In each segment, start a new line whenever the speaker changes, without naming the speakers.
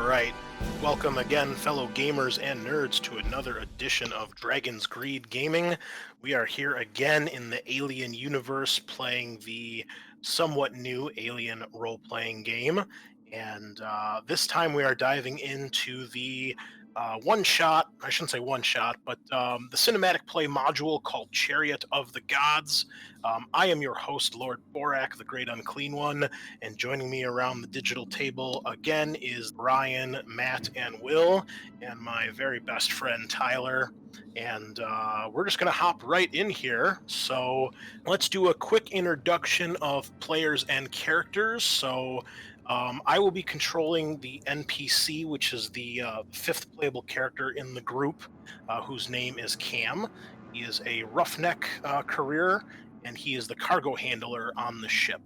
right. Welcome again, fellow gamers and nerds, to another edition of Dragon's Greed Gaming. We are here again in the Alien universe playing the somewhat new Alien role-playing game. And this time we are diving into the one-shot, I shouldn't say one-shot, but the cinematic play module called Chariot of the Gods. I am your host, Lord Borak, the Great Unclean One, and joining me around the digital table again is Brian, Matt, and Will, and my very best friend Tyler. And we're just going to hop right in here. So let's do a quick introduction of players and characters. So I will be controlling the NPC, which is the fifth playable character in the group, whose name is Cam. He is a roughneck career, and he is the cargo handler on the ship.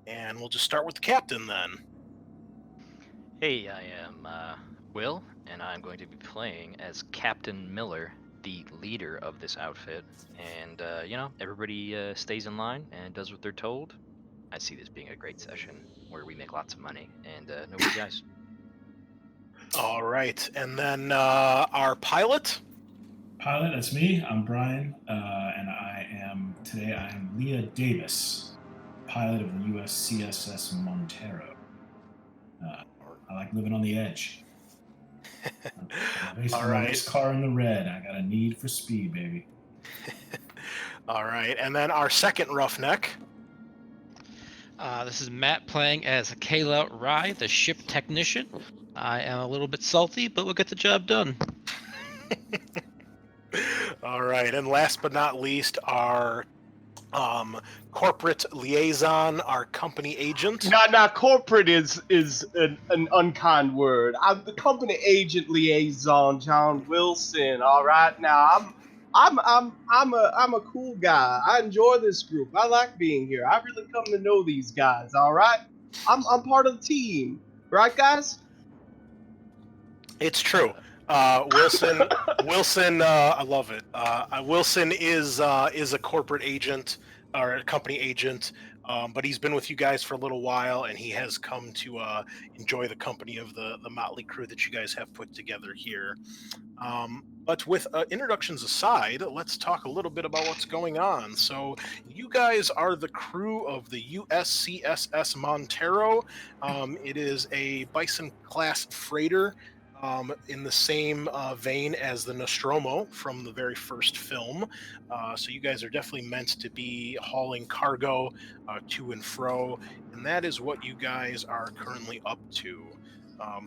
And we'll just start with the captain then.
Hey, I am Will, and I'm going to be playing as Captain Miller, the leader of this outfit. And, everybody stays in line and does what they're told. I see this being a great session where we make lots of money, and nobody dies.
All right. And then our pilot.
Pilot, that's me. I'm Brian, and today I am Leah Davis, pilot of the USCSS Montero. I like living on the edge.
All right.
Race car in the red. I got a need for speed, baby.
All right. And then our second roughneck.
This is Matt playing as Kayla Rye, the ship technician. I am a little bit salty, but we'll get the job done.
All right. And last but not least, our corporate liaison, our company agent.
Now, corporate is an unkind word. I'm the company agent liaison, John Wilson. All right, now I'm a cool guy. I enjoy this group. I like being here. I really come to know these guys. All right, I'm part of the team, right, guys?
It's true. Wilson, I love it. Wilson is a corporate agent or a company agent, but he's been with you guys for a little while, and he has come to enjoy the company of the motley crew that you guys have put together here. But with introductions aside, let's talk a little bit about what's going on. So you guys are the crew of the USCSS Montero. It is a Bison-class freighter. In the same vein as the Nostromo from the very first film. So you guys are definitely meant to be hauling cargo to and fro, and that is what you guys are currently up to.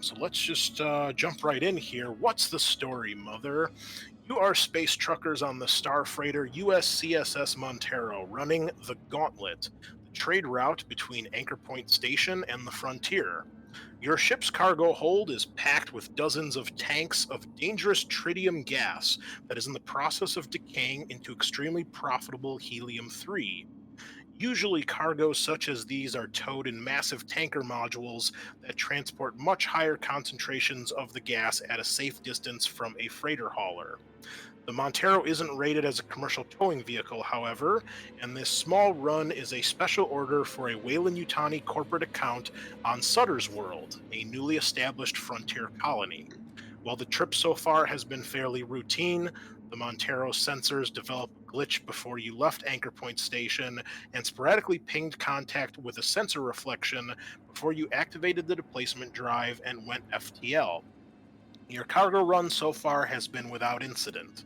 So let's just jump right in here. What's the story, Mother? You are space truckers on the star freighter USCSS Montero, running the Gauntlet, the trade route between Anchor Point Station and the frontier. Your ship's cargo hold is packed with dozens of tanks of dangerous tritium gas that is in the process of decaying into extremely profitable helium-3. Usually cargoes such as these are towed in massive tanker modules that transport much higher concentrations of the gas at a safe distance from a freighter hauler. The Montero isn't rated as a commercial towing vehicle, however, and this small run is a special order for a Weyland-Yutani corporate account on Sutter's World, a newly established frontier colony. While the trip so far has been fairly routine, the Montero sensors developed a glitch before you left Anchor Point Station and sporadically pinged contact with a sensor reflection before you activated the displacement drive and went FTL. Your cargo run so far has been without incident.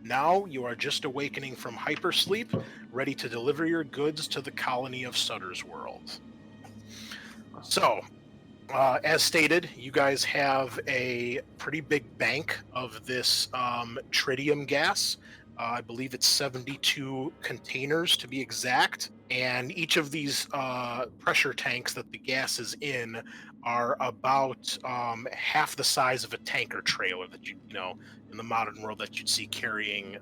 Now you are just awakening from hypersleep, ready to deliver your goods to the colony of Sutter's World. So, as stated, you guys have a pretty big bank of this tritium gas. I believe it's 72 containers to be exact. And each of these pressure tanks that the gas is in are about half the size of a tanker trailer that you know, in the modern world that you'd see carrying,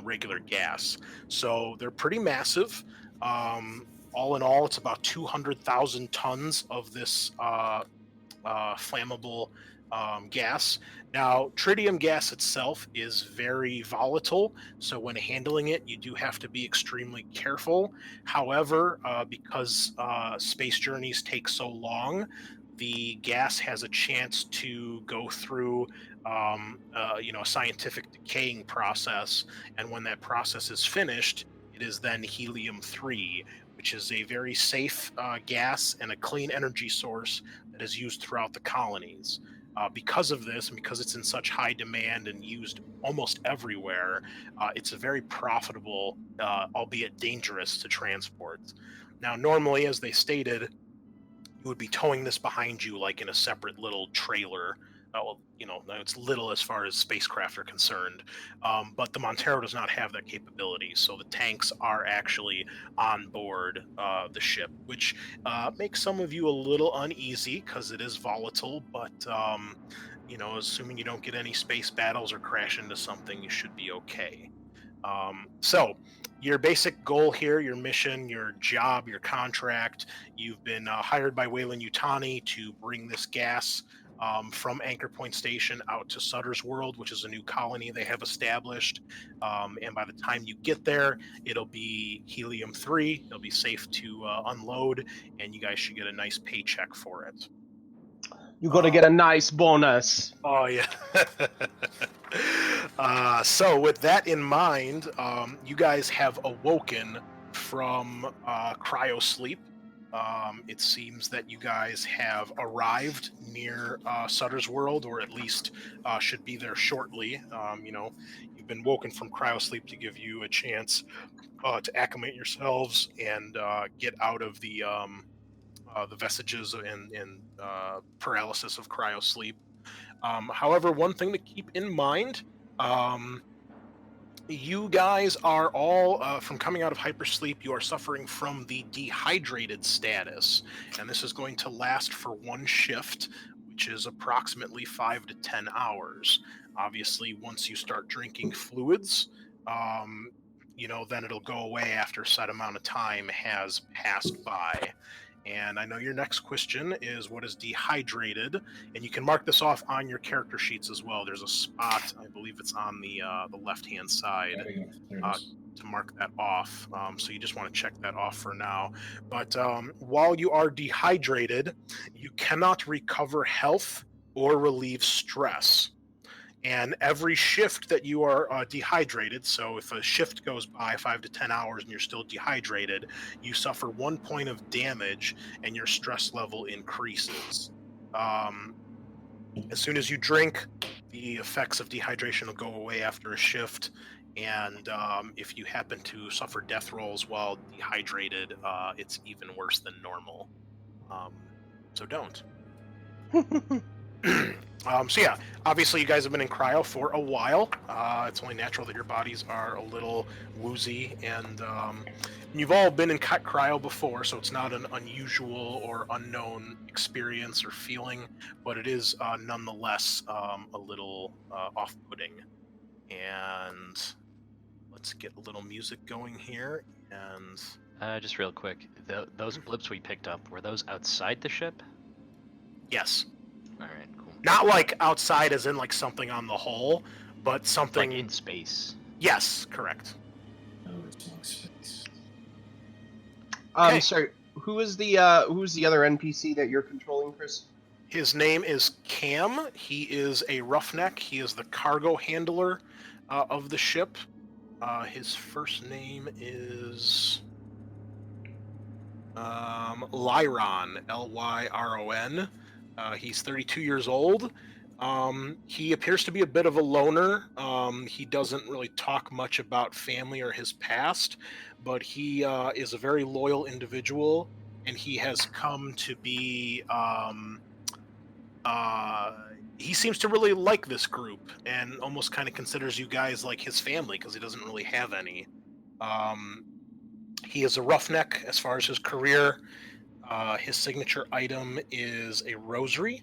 regular gas. So they're pretty massive. All in all, it's about 200,000 tons of this flammable gas. Now, tritium gas itself is very volatile, so when handling it, you do have to be extremely careful. However, because space journeys take so long, the gas has a chance to go through, a scientific decaying process, and when that process is finished, it is then helium-3, which is a very safe gas and a clean energy source that is used throughout the colonies. Because of this, and because it's in such high demand and used almost everywhere, it's a very profitable, albeit dangerous, to transport. Now, normally, as they stated, you would be towing this behind you like in a separate little trailer. It's little as far as spacecraft are concerned, but the Montero does not have that capability, so the tanks are actually on board the ship, which makes some of you a little uneasy because it is volatile, but assuming you don't get any space battles or crash into something, you should be okay. So your basic goal here, your mission, your job, your contract, you've been hired by Wayland Yutani to bring this gas from Anchor Point Station out to Sutter's World, which is a new colony they have established. And by the time you get there, it'll be helium-3. It'll be safe to unload, and you guys should get a nice paycheck for it.
You're gonna get a nice bonus.
Oh, yeah. So with that in mind, you guys have awoken from cryosleep. It seems that you guys have arrived near Sutter's World, or at least should be there shortly. You've been woken from cryosleep to give you a chance to acclimate yourselves and get out of the vestiges and paralysis of cryosleep. However, one thing to keep in mind, you guys are all, from coming out of hypersleep, you are suffering from the dehydrated status, and this is going to last for one shift, which is approximately 5 to 10 hours. Obviously, once you start drinking fluids, then it'll go away after a set amount of time has passed by. And I know your next question is what is dehydrated, and you can mark this off on your character sheets as well. There's a spot, I believe it's on the left-hand side, to mark that off. So you just want to check that off for now. But while you are dehydrated, you cannot recover health or relieve stress. And every shift that you are dehydrated, so if a shift goes by 5 to 10 hours and you're still dehydrated, you suffer 1 point of damage and your stress level increases. As soon as you drink, the effects of dehydration will go away after a shift. And if you happen to suffer death rolls while dehydrated, it's even worse than normal. So don't. So yeah, obviously you guys have been in cryo for a while. It's only natural that your bodies are a little woozy, and you've all been in cryo before, so it's not an unusual or unknown experience or feeling, but it is nonetheless a little off-putting. And let's get a little music going here. And
just real quick, those blips we picked up, were those outside the ship?
yes.
All right, cool.
Not like outside as in like something on the hull, but something
Like in space.
Yes, correct.
Oh, it's long space.
Okay.
Sorry, who's the other NPC that you're controlling, Chris?
His name is Cam. He is a roughneck. He is the cargo handler of the ship. His first name is Lyron, Lyron. He's 32 years old. He appears to be a bit of a loner. He doesn't really talk much about family or his past, but he is a very loyal individual, and he has come to be... he seems to really like this group and almost kind of considers you guys like his family because he doesn't really have any. He is a roughneck as far as his career. His signature item is a rosary,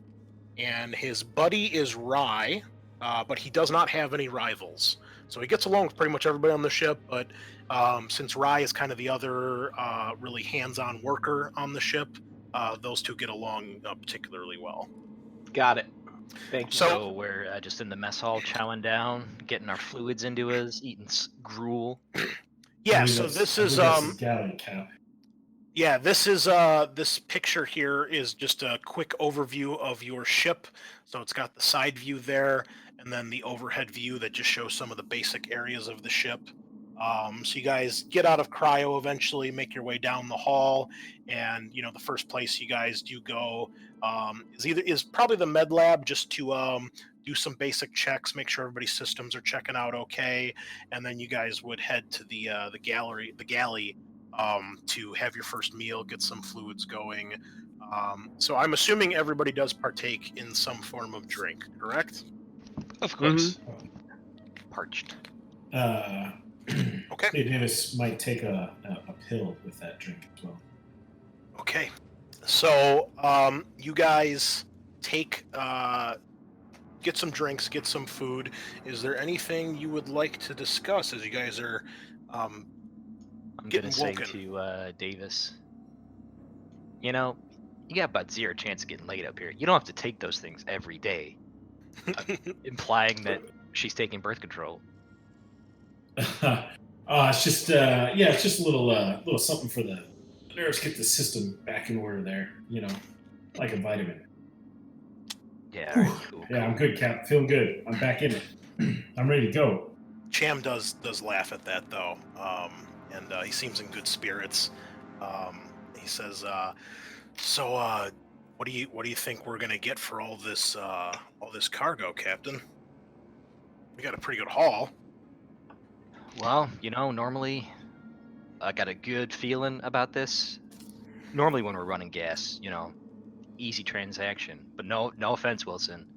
and his buddy is Rye, but he does not have any rivals. So he gets along with pretty much everybody on the ship, but since Rye is kind of the other really hands-on worker on the ship, those two get along particularly well.
Got it. Thank you.
So we're just in the mess hall chowing down, getting our fluids into us, eating gruel.
Yeah,
I believe
so
that's-
this
I
is
believe that's the galley cap.
Yeah, this is this picture here is just a quick overview of your ship. So it's got the side view there, and then the overhead view that just shows some of the basic areas of the ship. So you guys get out of cryo eventually, make your way down the hall, and the first place you guys do go is probably the med lab, just to do some basic checks, make sure everybody's systems are checking out okay, and then you guys would head to the galley, to have your first meal, get some fluids going. So I'm assuming everybody does partake in some form of drink, correct?
Of course.
Parched.
Okay.
Lee Davis might take a pill with that drink as well.
Okay. So you guys get some drinks, get some food. Is there anything you would like to discuss as you guys are
I'm
getting
gonna say
woken?
to Davis, you got about 0 chance of getting laid up here. You don't have to take those things every day. Implying that she's taking birth control.
It's just it's just a little something for the nerves, get the system back in order there. Like a vitamin.
Yeah, all right, cool.
Yeah, I'm good, Cap. Feeling good. I'm back in it. I'm ready to go.
Cham does laugh at that though, and he seems in good spirits. He says, "So, what do you think we're gonna get for all this cargo, Captain? We got a pretty good haul."
Well, normally I got a good feeling about this. Normally when we're running gas, easy transaction. But no offense, Wilson.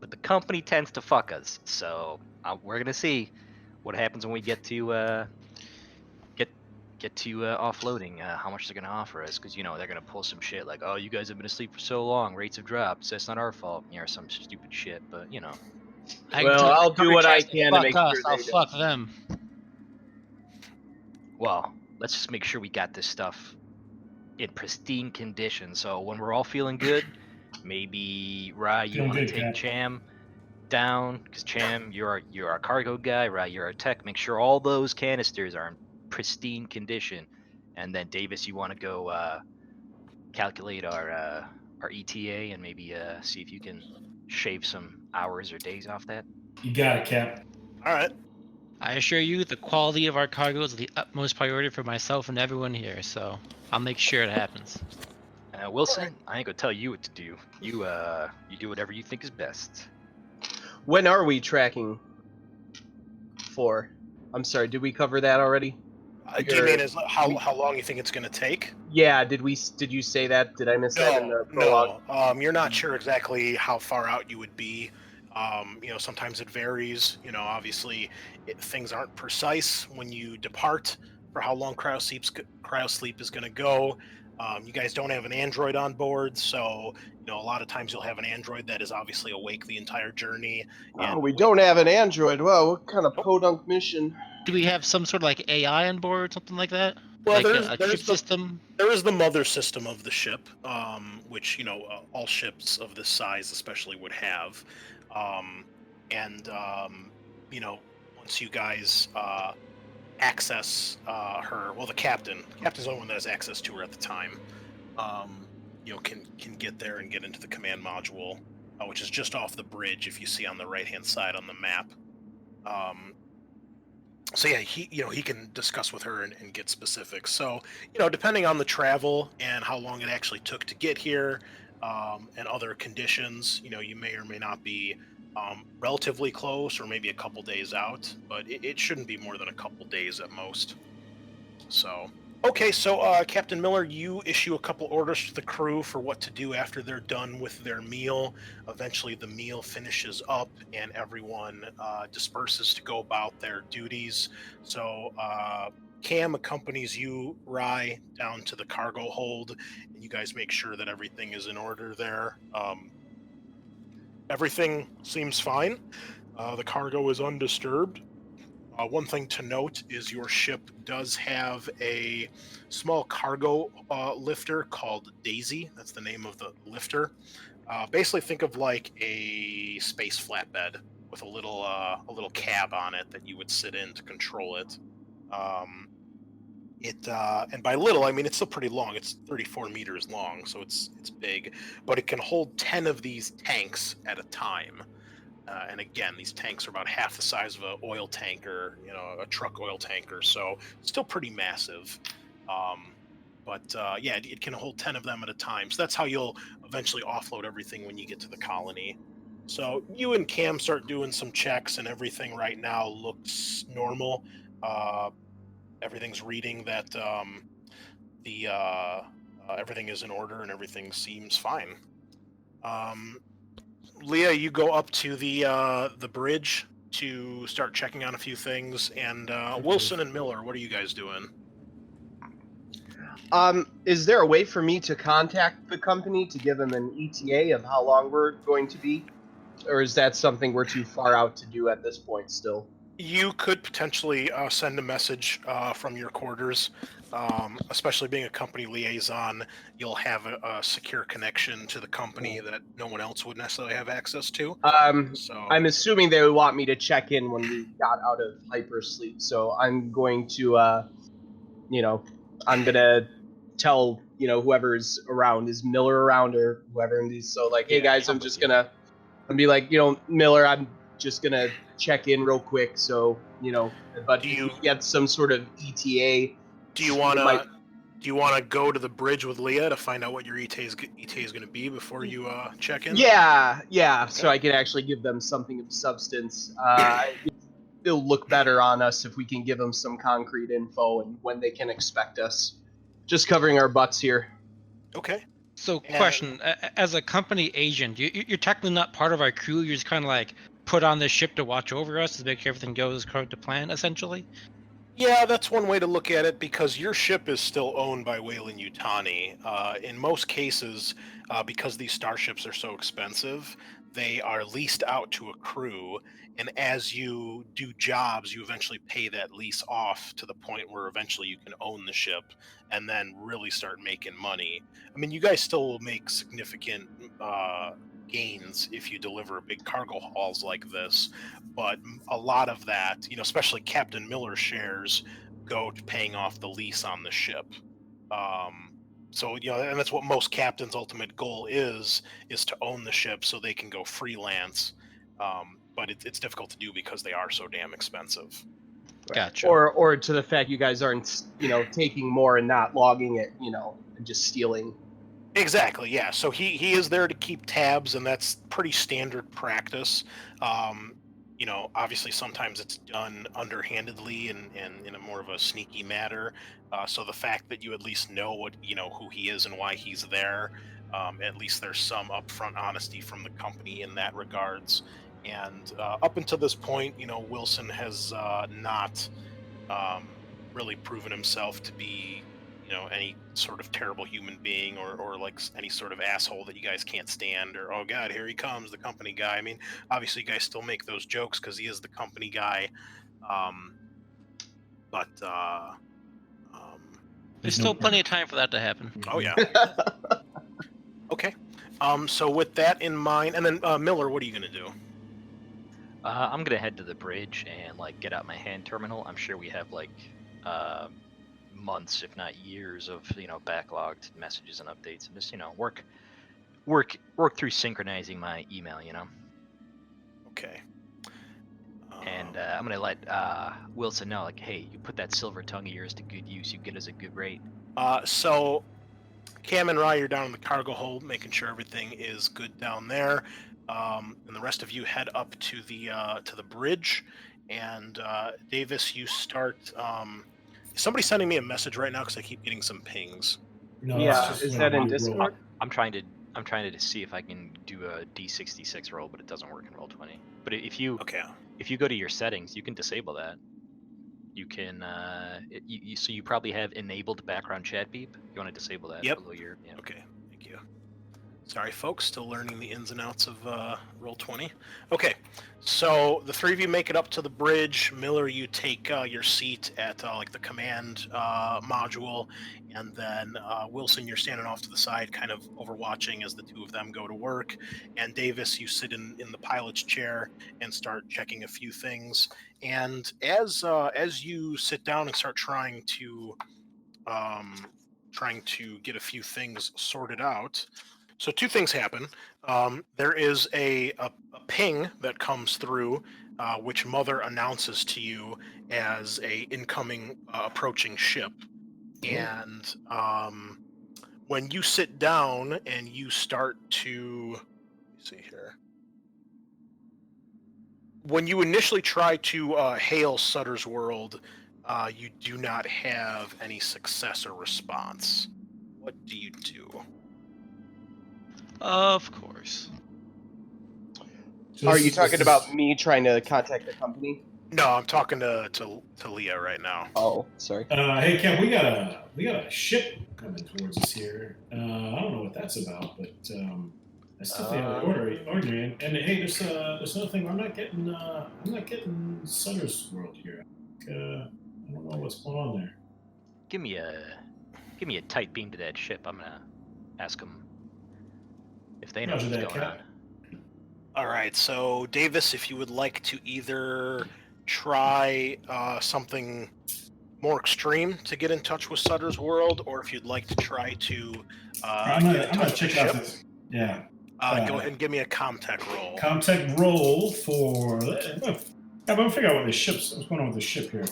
But the company tends to fuck us, so we're gonna see what happens when we get to offloading. How much they're gonna offer us, because they're gonna pull some shit like, "Oh, you guys have been asleep for so long, rates have dropped, so it's not our fault," or some stupid shit. But
Well, I'll do what I can to make
fuck
sure
us, I'll
they
fuck them.
well, let's just make sure we got this stuff in pristine condition. So when we're all feeling good, maybe Rye, you
Feeling
want to
good,
take
Cap.
Cham down, because Cham, you're our cargo guy, Rye, you're our tech. Make sure all those canisters are in pristine condition, and then Davis, you want to go calculate our ETA and maybe see if you can shave some hours or days off that.
You got it, Cap.
All right.
I assure you, the quality of our cargo is the utmost priority for myself and everyone here, so I'll make sure it happens.
Wilson, I ain't gonna tell you what to do. You do whatever you think is best.
When are we tracking for? I'm sorry, did we cover that already?
Do you mean how long you think it's going to take?
Yeah, did you say that? Did I miss that in the prologue?
No. You're not sure exactly how far out you would be. Sometimes it varies. Obviously, things aren't precise when you depart for how long cryosleep is going to go. You guys don't have an android on board, so a lot of times you'll have an android that is obviously awake the entire journey.
Oh, we don't have an android. Well, what kind of podunk mission?
Do we have some sort of like AI on board or something like that?
Well,
like a chip system?
There is the mother system of the ship, which all ships of this size especially would have, once you guys access her, well, the captain's the only one that has access to her at the time. Can get there and get into the command module, which is just off the bridge if you see on the right hand side on the map. So yeah, he can discuss with her and get specifics. So depending on the travel and how long it actually took to get here, and other conditions, you may or may not be relatively close, or maybe a couple days out, but it shouldn't be more than a couple days at most. So okay, so Captain Miller, you issue a couple orders to the crew for what to do after they're done with their meal. Eventually the meal finishes up and everyone disperses to go about their duties. So Cam accompanies you, Rye, down to the cargo hold, and you guys make sure that everything is in order there. Everything seems fine. The cargo is undisturbed. One thing to note is your ship does have a small cargo lifter called Daisy. That's the name of the lifter. Basically, think of like a space flatbed with a little cab on it that you would sit in to control it. And by little, I mean it's still pretty long. It's 34 meters long, so it's big, but it can hold 10 of these tanks at a time. And again, these tanks are about half the size of an oil tanker, a truck oil tanker, so still pretty massive. But yeah, it can hold 10 of them at a time. So that's how you'll eventually offload everything when you get to the colony. So you and Cam start doing some checks, and everything right now looks normal. Everything's reading that everything is in order and everything seems fine. Leah, you go up to the bridge to start checking on a few things, and Wilson and Miller, what are you guys doing?
Is there a way for me to contact the company to give them an ETA of how long we're going to be? Or is that something we're too far out to do at this point still?
You could potentially send a message from your quarters, especially being a company liaison. You'll have a secure connection to the company that no one else would necessarily have access to. So
I'm assuming they would want me to check in when we got out of hypersleep. So I'm going to, I'm gonna tell whoever's around, is Miller around or whoever, and he's so like, hey
Yeah,
guys,
I'm
I'm
with
just
you.
gonna, and be like, Miller, I'm just gonna check in real quick. So but
Do
if
you-
we get some sort of ETA,
do you
we might-
want to go to the bridge with Leah to find out what your ETA is going to be before you check in?
Yeah,
Okay.
so I can actually give them something of substance. It'll look better on us if we can give them some concrete info and when they can expect us. Just covering our butts here.
Okay.
So,
And-
question: as a company agent, you're technically not part of our crew. You're just kind of like put on this ship to watch over us to make sure everything goes according to plan, essentially.
Yeah, that's one way to look at it, because your ship is still owned by Weyland-Yutani. In most cases, because these starships are so expensive, they are leased out to a crew, and as you do jobs, you eventually pay that lease off to the point where eventually you can own the ship and then really start making money. I mean, you guys still will make significant gains if you deliver big cargo hauls like this, but a lot of that, especially Captain Miller's shares, go to paying off the lease on the ship. So and that's what most captains' ultimate goal is to own the ship so they can go freelance. But it's difficult to do because they are so damn expensive.
Gotcha.
Or to the fact you guys aren't, taking more and not logging it, and just stealing.
Exactly, yeah. So he is there to keep tabs, and that's pretty standard practice. Obviously sometimes it's done underhandedly and in a more of a sneaky manner. So the fact that you at least know who he is and why he's there, at least there's some upfront honesty from the company in that regards. And up until this point, Wilson has not really proven himself to be any sort of terrible human being or like any sort of asshole that you guys can't stand, or oh god, here he comes, the company guy. I mean, obviously you guys still make those jokes because he is the company guy, but
There's
no
still plenty of
perk.
time for that to happen.
oh yeah. Okay, so with that in mind, and then Miller, what are you gonna do?
I'm gonna head to the bridge and get out my hand terminal. I'm sure we have months, if not years, of backlogged messages and updates, and just work through synchronizing my email.
Okay.
And I'm gonna let Wilson know, hey, you put that silver tongue of yours to good use. You get us a good rate.
So Cam and Rye are down in the cargo hold, making sure everything is good down there, and the rest of you head up to the bridge. And Davis, you start. Is somebody sending me a message right now? Because I keep getting some pings.
No,
Yeah,
that's just
is
when
that in
you roll.
Discord?
I'm trying to see if I can do a D66 roll, but it doesn't work in Roll20. But if you
Okay.
go to your settings, you can disable that. You can so you probably have enabled background chat beep. You want to disable that
Yep.
below your
Okay. Thank you. Sorry, folks. Still learning the ins and outs of Roll20. Okay. So the three of you make it up to the bridge. Miller, you take your seat at the command module, and then Wilson, you're standing off to the side, kind of overwatching as the two of them go to work. And Davis, you sit in the pilot's chair and start checking a few things. And as you sit down and start trying to trying to get a few things sorted out. So 2 things happen. There is a ping that comes through, which Mother announces to you as a incoming approaching ship. And when you sit down and you start to, let me see here. When you initially try to hail Sutter's World, you do not have any success or response. What do you do?
Of course.
So
Are
this-
you
this
talking
is-
about me trying to contact the company?
No, I'm talking to Leah right now.
Oh, sorry.
Hey Cam, we got a ship coming towards us here. I don't know what that's about, but that's definitely out of ordinary. And hey, there's another thing. I'm not getting Sutter's World here. I don't know what's going on there.
Give me a tight beam to that ship. I'm gonna ask them if they know
Roger
what's
that,
going on.
Cap.
All right, so Davis, if you would like to either try something more extreme to get in touch with Sutter's World, or if you'd like to try to
I'm
get
gonna
in touch with the
check out
ship,
this. Yeah.
go ahead and give me a Comtech roll.
Comtech roll for. I'm gonna figure out what this ship's. What's going on with the ship here?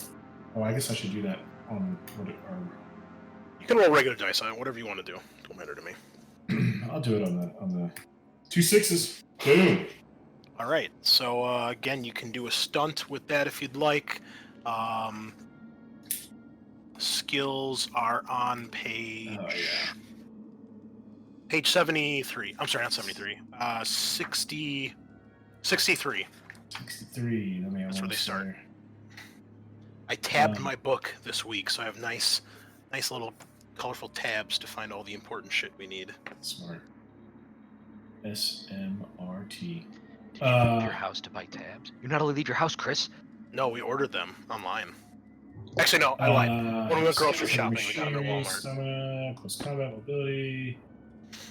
Oh, I guess I should do that on what?
You can roll regular dice on it, whatever you want to do. Don't matter to me.
I'll do it on the 2 6s. Boom.
All right, so again, you can do a stunt with that if you'd like. Skills are on page
Oh yeah.
page 73. I'm sorry, not 73. 63.
63. Let me.
That's where they start. I tabbed my book this week, so I have nice little colorful tabs to find all the important shit we need.
Smart. SMRT.
Did you leave your house to buy tabs? You're not allowed to leave your house, Chris.
No, we ordered them online. Actually, no, I lied. When we went grocery shopping, we got them at Walmart.
Stamina, close combat, mobility,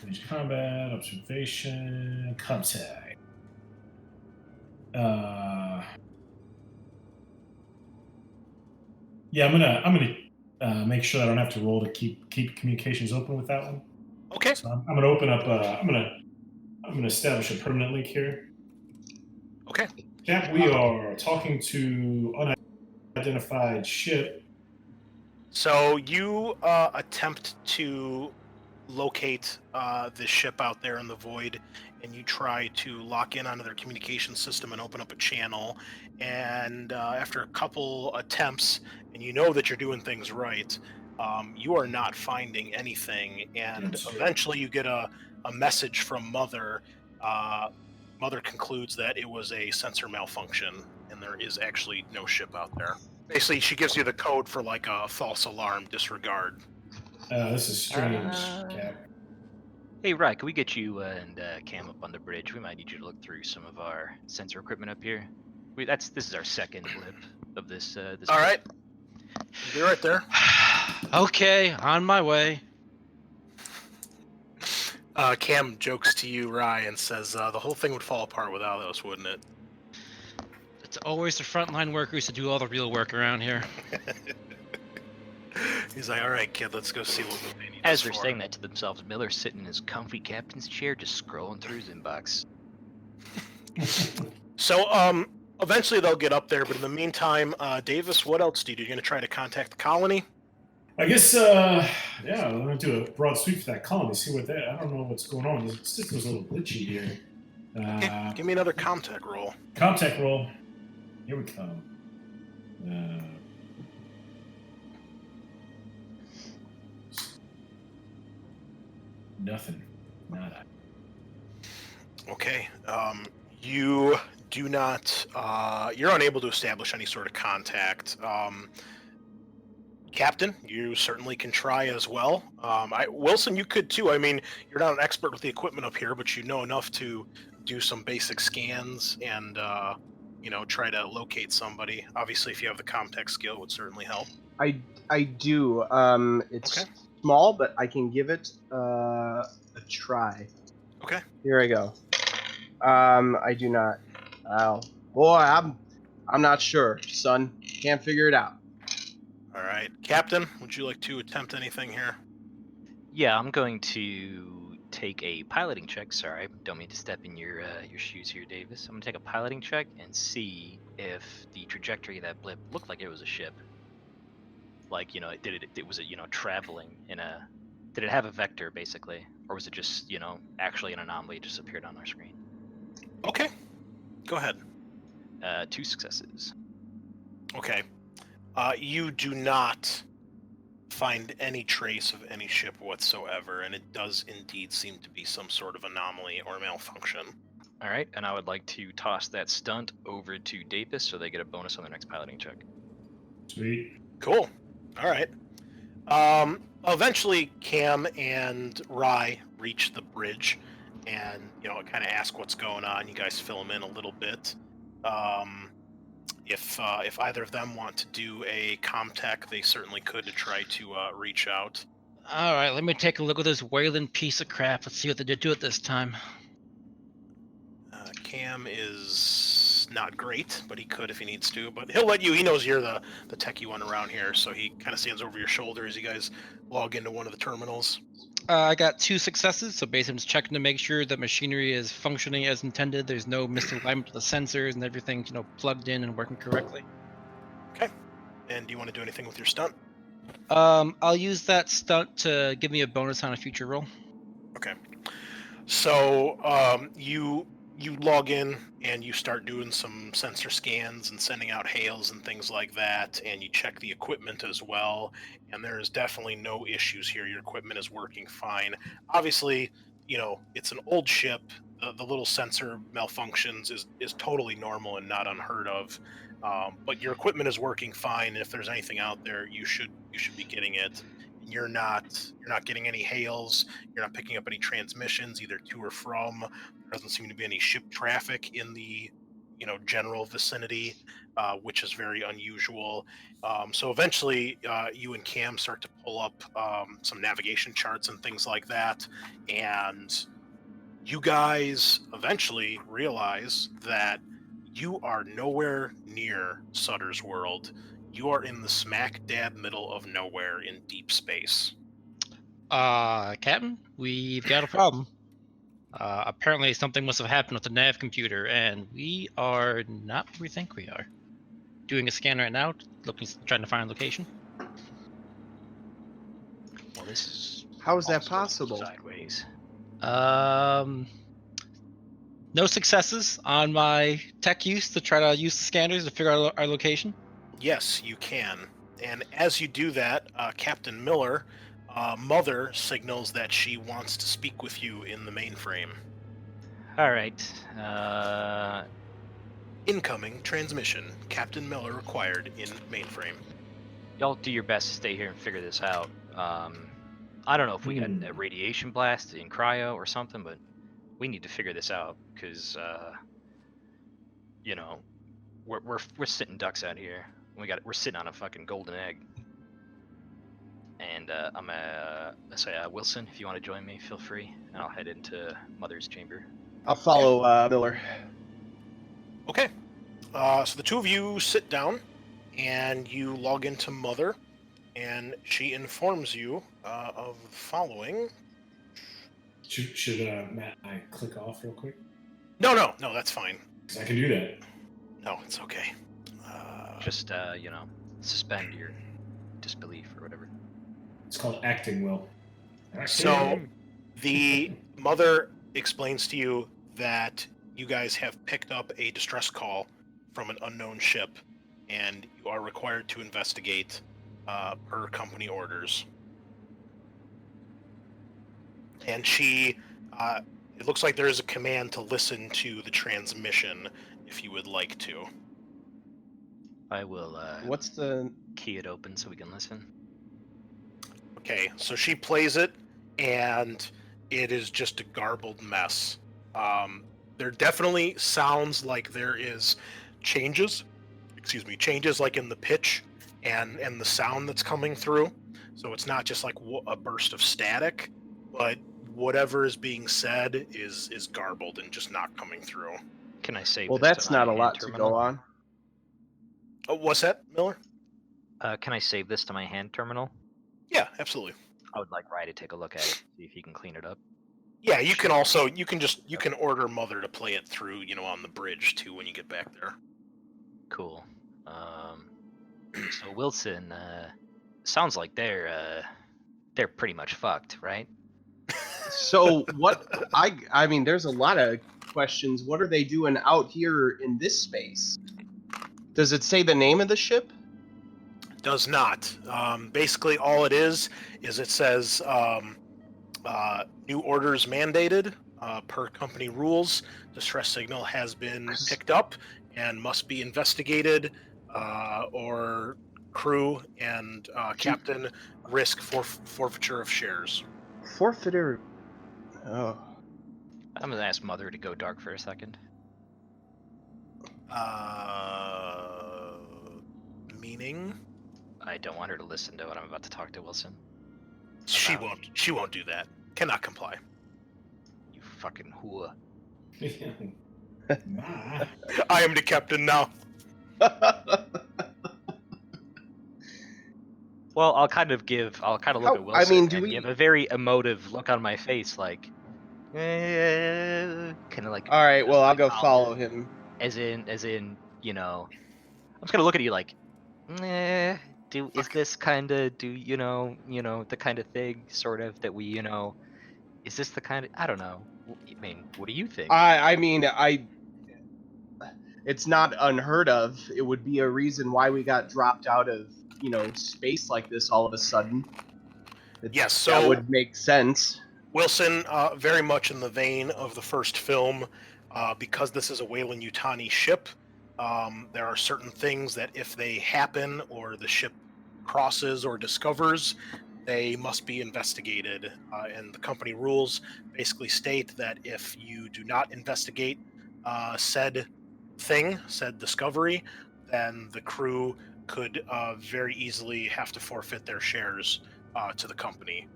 range combat, observation, contact. Yeah, I'm gonna make sure I don't have to roll to keep communications open with that one.
Okay.
So I'm gonna open up. I'm gonna establish a permanent link here.
Okay.
Cap, we are talking to unidentified ship.
So you attempt to locate this ship out there in the void, and you try to lock in onto their communication system and open up a channel. And after a couple attempts, and you know that you're doing things right, you are not finding anything. And eventually you get a message from Mother. Mother concludes that it was a sensor malfunction, and there is actually no ship out there. Basically, she gives you the code for like a false alarm disregard.
This is strange, Cap.
Hey, Rye, can we get you and Cam up on the bridge? We might need you to look through some of our sensor equipment up here. This is our second blip of this. This
All
blip.
right. Be right there.
Okay, on my way.
Cam jokes to you, Rye, and says, the whole thing would fall apart without us, wouldn't it?
It's always the frontline workers that do all the real work around here.
He's like, all right, kid, let's go see what they need
As
us
they're
for."
saying that to themselves, Miller's sitting in his comfy captain's chair, just scrolling through his inbox.
So, eventually they'll get up there, but in the meantime, Davis, what else do you do? You're going to try to contact the colony?
I guess, yeah, I'm gonna do a broad sweep for that colony. See what I don't know what's going on. The system's a little glitchy here.
Okay, give me another Comtech roll.
Contact roll. Here we come. Nothing. Nada.
Okay. You do not. You're unable to establish any sort of contact. Captain, you certainly can try as well. Wilson, you could too. I mean, you're not an expert with the equipment up here, but you know enough to do some basic scans and try to locate somebody. Obviously, if you have the Comtech skill, it would certainly help.
I do. It's
Okay.
small, but I can give it a try.
Okay.
Here I go. I do not. Oh, boy, I'm not sure, son. Can't figure it out.
All right, Captain, would you like to attempt anything here?
Yeah, I'm going to take a piloting check. Sorry, I don't mean to step in your shoes here, Davis. I'm gonna take a piloting check and see if the trajectory of that blip looked like it was a ship. Like, was it, traveling in a, did it have a vector basically, or was it just, actually an anomaly just appeared on our screen?
Okay, go ahead.
2 successes.
Okay, you do not find any trace of any ship whatsoever, and it does indeed seem to be some sort of anomaly or malfunction.
All right, and I would like to toss that stunt over to Davis so they get a bonus on their next piloting check.
Sweet.
Cool. All right. Eventually, Cam and Rye reach the bridge, and kind of ask what's going on. You guys fill them in a little bit. If either of them want to do a comtech, they certainly could to try to reach out.
All right, let me take a look at this Wayland piece of crap. Let's see what they did to it this time.
Cam is not great, but he could if he needs to. But he'll let you. He knows you're the techie one around here, so he kind of stands over your shoulder as you guys log into one of the terminals.
I got 2 successes, so basically I'm just checking to make sure that machinery is functioning as intended. There's no misalignment to the sensors and everything's, plugged in and working correctly.
Okay. And do you want to do anything with your stunt?
I'll use that stunt to give me a bonus on a future roll.
Okay. So you log in and you start doing some sensor scans and sending out hails and things like that, and you check the equipment as well, and there is definitely no issues here. Your equipment is working fine. Obviously, it's an old ship. The little sensor malfunctions is totally normal and not unheard of. But your equipment is working fine. If there's anything out there, you should be getting it. You're not getting any hails. You're not picking up any transmissions either to or from. There doesn't seem to be any ship traffic in the general vicinity, which is very unusual. So eventually, you and Cam start to pull up some navigation charts and things like that, and you guys eventually realize that you are nowhere near Sutter's world. You are in the smack dab middle of nowhere in deep space.
Captain, we've got a problem. Apparently something must have happened with the nav computer, and we are not where we think we are. Doing a scan right now, trying to find a location.
Well, this is...
How is that
also
possible?
Sideways.
No successes on my tech use to try to use the scanners to figure out our location.
Yes, you can. And as you do that, Captain Miller, Mother signals that she wants to speak with you in the mainframe.
All right.
Incoming transmission. Captain Miller required in mainframe.
Y'all do your best to stay here and figure this out. I don't know if we got a radiation blast in cryo or something, but we need to figure this out because, we're sitting ducks out here. We're sitting on a fucking golden egg. And I'm gonna say, Wilson, if you want to join me, feel free, and I'll head into Mother's chamber.
I'll follow Miller.
Okay. So the two of you sit down, and you log into Mother, and she informs you of the following.
Should Matt and I click off real quick?
No, that's fine.
'Cause I can do that.
No, it's okay.
Just, suspend your disbelief or whatever.
It's called acting, Will.
So the Mother explains to you that you guys have picked up a distress call from an unknown ship, and you are required to investigate per company orders. And she, it looks like there is a command to listen to the transmission if you would like to.
I will
What's the...
key it open so we can listen.
Okay, so she plays it, and it is just a garbled mess. There definitely sounds like there is changes like in the pitch and the sound that's coming through. So it's not just like a burst of static, but whatever is being said is garbled and just not coming through.
Can I save
Well,
this
that's
to
not a
my
lot to
terminal?
go on.
Oh, what's that, Miller?
Can I save this to my hand terminal?
Yeah, absolutely.
I would like Rye to take a look at it, see if he can clean it up.
Yeah, you can also you can order Mother to play it through, on the bridge too when you get back there.
Cool. So Wilson, sounds like they're pretty much fucked, right?
So what? I mean, there's a lot of questions. What are they doing out here in this space? Does it say the name of the ship?
Does not. Basically, all it is it says new orders mandated per company rules. Distress signal has been picked up and must be investigated, or crew and captain risk forfeiture of shares.
Forfeiture. Oh.
I'm gonna ask Mother to go dark for a second.
Meaning?
I don't want her to listen to what I'm about to talk to Wilson.
She
About.
won't. She won't do that. Cannot comply.
You fucking whore.
Nah.
I am the captain now.
Well, I'll kind of look
How-
at
I
Wilson
mean, do
and
we-
give a very emotive look on my face, like, kind of like.
All right. Well, I'll go
I'll-
follow him.
As in, I'm just gonna look at you like, is this kind of the kind of thing sort of that we is this the kind of, I don't know. I mean, what do you think?
I mean, it's not unheard of. It would be a reason why we got dropped out of, space like this all of a sudden.
Yes,
That
so
would make sense.
Wilson, very much in the vein of the first film, because this is a Weyland-Yutani ship, there are certain things that if they happen or the ship crosses or discovers, they must be investigated. And the company rules basically state that if you do not investigate said discovery, then the crew could very easily have to forfeit their shares to the company.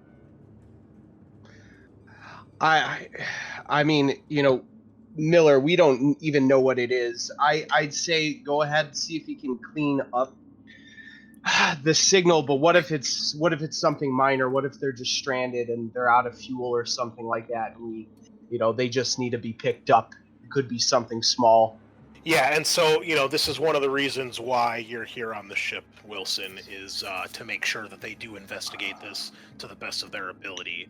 I mean, Miller, we don't even know what it is. I'd say go ahead and see if you can clean up the signal. But what if it's something minor? What if they're just stranded and they're out of fuel or something like that? And they just need to be picked up. It could be something small.
Yeah, and so, this is one of the reasons why you're here on the ship, Wilson, is to make sure that they do investigate this to the best of their ability.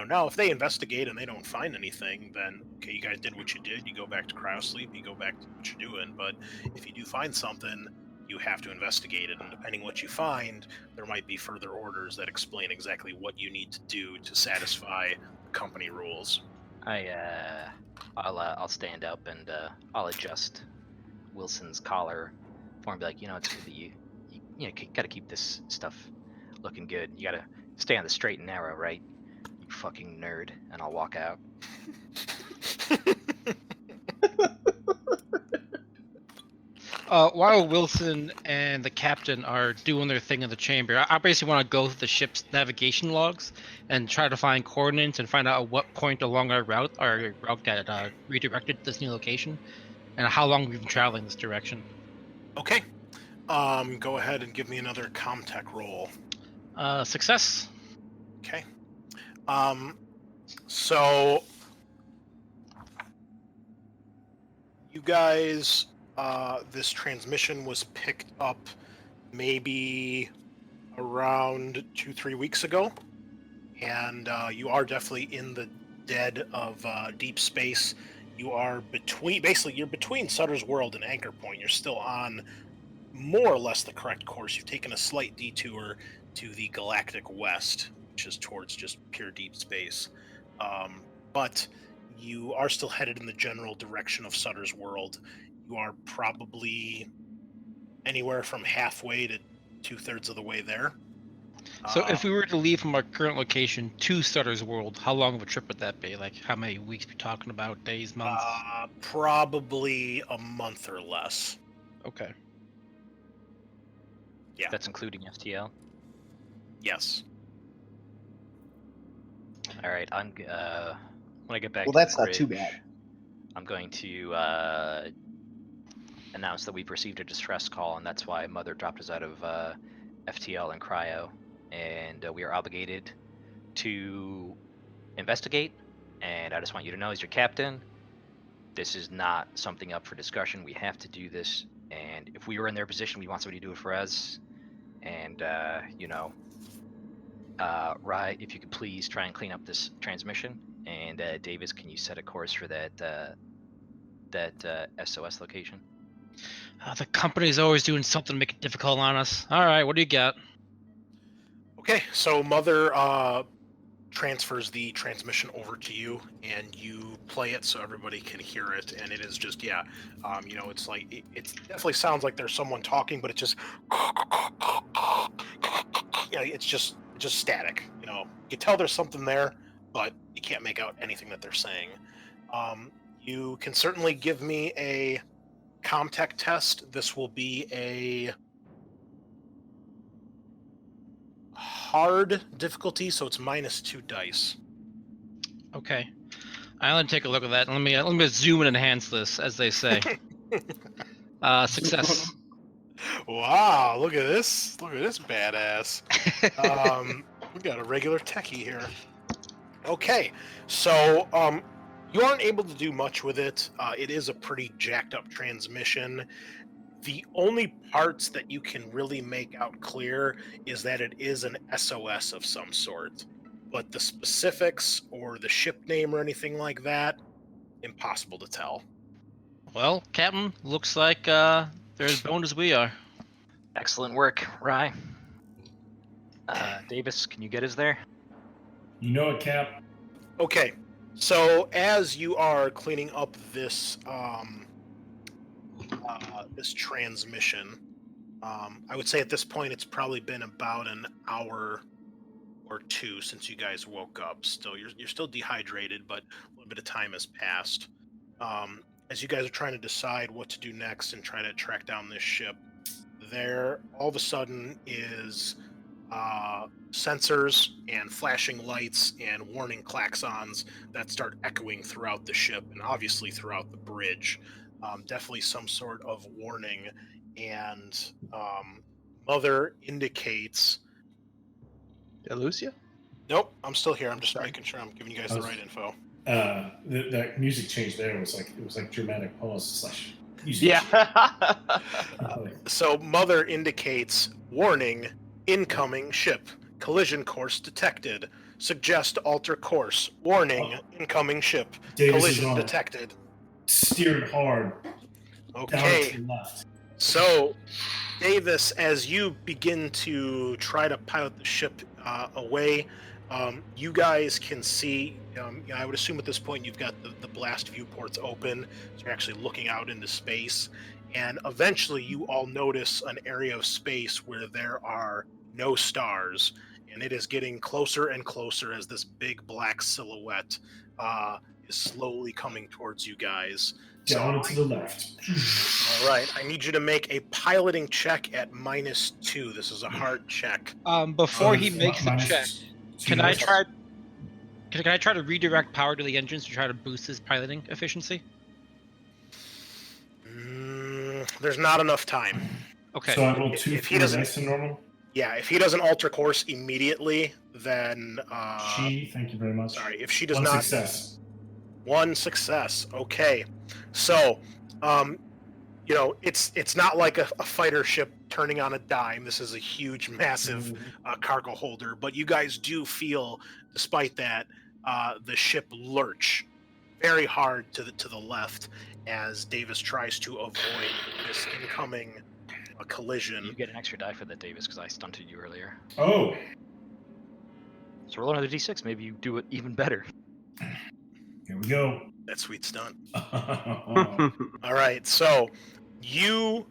Now, if they investigate and they don't find anything, then, okay, you guys did what you did, you go back to cryosleep, you go back to what you're doing, but if you do find something, you have to investigate it, and depending what you find, there might be further orders that explain exactly what you need to do to satisfy company rules.
I'll stand up and I'll adjust Wilson's collar for him. Be like, it's good that you gotta keep this stuff looking good. You gotta stay on the straight and narrow, right? You fucking nerd. And I'll walk out.
While Wilson and the captain are doing their thing in the chamber, I basically want to go through the ship's navigation logs and try to find coordinates and find out at what point along our route got redirected to this new location, and how long we've been traveling this direction.
Okay. Go ahead and give me another Comtech roll.
Success.
Okay. So you guys, this transmission was picked up maybe around 2-3 weeks ago, and you are definitely in the dead of deep space. You are you're between Sutter's World and Anchor Point. You're still on more or less the correct course. You've taken a slight detour to the galactic west, which is towards just pure deep space. But you are still headed in the general direction of Sutter's World. You are probably anywhere from halfway to 2/3 of the way there.
So if we were to leave from our current location to Sutter's World, how long of a trip would that be? Like, how many weeks we talking about? Days, months?
Probably a month or less.
Okay.
Yeah.
That's including FTL.
Yes.
All right. When I get back.
Well,
to
that's
the
not too
bridge,
bad.
I'm going to announce that we've received a distress call, and that's why Mother dropped us out of FTL and Cryo, and we are obligated to investigate. And I just want you to know, as your captain, this is not something up for discussion. We have to do this, and if we were in their position, we want somebody to do it for us. And Rye, if you could please try and clean up this transmission. And Davis, can you set a course for that SOS location?
The company's always doing something to make it difficult on us. All right, what do you got?
Okay, so Mother transfers the transmission over to you, and you play it so everybody can hear it. And it is just, it's like it definitely sounds like there's someone talking, but it's just, it's just static. You can tell there's something there, but you can't make out anything that they're saying. You can certainly give me a Comtech test. This will be a hard difficulty, so it's -2 dice.
Okay, I'll take a look at that. Let me zoom and enhance this, as they say. Success.
Wow, look at this badass. We got a regular techie here. Okay, so you aren't able to do much with it. It is a pretty jacked up transmission. The only parts that you can really make out clear is that it is an SOS of some sort. But the specifics or the ship name or anything like that, impossible to tell.
Well, Captain, looks like they're as boned as we are.
Excellent work, Rye. Davis, can you get us there?
You know it, Cap.
Okay, so as you are cleaning up this this transmission, I would say at this point it's probably been about an hour or two since you guys woke up. Still, you're still dehydrated, but a little bit of time has passed. As you guys are trying to decide what to do next and try to track down this ship, there all of a sudden is sensors and flashing lights and warning klaxons that start echoing throughout the ship and obviously throughout the bridge. Definitely some sort of warning, and Mother indicates...
Did I lose you?
Nope, I'm still here. I'm just making sure I'm giving you guys the right info.
That music change there was like dramatic pause / music.
Yeah.
So Mother indicates, warning, incoming ship, collision course detected, suggest alter course, warning, incoming ship,
Davis
collision detected.
Steered hard.
Okay,
Down to the left.
so Davis, as you begin to try to pilot the ship away, you guys can see, I would assume at this point you've got the blast viewports open, so you're actually looking out into space, and eventually you all notice an area of space where there are no stars, and it is getting closer and closer as this big black silhouette is slowly coming towards you guys.
Down to the left.
All right, I need you to make a piloting check at -2. This is a hard check.
Before he makes the
minus
check,
2
can I
dice.
try? Can I try to redirect power to the engines to try to boost his piloting efficiency?
There's not enough time.
Okay.
So I rolled 2
If he
fewer
doesn't-
dice than normal.
Yeah, if he doesn't alter course immediately, then
Thank you very much.
sorry, if she does
One
not
success.
One success. Okay, so it's not like a fighter ship turning on a dime. This is a huge, massive cargo holder, but you guys do feel, despite that, the ship lurch very hard to the left as Davis tries to avoid this incoming collision.
You get an extra die for that, Davis, because I stunted you earlier.
Oh,
So roll another d6. Maybe you do it even better.
here we go.
That sweet stunt. All right, so you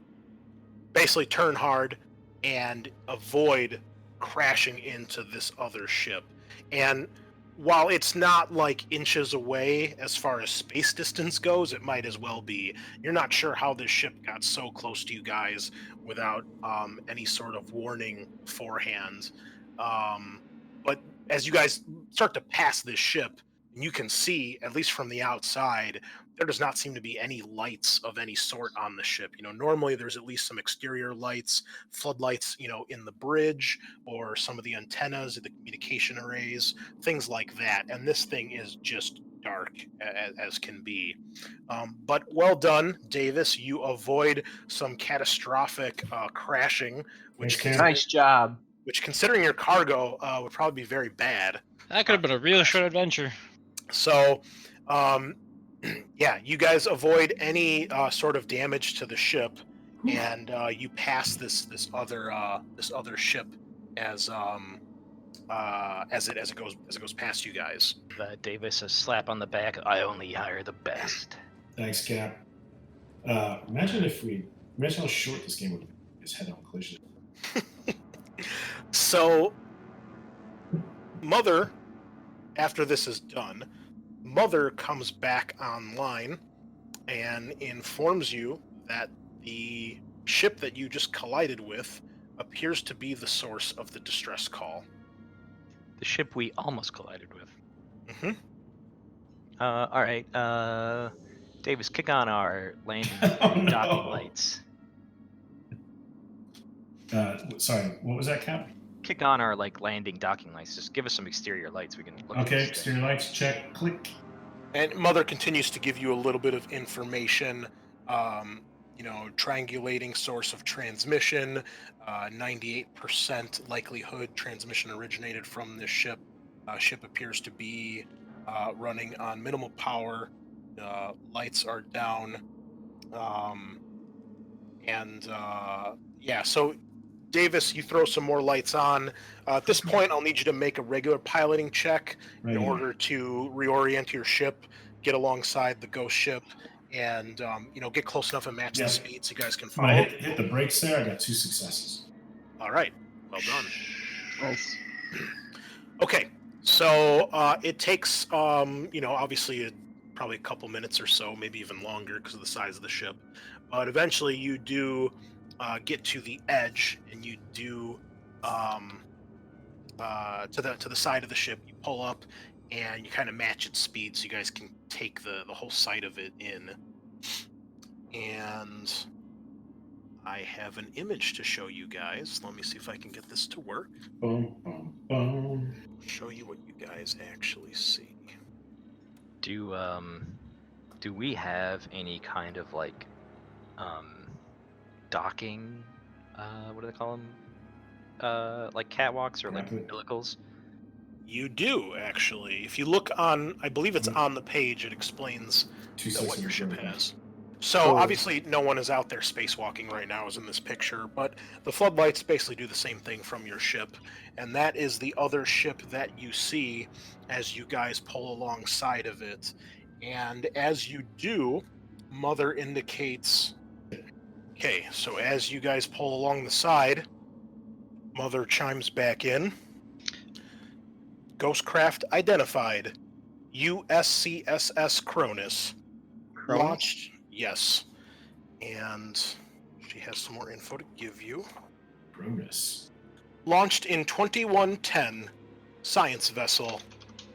basically turn hard and avoid crashing into this other ship. And while it's not like inches away as far as space distance goes, it might as well be. You're not sure how this ship got so close to you guys without any sort of warning beforehand. But as you guys start to pass this ship, and you can see, at least from the outside, there does not seem to be any lights of any sort on the ship. Normally there's at least some exterior lights, floodlights, in the bridge, or some of the antennas, the communication arrays, things like that. And this thing is just dark as can be. But well done, Davis. You avoid some catastrophic crashing,
Thanks,
which,
Cam.
Nice job.
considering your cargo, would probably be very bad.
That could have been a real short adventure.
So, yeah, you guys avoid any sort of damage to the ship, and you pass this other ship as it goes past you guys.
Davis, a slap on the back. I only hire the best.
Thanks, Cap. Imagine how short this game would be. Just head-on collision.
So, Mother, after this is done, Mother comes back online and informs you that the ship that you just collided with appears to be the source of the distress call.
The ship we almost collided with.
Mm-hmm.
All right. Davis, kick on our landing
Oh, no.
docking lights.
Sorry, what was that, Cap?
Kick on our landing docking lights. Just give us some exterior lights. We can look at
Okay,
this thing.
exterior lights, check, click.
And Mother continues to give you a little bit of information, triangulating source of transmission, 98% likelihood transmission originated from this ship. Ship appears to be running on minimal power. Lights are down. So Davis, you throw some more lights on. At this point, I'll need you to make a regular piloting check in order to reorient your ship, get alongside the ghost ship, and get close enough and match the speed so you guys can
When I
follow.
hit the brakes there, I got 2 successes.
All right, well done.
Nice.
Okay, so it takes obviously probably a couple minutes or so, maybe even longer because of the size of the ship, but eventually you do get to the edge, and you do to the side of the ship. You pull up, and you kind of match its speed so you guys can take the whole side of it in. And I have an image to show you guys. Let me see if I can get this to work.
Boom, boom, boom.
Show you what you guys actually see.
Do we have any kind of docking? What do they call them? Like catwalks or umbilicals?
You do, actually. If you look on, I believe it's on the page, it explains what your ship has. So obviously no one is out there spacewalking right now as in this picture, but the floodlights basically do the same thing from your ship, and that is the other ship that you see as you guys pull alongside of it. And as you do, Mother indicates... Okay, so as you guys pull along the side, Mother chimes back in. Ghostcraft identified. USCSS Cronus. Launched, yes. And she has some more info to give you.
Cronus.
Launched in 2110. Science vessel.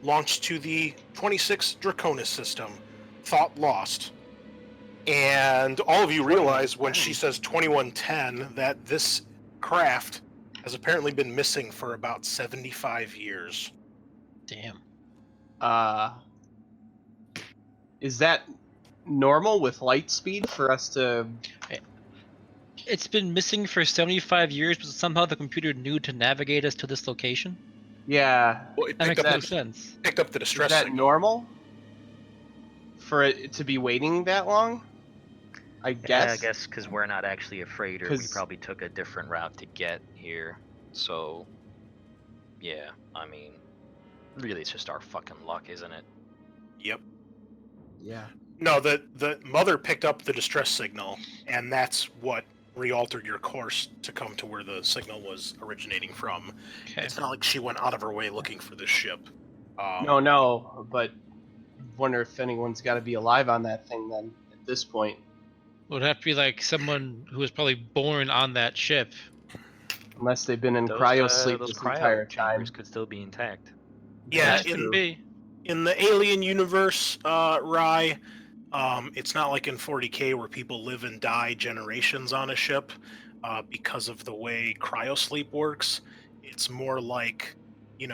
Launched to the 26 Draconis system. Thought lost. And all of you realize when she says 2110 that this craft has apparently been missing for about 75 years.
Damn.
Is that normal with light speed for us to...
It's been missing for 75 years, but somehow the computer knew to navigate us to this location?
Yeah.
Well, it
That makes
picked up,
no sense.
picked up the distress
Is that
signal.
normal? For it to be waiting that long? I guess.
Yeah, I guess because we're not actually a freighter, we
'Cause-
probably took a different route to get here. So, yeah, I mean, really, it's just our fucking luck, isn't it?
Yep.
Yeah.
No, the Mother picked up the distress signal, and that's what re-altered your course to come to where the signal was originating from.
Okay.
It's not like she went out of her way looking for this ship.
No, but wonder if anyone's got to be alive on that thing then at this point.
It would have to be like someone who was probably born on that ship.
Unless they've been in
Those,
cryo sleep
those
this
cryo
entire time.
chambers could still be intact.
Yeah,
That could be.
in the Alien universe, Rye, it's not like in 40K where people live and die generations on a ship because of the way cryosleep works. It's more like, you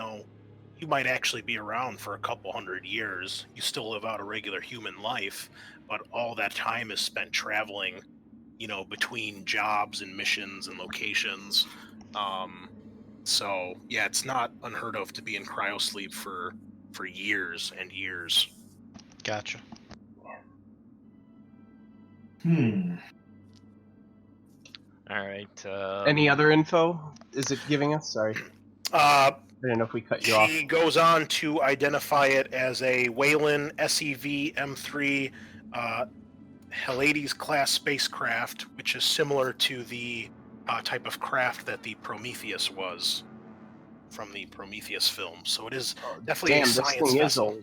might actually be around for a couple hundred years. You still live out a regular human life, but all that time is spent traveling, between jobs and missions and locations. So yeah, it's not unheard of to be in cryosleep for years and years.
Gotcha.
All right.
Any other info? Is it giving us? Sorry,
Uh,
I don't know if we cut you off.
She goes on to identify it as a Weyland SEV M3 Helades class spacecraft, which is similar to the type of craft that the Prometheus was from the Prometheus film. So it is definitely
Damn,
a
this
science
thing is
vessel.
old.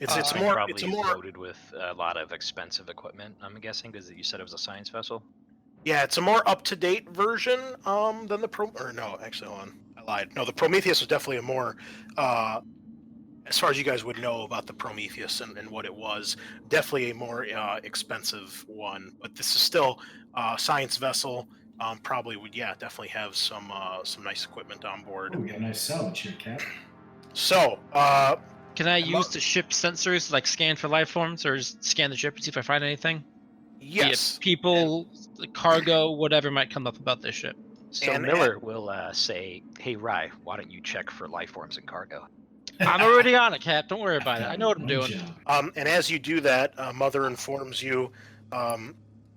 It's
Thing
more
probably
it's a more
loaded with a lot of expensive equipment. I'm guessing because you said it was a science vessel.
yeah, it's a more up-to-date version than the actually, hold on, I lied. No, the Prometheus was definitely a more as far as you guys would know about the Prometheus and what it was, definitely a more expensive one. But this is still a science vessel. Probably would, definitely have some nice equipment on board.
Oh, we got a nice salvage here, Cap.
So,
Can I use the ship sensors to, like, scan for life forms, or just scan the ship and see if I find anything?
yes,
Be it people, cargo, whatever might come up about this ship.
So
And-
Miller will say, "Hey Rye, why don't you check for life forms in cargo?"
I'm already on it, Cap. Don't worry about it. I know what I'm doing.
and as you do that, Mother informs you,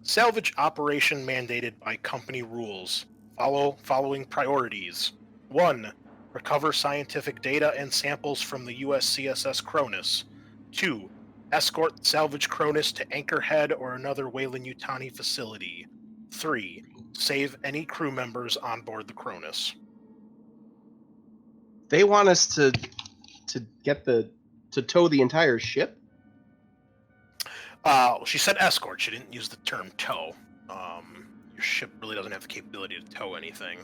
salvage operation mandated by company rules. Following priorities. 1. Recover scientific data and samples from the USCSS Cronus. 2. Escort salvage Cronus to Anchorhead or another Weyland-Yutani facility. 3. Save any crew members on board the Cronus.
They want us to tow the entire ship.
She said escort. She didn't use the term tow. Your ship really doesn't have the capability to tow anything.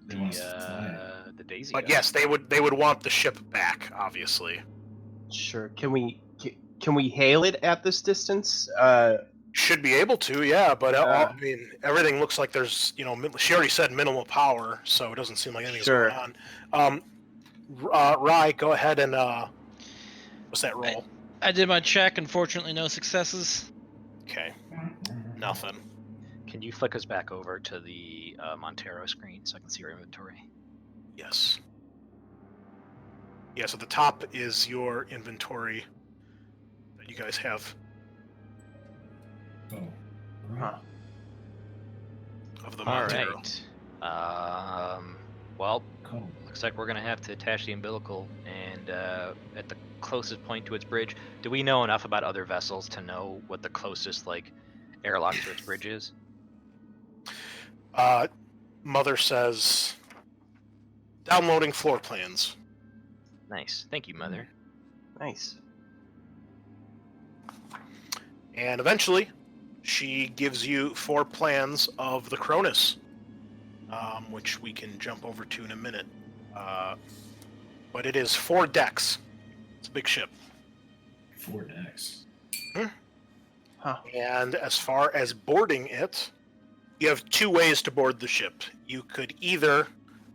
They want us to fly.
The Daisy.
But
does.
yes, they would want the ship back, obviously.
Sure. Can we hail it at this distance?
Should be able to, yeah. But I mean, everything looks like there's, she already said minimal power, so it doesn't seem like anything's
Sure.
going on. Rye, go ahead and what's that roll?
I did my check. Unfortunately, no successes.
Okay, nothing.
Can you flick us back over to the Montero screen so I can see your inventory?
Yes. Yes, at the top is your inventory that you guys have
Oh.
Huh.
of the
All
Montero.
right. Well,
Cool.
looks like we're gonna have to attach the umbilical, and at the closest point to its bridge. Do we know enough about other vessels to know what the closest airlock to its bridge is?
Mother says, downloading floor plans.
Nice. Thank you, Mother.
Nice.
And eventually, she gives you 4 plans of the Cronus, which we can jump over to in a minute. But it is 4 decks. It's a big ship.
4 decks.
Huh.
And as far as boarding it, you have 2 ways to board the ship. You could either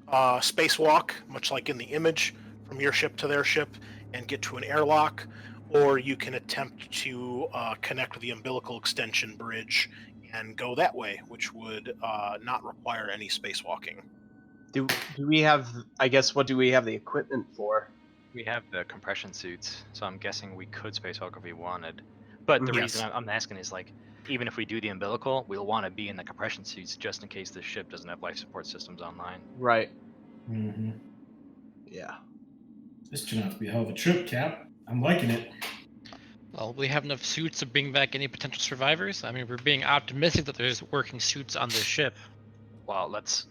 spacewalk, much like in the image, from your ship to their ship, and get to an airlock, or you can attempt to connect with the umbilical extension bridge and go that way, which would not require any spacewalking.
Do we have? I guess what do we have the equipment for?
We have the compression suits, so I'm guessing we could spacewalk if we wanted. But the
Yes.
reason I'm asking is, even if we do the umbilical, we'll want to be in the compression suits just in case the ship doesn't have life support systems online.
Right.
Mm-hmm.
Yeah.
This turned out to be a hell of a trip, Cap. I'm liking it.
Well, we have enough suits to bring back any potential survivors. I mean, we're being optimistic that there's working suits on this ship.
Well, let's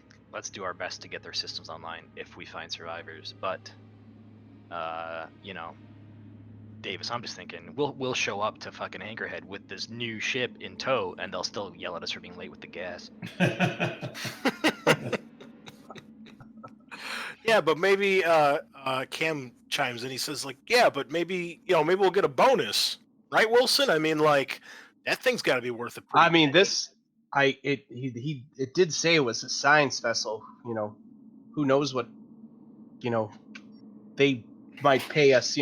do our best to get their systems online if we find survivors. But, Davis, I'm just thinking we'll show up to fucking Anchorhead with this new ship in tow, and they'll still yell at us for being late with the gas.
Yeah, but maybe Cam chimes in. He says, like, yeah, but maybe we'll get a bonus, right, Wilson? I mean, like, that thing's got to be worth a pretty.
I mean, it did say it was a science vessel. Who knows what, they might pay us.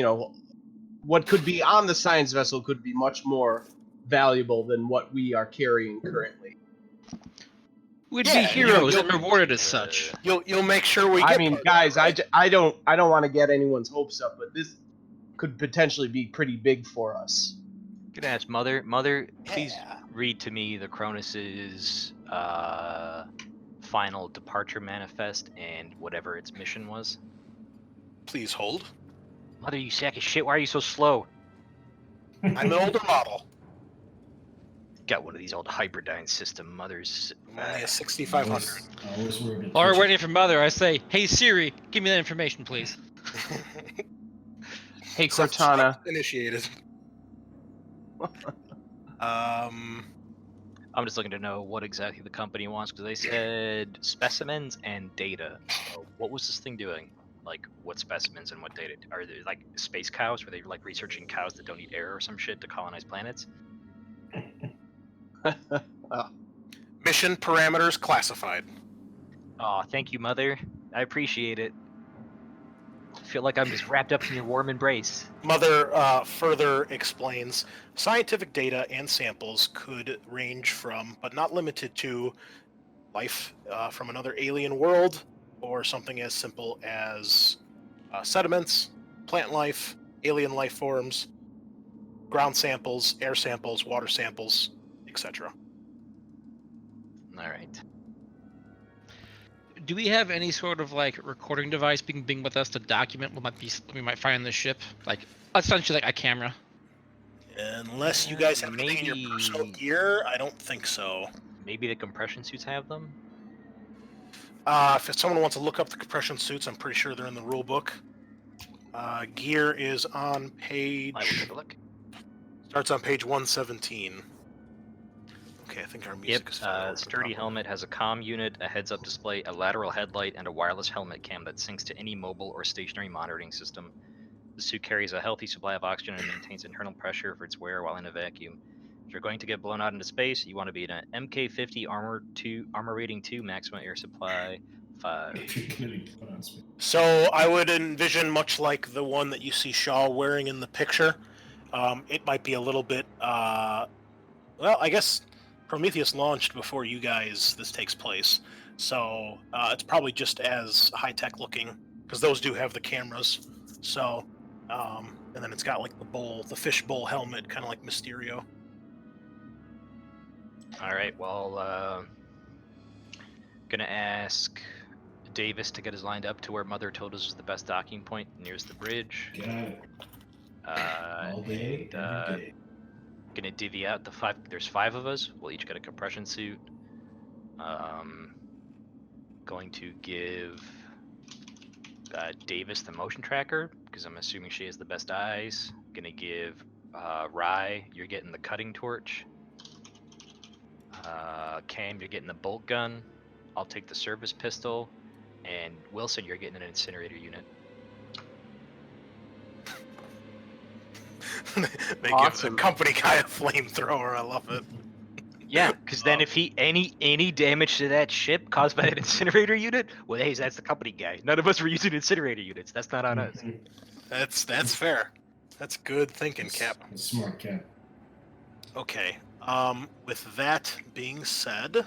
What could be on the science vessel could be much more valuable than what we are carrying currently.
We'd
Yeah,
be heroes
you'll-
and rewarded as such.
You'll make sure we.
I
get
mean,
part of that,
guys,
right?
I don't want to get anyone's hopes up, but this could potentially be pretty big for us.
Gonna ask Mother. Mother, please
Yeah.
read to me the Cronus's final departure manifest and whatever its mission was.
Please hold.
Mother, you sack of shit. Why are you so slow?
I'm an older model.
Got one of these old Hybridyne system mothers.
I'm only a 6500.
I always worry about
While we're
teaching.
waiting for Mother, I say, "Hey Siri, give me that information, please."
Hey, Cortana.
Initiated.
I'm just looking to know what exactly the company wants because they said specimens and data. What was this thing doing? Like, what specimens and what data? Are they like space cows? Were they like researching cows that don't eat air or some shit to colonize planets?
Mission parameters classified.
Oh, thank you, Mother. I appreciate it. I feel like I'm just wrapped up in your warm embrace.
Mother further explains scientific data and samples could range from, but not limited to, life from another alien world, or something as simple as sediments, plant life, alien life forms, ground samples, air samples, water samples, etc.
All right.
Do we have any sort of like recording device being with us to document what we might find on the ship? Like essentially like a camera.
Unless you guys have anything in your personal
Maybe-
gear, I don't think so.
Maybe the compression suits have them?
If someone wants to look up the compression suits, I'm pretty sure they're in the rule book. Gear is on
I will
page.
take a look.
Starts on page 117. Okay, I think our music is starting to work
Sturdy
properly.
helmet has a comm unit, a heads-up display, a lateral headlight, and a wireless helmet cam that syncs to any mobile or stationary monitoring system. The suit carries a healthy supply of oxygen and maintains internal pressure for its wearer while in a vacuum. If you're going to get blown out into space, you want to be in an MK50 armor rating 2, maximum air supply 5.
If you're getting put on speed.
So I would envision much like the one that you see Shaw wearing in the picture. It might be a little bit. Well, I guess Prometheus launched before you guys. This takes place, so it's probably just as high tech looking because those do have the cameras. So, and then it's got like the fish bowl helmet, kind of like Mysterio.
All right. Well, gonna ask Davis to get us lined up to where Mother told us is the best docking point nearest the bridge.
Get at it. All day,
and,
every day.
Gonna divvy out the 5. There's 5 of us. We'll each get a compression suit. Going to give Davis the motion tracker because I'm assuming she has the best eyes. Gonna give Rye, you're getting the cutting torch. Cam, you're getting the bolt gun. I'll take the service pistol. And Wilson, you're getting an incinerator unit.
They
Awesome.
give the company guy a flamethrower. I love it.
Yeah, because then if he any damage to that ship caused by that incinerator unit, well, hey, that's the company guy. None of us were using incinerator units. That's not on us.
Mhm.
That's fair. That's good thinking, Cap.
That's smart, Cap.
Okay. With that being said,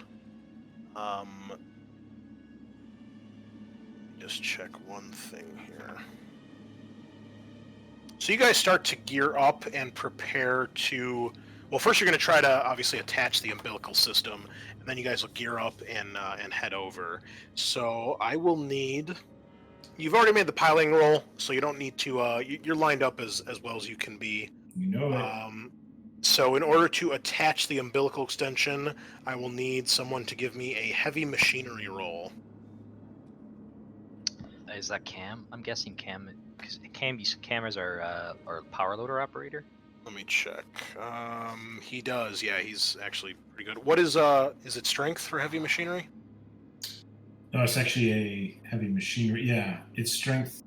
just check one thing here. So you guys start to gear up and prepare to. Well, first you're going to try to obviously attach the umbilical system, and then you guys will gear up and head over. So I will need. You've already made the piloting roll, so you don't need to. You're lined up as well as you can be.
You know it.
So in order to attach the umbilical extension, I will need someone to give me a heavy machinery roll.
Is that Cam? I'm guessing Cam, because Cam is our power loader operator.
Let me check. He does. Yeah, he's actually pretty good. What is it strength for heavy machinery?
No, it's actually a heavy machinery. Yeah, it's strength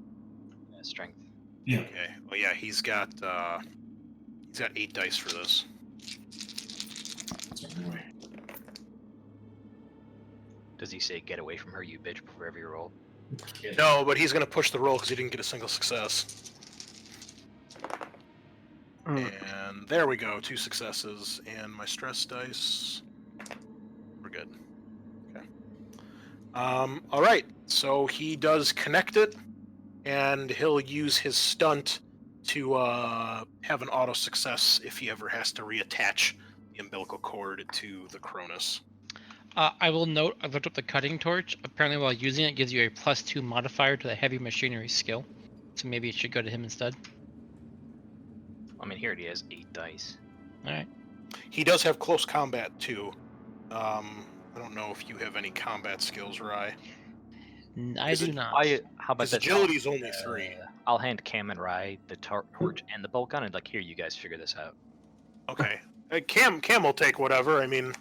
strength.
Yeah.
Okay. Well, yeah, he's got 8 dice for this.
Sorry, boy.
Does he say "get away from her, you bitch" before every roll?
Yeah.
No, but he's gonna push the roll because he didn't get a single success. And there we go, 2 successes, and my stress dice. We're good. Okay. All right. So he does connect it, and he'll use his stunt to have an auto success if he ever has to reattach the umbilical cord to the Cronus.
I will note I looked up the cutting torch. Apparently, while using it, gives you a +2 modifier to the heavy machinery skill. So maybe it should go to him instead.
I mean, here he has 8 dice.
All right.
He does have close combat too. I don't know if you have any combat skills, Rye.
I
Is
do
it-
not.
How about
His
this?
agility is only 3.
I'll hand Cam and Rye the torch and the bolt gun, and here, you guys figure this out.
Okay. Cam will take whatever. I mean,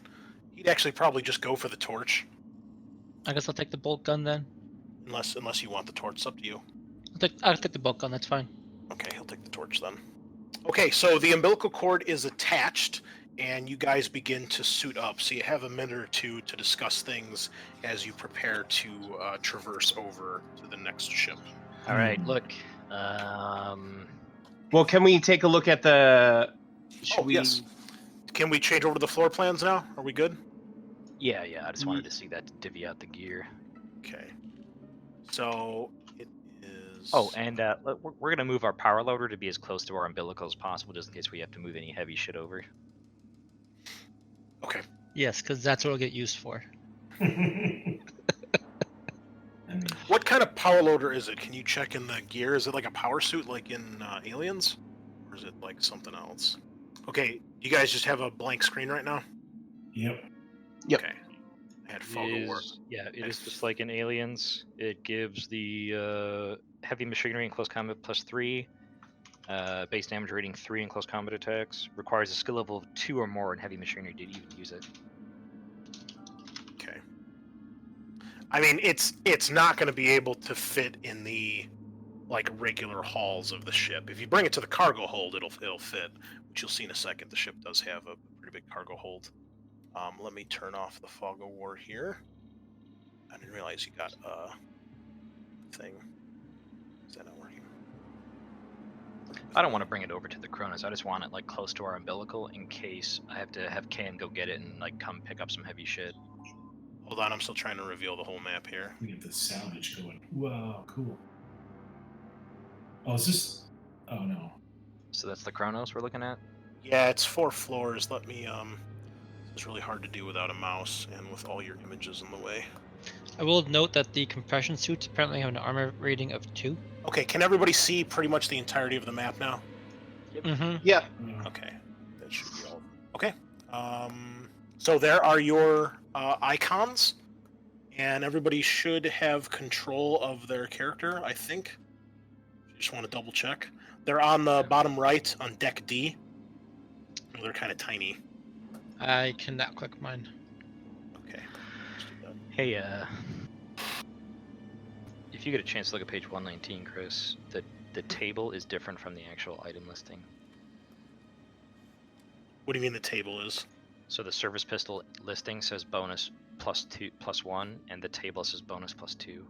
he'd actually probably just go for the torch,
I guess I'll take the bolt gun then.
unless you want the torch. It's up to you.
I'll take the bolt gun. That's fine.
Okay, he'll take the torch then. Okay, so the umbilical cord is attached, and you guys begin to suit up. So you have a minute or two to discuss things as you prepare to traverse over to the next ship.
All right,
Hmm.
look.
Well, can we take a look at the? Should we?
Yes. Can we change over to the floor plans now? Are we good?
Yeah. I just wanted to see that to divvy out the gear.
Okay. So it is.
Oh, and we're gonna move our power loader to be as close to our umbilical as possible, just in case we have to move any heavy shit over.
Okay.
Yes, because that's what it'll get used for.
I mean,
What kind of power loader is it? Can you check in the gear? Is it like a power suit like in Aliens? Or is it like something else? Okay, you guys just have a blank screen right now?
yep.
Yep.
Okay. I had fog of war.
Yeah, it is just like in Aliens. It gives the heavy machinery in close combat +3, base damage rating 3 in close combat attacks. Requires a skill level of 2 or more in heavy machinery to even use it.
Okay. I mean, it's not going to be able to fit in the like regular halls of the ship. If you bring it to the cargo hold, it'll fit, which you'll see in a second. The ship does have a pretty big cargo hold. Let me turn off the fog of war here. I didn't realize you got a thing. Is that not working?
I don't want to bring it over to the Cronus. I just want it like close to our umbilical in case I have to have Cam go get it and like come pick up some heavy shit.
Hold on, I'm still trying to reveal the whole map here.
We get the salvage going. Whoa, cool. Oh, is this? Oh no.
So that's the Chronos we're looking at.
Yeah, it's 4 floors. Let me it's really hard to do without a mouse and with all your images in the way.
I will note that the compression suits apparently have an armor rating of 2.
Okay, can everybody see pretty much the entirety of the map now?
Mm-hmm.
Yeah.
Okay, that should be all. Okay, so there are your icons, and everybody should have control of their character, I think. Just want to double check. They're on the bottom right on deck D. Oh, they're kind of tiny.
I cannot click mine.
Okay. let's do that.
Hey, if you get a chance to look at page 119, Chris, the table is different from the actual item listing.
What do you mean the table is?
So the service pistol listing says bonus +2 +1, and the table says bonus +2.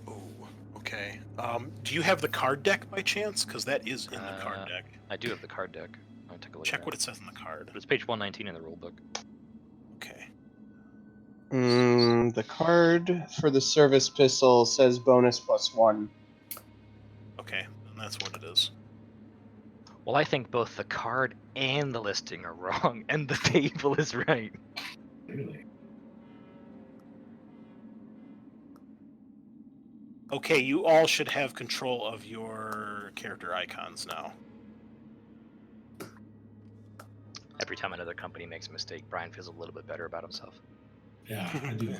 Oh, okay. Do you have the card deck by chance? Because that is in the card deck.
I do have the card deck. I'll take a look.
Check
at
what
it.
it says in the card.
But it's page 119 in the rulebook.
Okay.
The card for the service pistol says bonus +1.
Okay, and that's what it is.
Well, I think both the card and the listing are wrong, and the table is right.
Really?
Okay, you all should have control of your character icons now.
Every time another company makes a mistake, Brian feels a little bit better about himself.
Yeah, I do.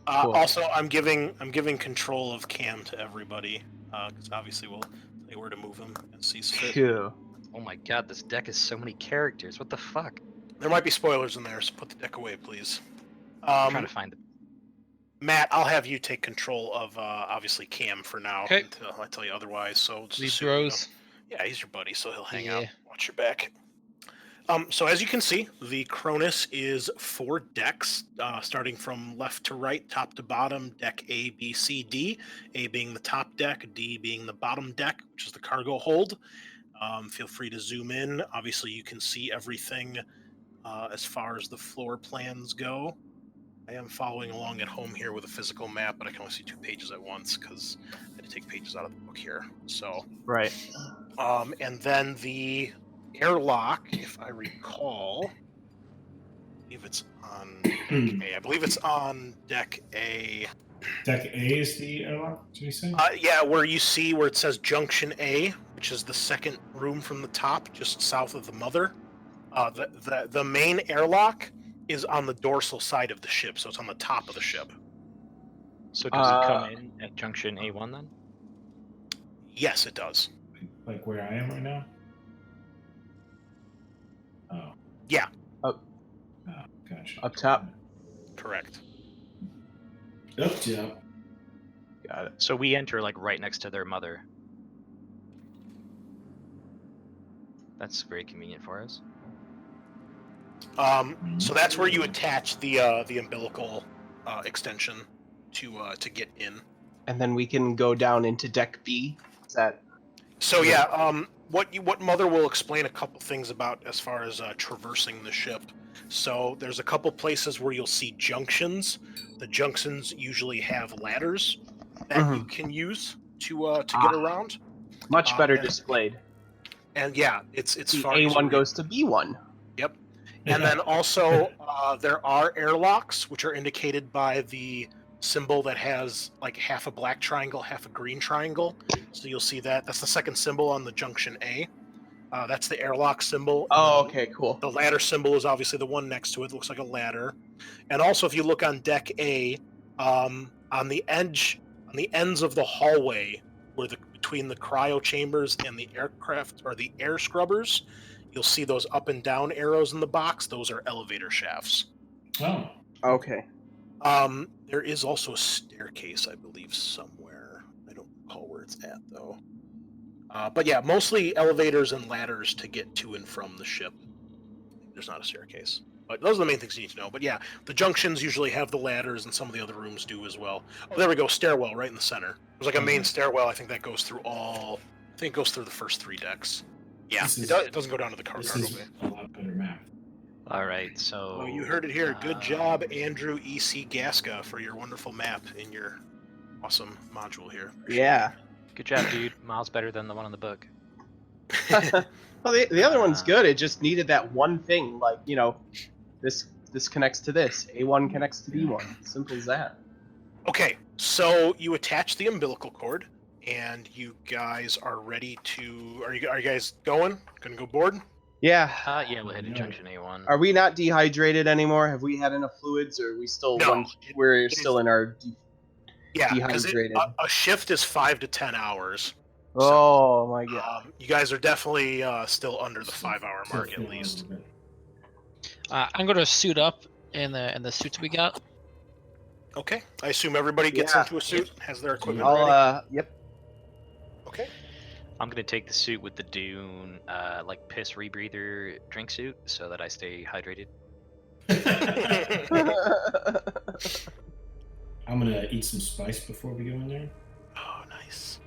Oh,
Also, I'm giving control of Cam to everybody, because obviously we'll say where to move him as sees fit.
cool.
Oh my god, this deck has so many characters. What the fuck?
There might be spoilers in there, so put the deck away, please.
I'm trying to find it.
Matt, I'll have you take control of obviously Cam for now
Okay.
until I tell you otherwise. So just
These
assume, you know-
bros.
yeah, he's your buddy, so he'll hang
Yeah.
out, watch your back. So as you can see, the Cronus is 4 decks, starting from left to right, top to bottom, deck A, B, C, D. A being the top deck, D being the bottom deck, which is the cargo hold. Feel free to zoom in. Obviously, you can see everything as far as the floor plans go. I am following along at home here with a physical map, but I can only see 2 pages at once because I had to take pages out of the book here. So,
Right.
and then the airlock, if I recall, I believe it's on deck A. I believe it's on deck A.
Deck A is the airlock, did you say?
Yeah, where you see where it says Junction A, which is the second room from the top, just south of the mother. The main airlock is on the dorsal side of the ship, so it's on the top of the ship.
So does it come in at junction A1 then?
Yes, it does.
Like where I am right now? Oh.
Yeah.
Oh, gotcha.
Up top.
Correct.
Up top.
Got it.
So we enter like right next to their mother. That's very convenient for us.
So that's where you attach the umbilical extension to get in.
And then we can go down into deck B. Is that?
So yeah, what Mother will explain a couple things about as far as traversing the ship. So there's a couple places where you'll see junctions. The junctions usually have ladders that you can use to get around.
Much better
and-
displayed.
And yeah, it's
The
far
A1
easier.
goes to B1.
Yep. And then also there are airlocks, which are indicated by the symbol that has like half a black triangle, half a green triangle. So you'll see that. That's the second symbol on the junction A. That's the airlock symbol.
Oh,
And
okay, cool.
the ladder symbol is obviously the one next to it. It looks like a ladder. And also, if you look on deck A, on the ends of the hallway, where between the cryo chambers and the aircraft or the air scrubbers, you'll see those up and down arrows in the box. Those are elevator shafts.
Oh.
Okay.
There is also a staircase, I believe, somewhere. I don't recall where it's at, though. But yeah, mostly elevators and ladders to get to and from the ship. There's not a staircase. But those are the main things you need to know. But yeah, the junctions usually have the ladders, and some of the other rooms do as well. Oh, there we go, stairwell right in the center. There's like a main stairwell, I think that goes through I think it goes through the first 3 decks. Yeah, it doesn't go down to the cargo
This is
bay.
a lot better map.
All right, so.
Oh, you heard it here. Good job, Andrew E.C. Gaska, for your wonderful map in your awesome module here.
Yeah.
Good job, dude. Miles better than the one in the book.
Well, the other one's good. It just needed that one thing, like, you know, this connects to this. A1 connects to B1. Simple as that.
Okay, so you attach the umbilical cord, and you guys are ready to. Are you guys going? Gonna go board?
Yeah.
Yeah, we'll head to
No.
junction A1.
Are we not dehydrated anymore? Have we had enough fluids, or are we still
No,
we're still in our?
Yeah, because
Dehydrated.
a shift is 5 to 10 hours.
Oh my god.
You guys are definitely still under the 5-hour mark at least.
I'm gonna suit up in the suits we got.
Okay, I assume everybody gets
Yeah.
into a suit, has their equipment
I'll
ready.
yep.
Okay.
I'm gonna take the suit with the Dune, like piss rebreather drink suit, so that I stay hydrated.
I'm gonna eat some spice before we go in there.
Oh, nice.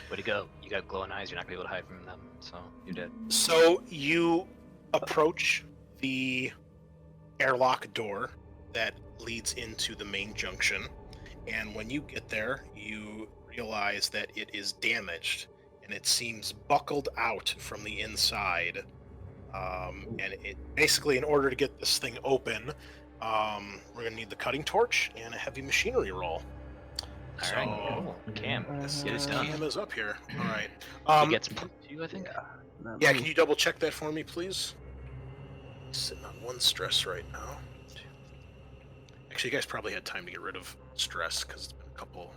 Way to go! You got glowing eyes. You're not gonna be able to hide from them, so you're dead.
So you approach the airlock door that leads into the main junction, and when you get there, you realize that it is damaged, and it seems buckled out from the inside. And it basically, in order to get this thing open, we're gonna need the cutting torch and a heavy machinery roll.
All
So,
right, cool. Cam,
Yes,
get it done.
Cam is up here. All right.
He gets +2, I think.
Yeah, can you double check that for me, please? Sitting on 1 stress right now. Actually, you guys probably had time to get rid of stress because it's been a couple.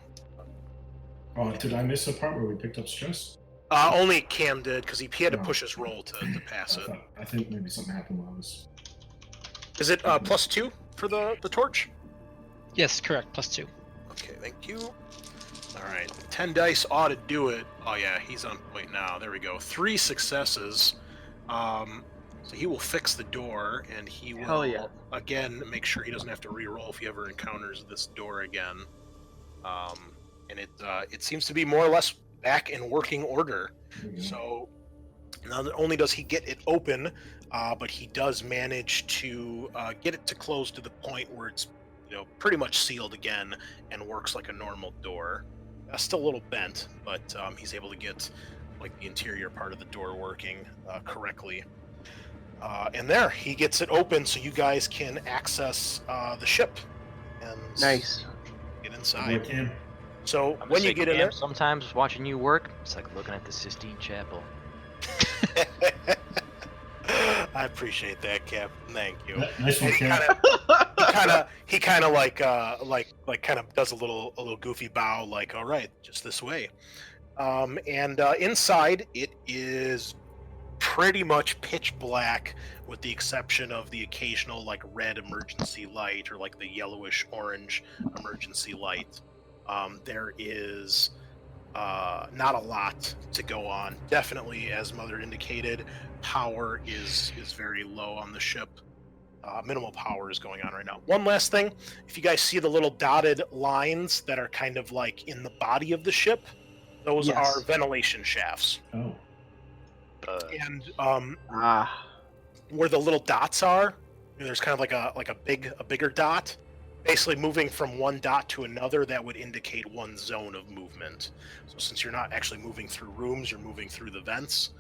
Oh, did I miss a part where we picked up stress?
Only Cam did because he had to
Oh.
push his roll to pass it.
I think maybe something happened while I was.
Is it +2 for the torch?
Yes, correct. +2.
Okay, thank you. All right, 10 dice ought to do it. Oh yeah, he's on point now. There we go. 3 successes. So he will fix the door, and he will
Hell yeah.
again make sure he doesn't have to re-roll if he ever encounters this door again. And it seems to be more or less back in working order. So not only does he get it open, but he does manage to get it to close to the point where it's pretty much sealed again and works like a normal door. Still a little bent, but he's able to get like the interior part of the door working correctly. And there, he gets it open so you guys can access the ship and
Nice.
get
Good
inside.
work, Cam.
So
I'm gonna
when you
say,
get in
Cam,
there,
sometimes watching you work, it's like looking at the Sistine Chapel.
I appreciate that, Cap. Thank you.
Nice one,
And
Cam.
he kind of like kind of does a little goofy bow, like, all right, just this way. And inside it is pretty much pitch black, with the exception of the occasional like red emergency light or like the yellowish orange emergency light. There is not a lot to go on. Definitely, as Mother indicated, power is very low on the ship. Minimal power is going on right now. One last thing, if you guys see the little dotted lines that are kind of like in the body of the ship, those
Yes.
are ventilation shafts.
Oh.
And where the little dots are, there's kind of like a bigger dot. Basically, moving from one dot to another, that would indicate one zone of movement. So since you're not actually moving through rooms, you're moving through the vents.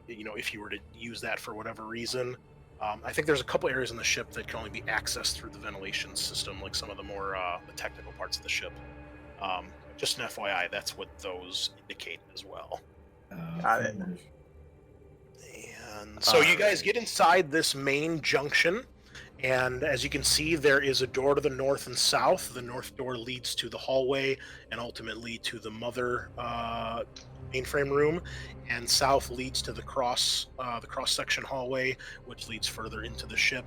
If you were to use that for whatever reason, I think there's a couple areas in the ship that can only be accessed through the ventilation system, like some of the more the technical parts of the ship. Just an FYI, that's what those indicate as well.
Got it.
And so you guys get inside this main junction, and as you can see, there is a door to the north and south. The north door leads to the hallway and ultimately to the mother mainframe room, and south leads to the cross section hallway, which leads further into the ship.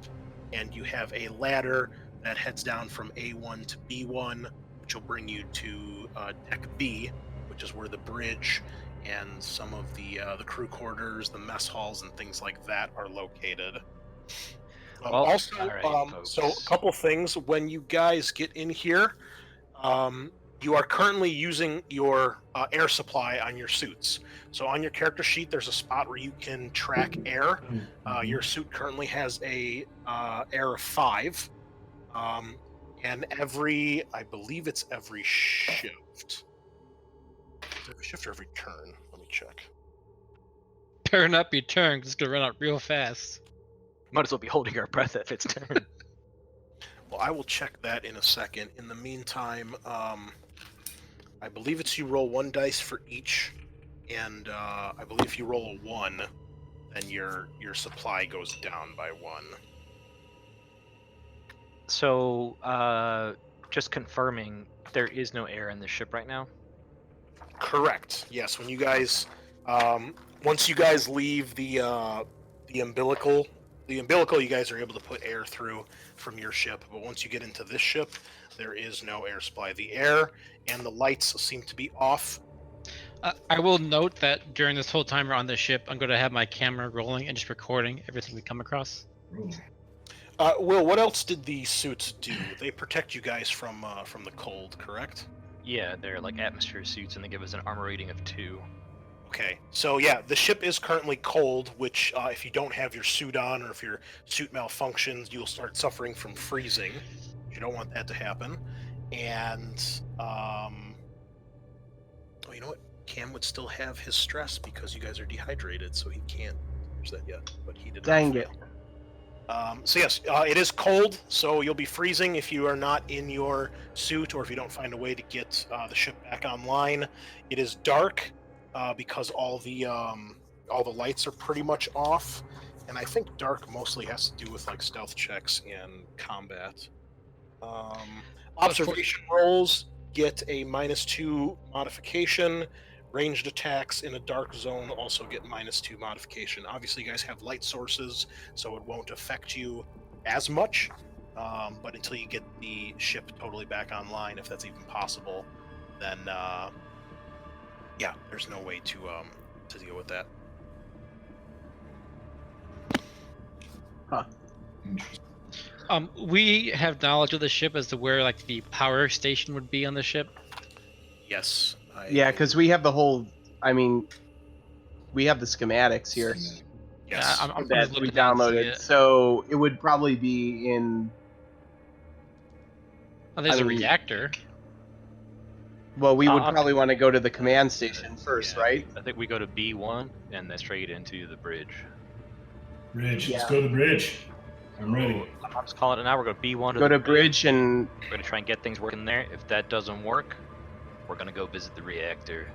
And you have a ladder that heads down from A1 to B1, which will bring you to deck B, which is where the bridge and some of the crew quarters, the mess halls, and things like that are located.
Well,
Also,
all right,
so a
folks.
couple things when you guys get in here, you are currently using your air supply on your suits. So on your character sheet, there's a spot where you can track air. Your suit currently has a air of 5, and I believe it's every shift. Is it every shift or every turn? Let me check.
Better not be turned, 'cause it's gonna run out real fast.
Might as well be holding our breath if it's turn.
Well, I will check that in a second. In the meantime, I believe it's you roll 1 dice for each, and I believe if you roll a 1, then your supply goes down by 1.
So, just confirming, there is no air in the ship right now?
Correct. Yes. When you guys, once you guys leave the umbilical, you guys are able to put air through from your ship. But once you get into this ship, there is no air supply. The air and the lights seem to be off.
I will note that during this whole time we're on the ship, I'm going to have my camera rolling and just recording everything we come across.
Will, what else did the suits do? They protect you guys from the cold, correct?
Yeah, they're like atmosphere suits, and they give us an armor rating of 2.
Okay, so yeah, the ship is currently cold, which if you don't have your suit on or if your suit malfunctions, you'll start suffering from freezing. You don't want that to happen. And, you know what? Cam would still have his stress because you guys are dehydrated, so he can't use that yet, but he did
Dang
not
it.
fail. So yes, it is cold, so you'll be freezing if you are not in your suit or if you don't find a way to get the ship back online. It is dark because all the lights are pretty much off, and I think dark mostly has to do with like stealth checks and combat. Observation rolls get a -2 modification. Ranged attacks in a dark zone also get -2 modification. Obviously, you guys have light sources, so it won't affect you as much. but until you get the ship totally back online, if that's even possible, then yeah, there's no way to deal with that.
We have knowledge of the ship as to where like the power station would be on the ship.
Yes.
Yeah, because we have the whole. I mean, we have the schematics here
Yes.
Yeah, I'm
that
just
we
looking down to see
downloaded,
it.
so it would probably be in.
Oh, there's
I
a
mean,
reactor.
Well, we would
I'll-
probably want to go to the command station first,
Yeah,
right?
I think we go to B1 and then straight into the bridge.
Bridge. Let's
Yeah.
go to the bridge. I'm ready.
I'm just calling it now. We're going to B1 to
Go
the
to bridge and
We're going to try and get things working there. If that doesn't work, we're going to go visit the reactor.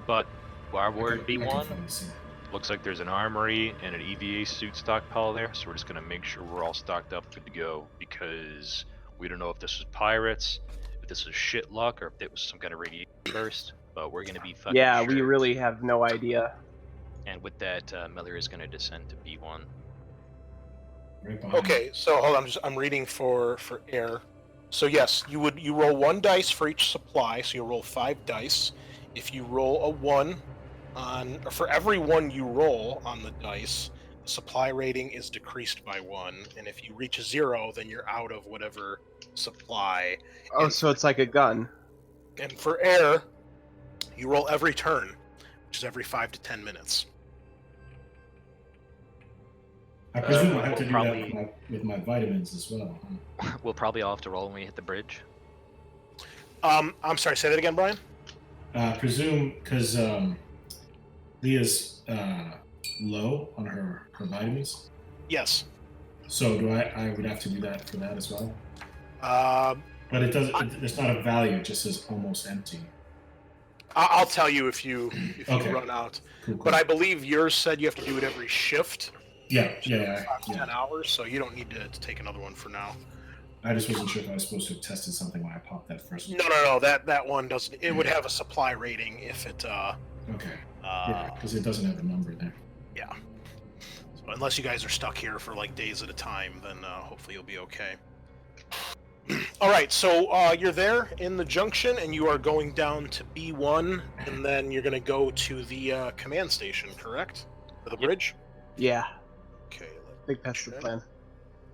But while we're in
I can
B1,
finally see it.
looks like there's an armory and an EVA suit stockpile there. So we're just going to make sure we're all stocked up, good to go. Because we don't know if this was pirates, if this was shit luck, or if it was some kind of radiation burst. But we're going to be fucking
yeah,
sure.
we really have no idea.
And with that, Miller is going to descend to B1.
Right behind.
Okay, so hold on. I'm reading for air. So yes, you roll 1 dice for each supply. So you roll 5 dice. If you roll a 1 or for every 1 you roll on the dice, the supply rating is decreased by 1. And if you reach a 0, then you're out of whatever supply.
Oh, so it's like a gun.
And for air, you roll every turn, which is every 5 to 10 minutes.
I presume I have
we'll
to do
probably-
that with my vitamins as well. Huh?
We'll probably all have to roll when we hit the bridge.
I'm sorry. Say that again, Brian.
Presume because Leah's low on her vitamins.
Yes.
So do I would have to do that for that as well.
Um,
But it doesn't. It's not a value. It just says almost empty.
I'll tell you if you
Okay.
run out.
Cool. Cool.
But I believe yours said you have to do it every shift.
yeah.
10 hours, so you don't need to take another one for now.
I just wasn't sure if I was supposed to have tested something when I popped that first one.
No. That one doesn't. It would have a supply rating if it.
Okay. Yeah, because it doesn't have a number there.
So unless you guys are stuck here for like days at a time, then hopefully you'll be okay. All right, so you're there in the junction, and you are going down to B1, and then you're going to go to the command station, correct? For the bridge.
Yeah,
Okay.
I think that's the plan.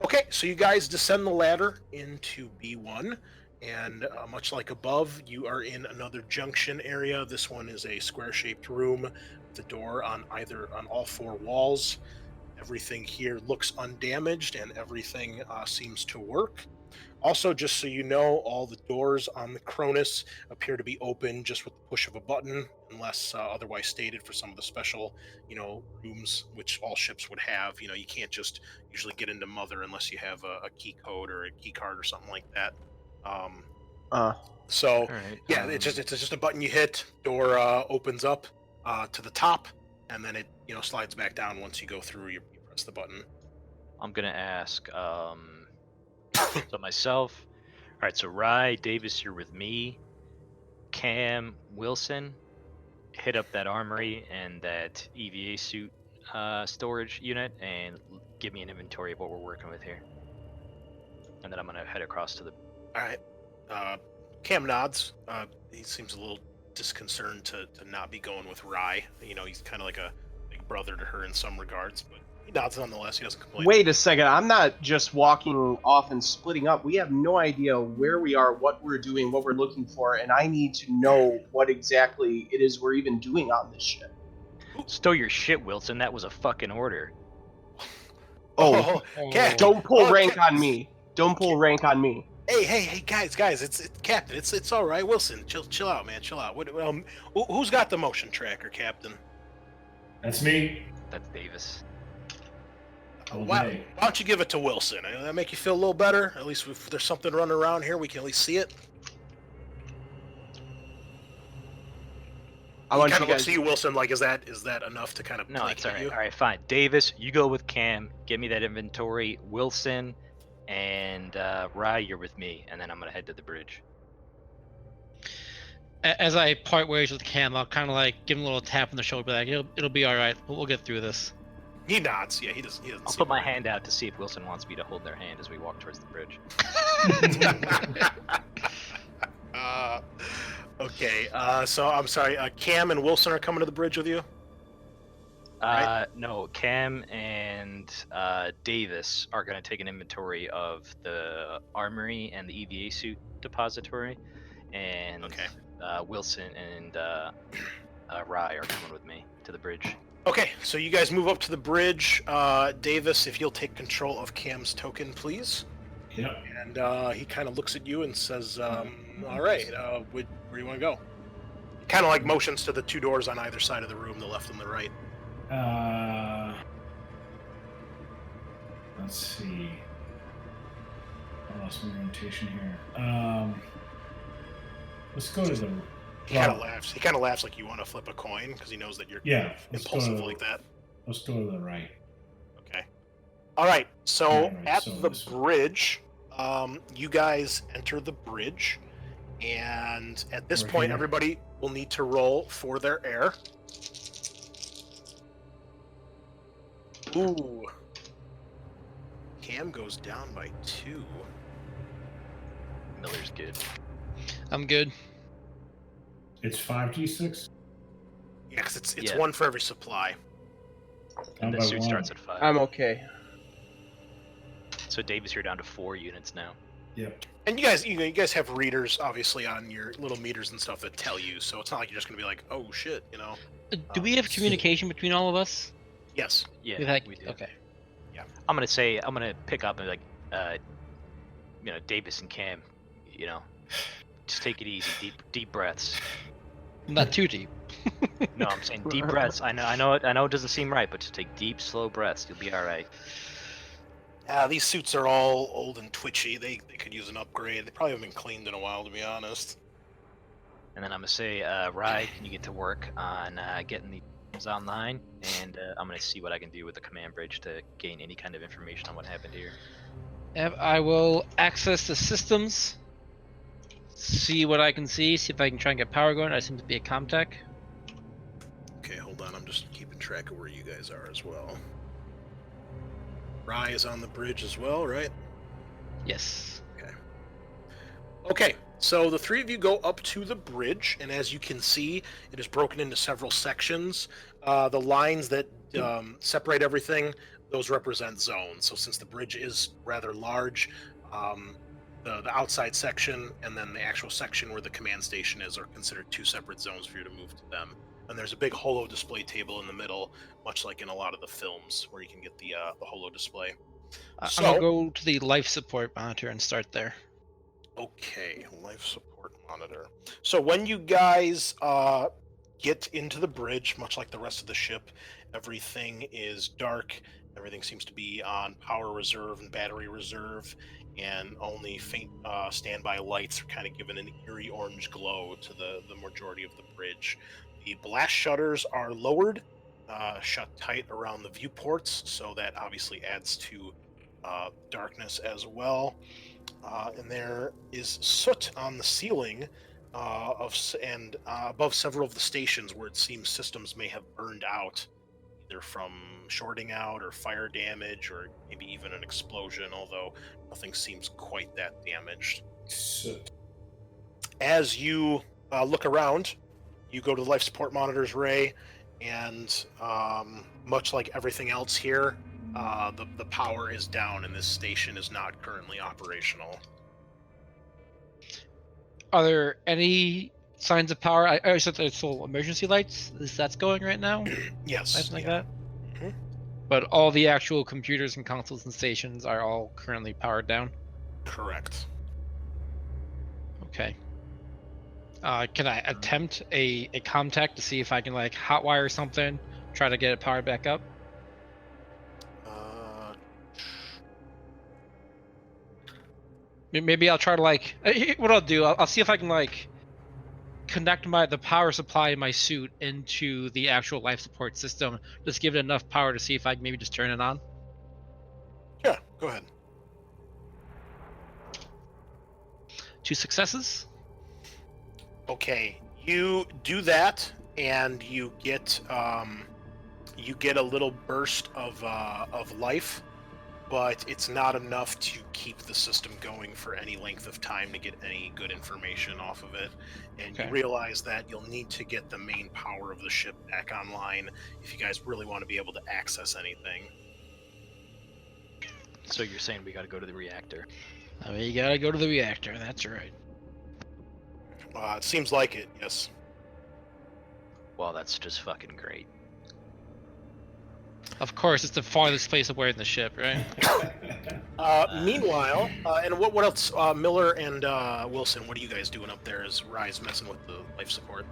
Okay, so you guys descend the ladder into B1, and much like above, you are in another junction area. This one is a square-shaped room with a door on all 4 walls. Everything here looks undamaged, and everything seems to work. Also, just so you know, all the doors on the Cronus appear to be open just with the push of a button, unless otherwise stated for some of the special, rooms which all ships would have. You can't just usually get into Mother unless you have a key code or a key card or something like that. So
All right.
yeah, it's just a button you hit. Door opens up to the top, and then it slides back down once you go through. You press the button.
I'm gonna ask. So myself. All right. So Rye, Davis, you're with me. Cam, Wilson, hit up that armory and that EVA suit storage unit, and give me an inventory of what we're working with here. And then I'm gonna head across to the.
All right. Cam nods. He seems a little disconcerted to not be going with Rye. He's kind of like a big brother to her in some regards, but he nods nonetheless. He doesn't complain.
Wait a second, I'm not just walking off and splitting up. We have no idea where we are, what we're doing, what we're looking for, and I need to know what exactly it is we're even doing on this ship.
Stow your shit, Wilson. That was a fucking order.
Oh,
Cam,
don't pull
Oh,
rank
Cam-
on me. Don't pull rank on me.
Hey, guys, it's Captain. It's all right. Wilson, chill out, man. Chill out. Who's got the motion tracker, Captain?
That's me.
That's Davis.
All
Why
day.
don't you give it to Wilson? That make you feel a little better? At least if there's something running around here, we can at least see it.
I
He
want
kind
you
of looks
guys.
to you, Wilson. Like, is that enough to kind of
No, it's all right.
you?
All right, fine. Davis, you go with Cam. Give me that inventory. Wilson and Rye, you're with me, and then I'm gonna head to the bridge.
As I part ways with Cam, I'll kind of like give him a little tap on the shoulder, like it'll be all right. We'll get through this.
He nods. Yeah, he doesn't. He doesn't.
I'll
see
put my
it.
hand out to see if Wilson wants me to hold their hand as we walk towards the bridge.
Okay. So I'm sorry. Cam and Wilson are coming to the bridge with you. Right.
No, Cam and Davis are going to take an inventory of the armory and the EVA suit depository, and
Okay.
Wilson and Rye are coming with me to the bridge.
Okay. So you guys move up to the bridge. Davis, if you'll take control of Cam's token, please.
Yep.
And he kind of looks at you and says, "All right. Where do you want to go?" Kind of like motions to the two doors on either side of the room, the left and the right.
Let's see. I lost my orientation here. Let's go to the.
He kind of laughs. He kind of laughs like you want to flip a coin because he knows that you're
Yeah. Let's go
impulsive
to,
like that.
Let's go to the right.
Okay. All right. So
Yeah, right,
at
so
the
this one.
bridge, you guys enter the bridge, and at this
We're
point,
here.
everybody will need to roll for their air. Ooh. Cam goes down by 2.
Miller's good.
I'm good.
It's 5d6.
Yeah, because it's
Yeah.
1 for every supply.
And the
by
suit
one.
starts at 5.
I'm okay.
So Davis, you're down to 4 units now.
Yep.
And you guys have readers obviously on your little meters and stuff that tell you, so it's not like you're just gonna be like, oh shit, you know.
Do we have communication between all of us?
Yes.
Yeah,
We've had-
we do.
Okay.
I'm gonna pick up and like, Davis and Cam, just take it easy, deep breaths.
Not too deep.
No, I'm saying deep breaths. I know it doesn't seem right, but just take deep, slow breaths. You'll be all right.
These suits are all old and twitchy. They could use an upgrade. They probably haven't been cleaned in a while, to be honest.
And then I'm gonna say, Rye, can you get to work on getting these online? And I'm gonna see what I can do with the command bridge to gain any kind of information on what happened here.
I will access the systems, see what I can see if I can try and get power going. I seem to be a comtech.
Okay, hold on. I'm just keeping track of where you guys are as well. Rye is on the bridge as well, right?
Yes.
Okay, so the three of you go up to the bridge, and as you can see, it is broken into several sections. The lines that separate everything, those represent zones. So since the bridge is rather large, the outside section and then the actual section where the command station is are considered two separate zones for you to move to them. And there's a big holo display table in the middle, much like in a lot of the films where you can get the holo display.
I'm
So-
gonna go to the life support monitor and start there.
Okay, life support monitor. So when you guys get into the bridge, much like the rest of the ship, everything is dark. Everything seems to be on power reserve and battery reserve, and only faint standby lights are kind of giving an eerie orange glow to the majority of the bridge. The blast shutters are lowered, shut tight around the viewports, so that obviously adds to darkness as well. And there is soot on the ceiling above several of the stations where it seems systems may have burned out, either from shorting out or fire damage or maybe even an explosion, although nothing seems quite that damaged.
Soot.
As you look around, you go to the life support monitors, Ray, and much like everything else here, the power is down and this station is not currently operational.
Are there any signs of power? I said there's still emergency lights. Is that's going right now?
Yes.
Something like
yeah.
that.
Mhm.
But all the actual computers and consoles and stations are all currently powered down.
Correct.
Okay. Can I attempt a contact to see if I can like hotwire something, try to get it powered back up? Maybe I'll try to like. What I'll do, I'll see if I can like connect the power supply in my suit into the actual life support system. Just give it enough power to see if I can maybe just turn it on.
Yeah, go ahead.
2 successes.
Okay, you do that, and you get you get a little burst of life, but it's not enough to keep the system going for any length of time to get any good information off of it. And
Okay.
you realize that you'll need to get the main power of the ship back online if you guys really want to be able to access anything.
So you're saying we got to go to the reactor?
I mean, you gotta go to the reactor. That's right.
It seems like it, yes.
Well, that's just fucking great.
Of course, it's the farthest place away in the ship, right?
Meanwhile, and what else? Miller and Wilson, what are you guys doing up there as Rye's messing with the life support?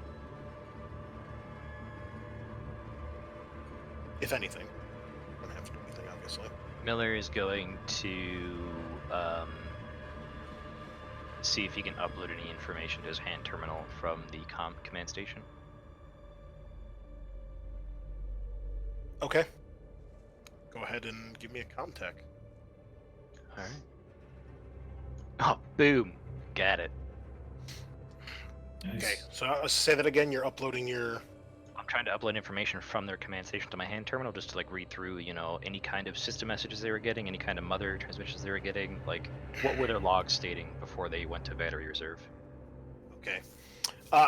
If anything. Don't have to do anything, obviously.
Miller is going to see if he can upload any information to his hand terminal from the command station.
Okay. Go ahead and give me a contact.
Alright. Oh, boom. Got it.
Nice.
Okay, so say that again. You're uploading your.
I'm trying to upload information from their command station to my hand terminal just to like read through, any kind of system messages they were getting, any kind of mother transmissions they were getting, like what were their logs stating before they went to battery reserve.
Okay.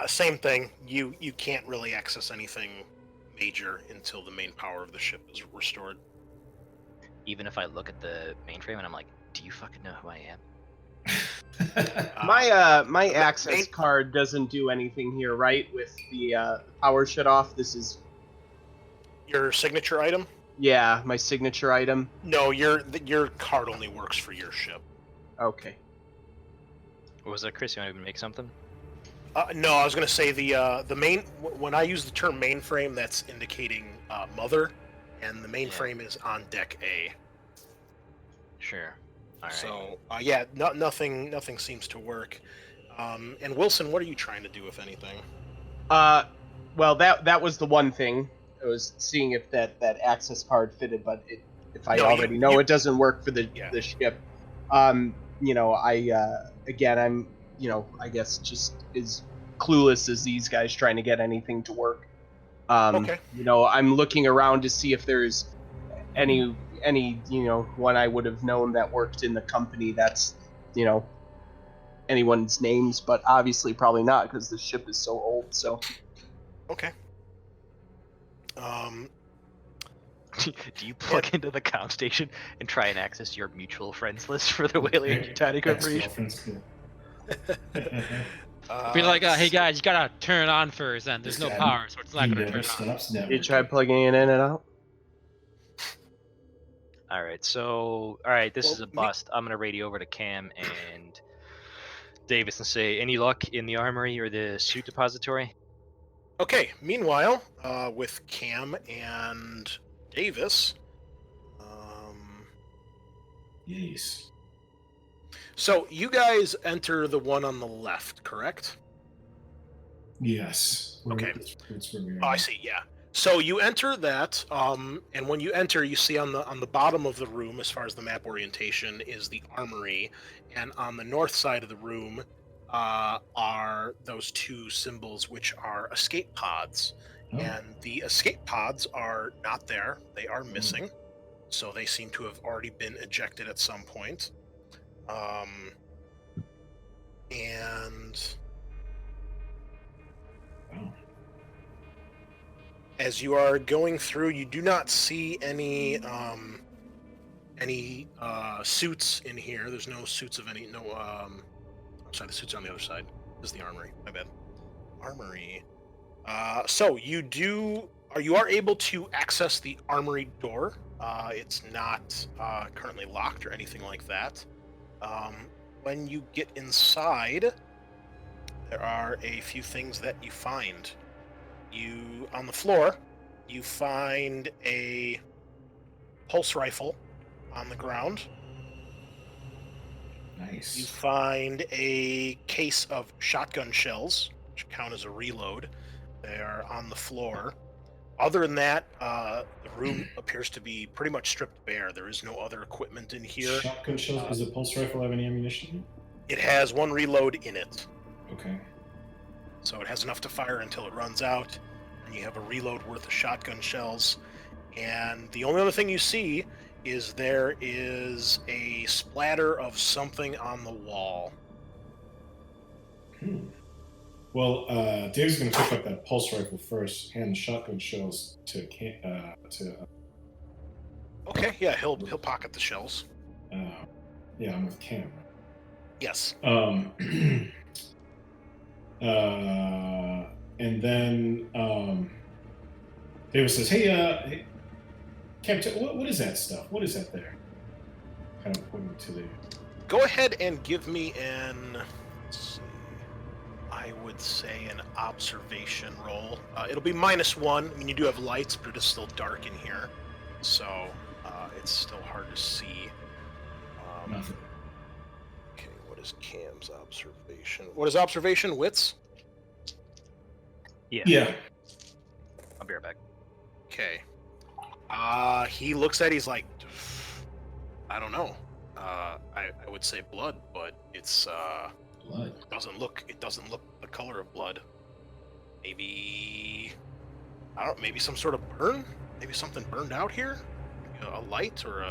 Same thing. You can't really access anything major until the main power of the ship is restored.
Even if I look at the mainframe and I'm like, do you fucking know who I am?
My access card doesn't do anything here, right? With the power shut off. This is
Your signature item?
my signature item.
No, your card only works for your ship.
Okay.
What was that, Chris? You want to make something?
No, I was going to say the main. When I use the term mainframe, that's indicating mother, and the mainframe is on deck A.
Sure. All right.
So nothing seems to work. And Wilson, what are you trying to do, if anything?
Well, that was the one thing. I was seeing if that access card fitted, but if I already know it doesn't work for the ship. I'm I guess just as clueless as these guys trying to get anything to work.
Okay.
I'm looking around to see if there's any one I would have known that worked in the company that's anyone's names, but obviously probably not because the ship is so old. So
Okay.
Do you plug into the comm station and try and access your mutual friends list for the Whaling Titanic Corporation?
Ex-girlfriend's cool.
Be like, hey guys, you gotta turn it on first, and there's no power, so it's not gonna turn on.
Stops never.
you try plugging it in and out.
Alright, this is a bust. I'm gonna radio over to Cam and Davis and say, any luck in the armory or the suit depository?
Okay. Meanwhile, with Cam and Davis,
Yes.
so you guys enter the one on the left, correct?
Yes.
Okay.
That's where we are.
Oh, I see. Yeah. So you enter that, and when you enter, you see on the bottom of the room, as far as the map orientation, is the armory, and on the north side of the room are those two symbols, which are escape pods.
Oh.
And the escape pods are not there; they are missing. So they seem to have already been ejected at some point. And
Wow.
as you are going through, you do not see any suits in here. There's no suits of any. No. I'm sorry, the suits are on the other side. This is the armory. My bad. Armory. So you are able to access the armory door. It's not currently locked or anything like that. When you get inside, there are a few things that you find. On the floor, you find a pulse rifle on the ground. You
Nice.
find a case of shotgun shells, which count as a reload. They are on the floor. Other than that, the room appears to be pretty much stripped bare. There is no other equipment in here.
Shotgun shells. Does the pulse rifle have any ammunition in
It has one reload in it,
it? Okay.
so it has enough to fire until it runs out. And you have a reload worth of shotgun shells. And the only other thing you see is there is a splatter of something on the wall.
Well, Dave's going to pick up that pulse rifle first, hand the shotgun shells to
Okay, yeah, he'll pocket the shells.
yeah, I'm with Cam.
Yes.
And then David says, "Hey, Captain, what is that stuff? What is that there?" Kind of pointing to the.
Go ahead and give me an. Let's see. I would say an observation roll. It'll be -1. I mean, you do have lights, but it is still dark in here, so it's still hard to see.
Nothing.
Okay, what is Cam's observation? What is observation? Wits?
Yeah.
I'll be right back.
Okay. He looks at it, he's like, I don't know. I would say blood, but it's
Blood.
it doesn't look the color of blood. Maybe I don't maybe some sort of burn? Maybe something burned out here? Maybe a light or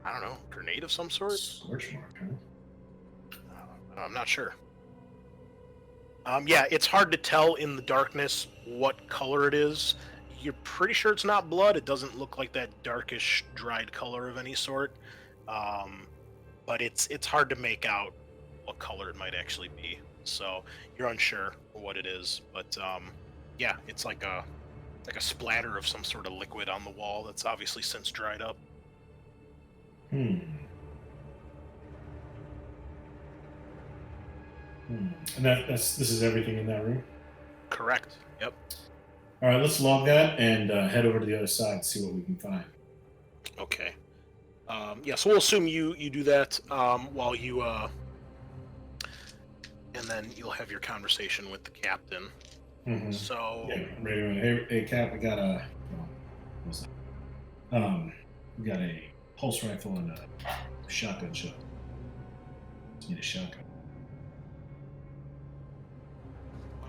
I don't know, grenade of some sort?
Scorch mark, huh?
I'm not sure. Yeah, it's hard to tell in the darkness what color it is. You're pretty sure it's not blood. It doesn't look like that darkish, dried color of any sort. But it's hard to make out what color it might actually be. So you're unsure what it is. But yeah, it's like a splatter of some sort of liquid on the wall that's obviously since dried up.
And this is everything in that room?
Correct. Yep.
All right, let's log that and head over to the other side and see what we can find.
Okay. Yeah, so we'll assume you do that while you and then you'll have your conversation with the captain.
Mm-hmm.
So
yeah, ready. Hey, Cap, we got a pulse rifle and a shotgun shot. Just need a shotgun.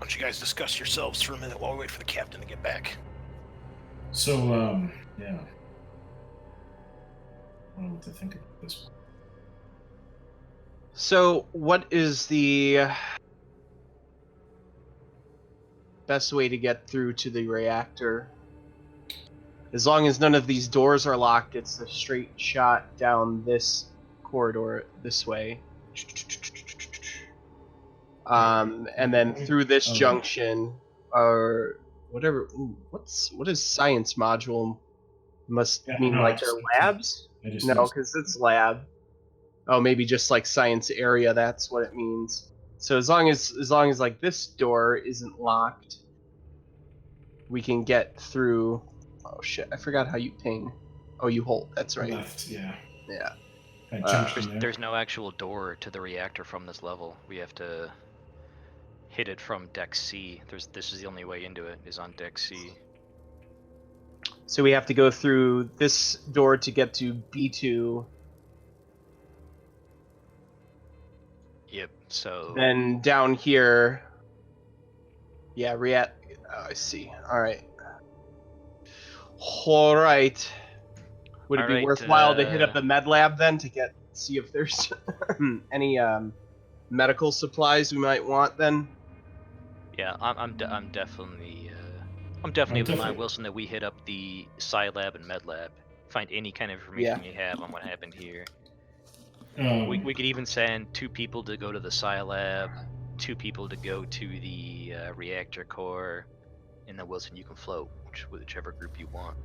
why don't you guys discuss yourselves for a minute while we wait for the captain to get back?
So, yeah. I don't know what to think about this one.
So, what is the best way to get through to the reactor? As long as none of these doors are locked, it's a straight shot down this corridor this way. And then through this junction, or whatever. Ooh, what is science module? Must mean
no,
like their labs? No,
No,
because it's lab. Oh, maybe just like science area. That's what it means. So as long as like this door isn't locked, we can get through. Oh shit! I forgot how you ping. Oh, you hold. That's right.
left, yeah.
Yeah.
That junction there.
There's no actual door to the reactor from this level. We have to hit it from deck C. This is the only way into it, is on deck C.
So we have to go through this door to get to B2.
Yep. So
Then down here. Yeah, oh, I see. All right. All right. Would it be
Alright,
worthwhile to hit up the med lab then to see if there's any medical supplies we might want then?
yeah, I'm definitely of the mind, Wilson, that we hit up the Sci Lab and Med Lab. Find any kind of information you have on what happened here. We could even send 2 people to go to the Sci Lab, 2 people to go to the reactor core, and then Wilson, you can float whichever group you want.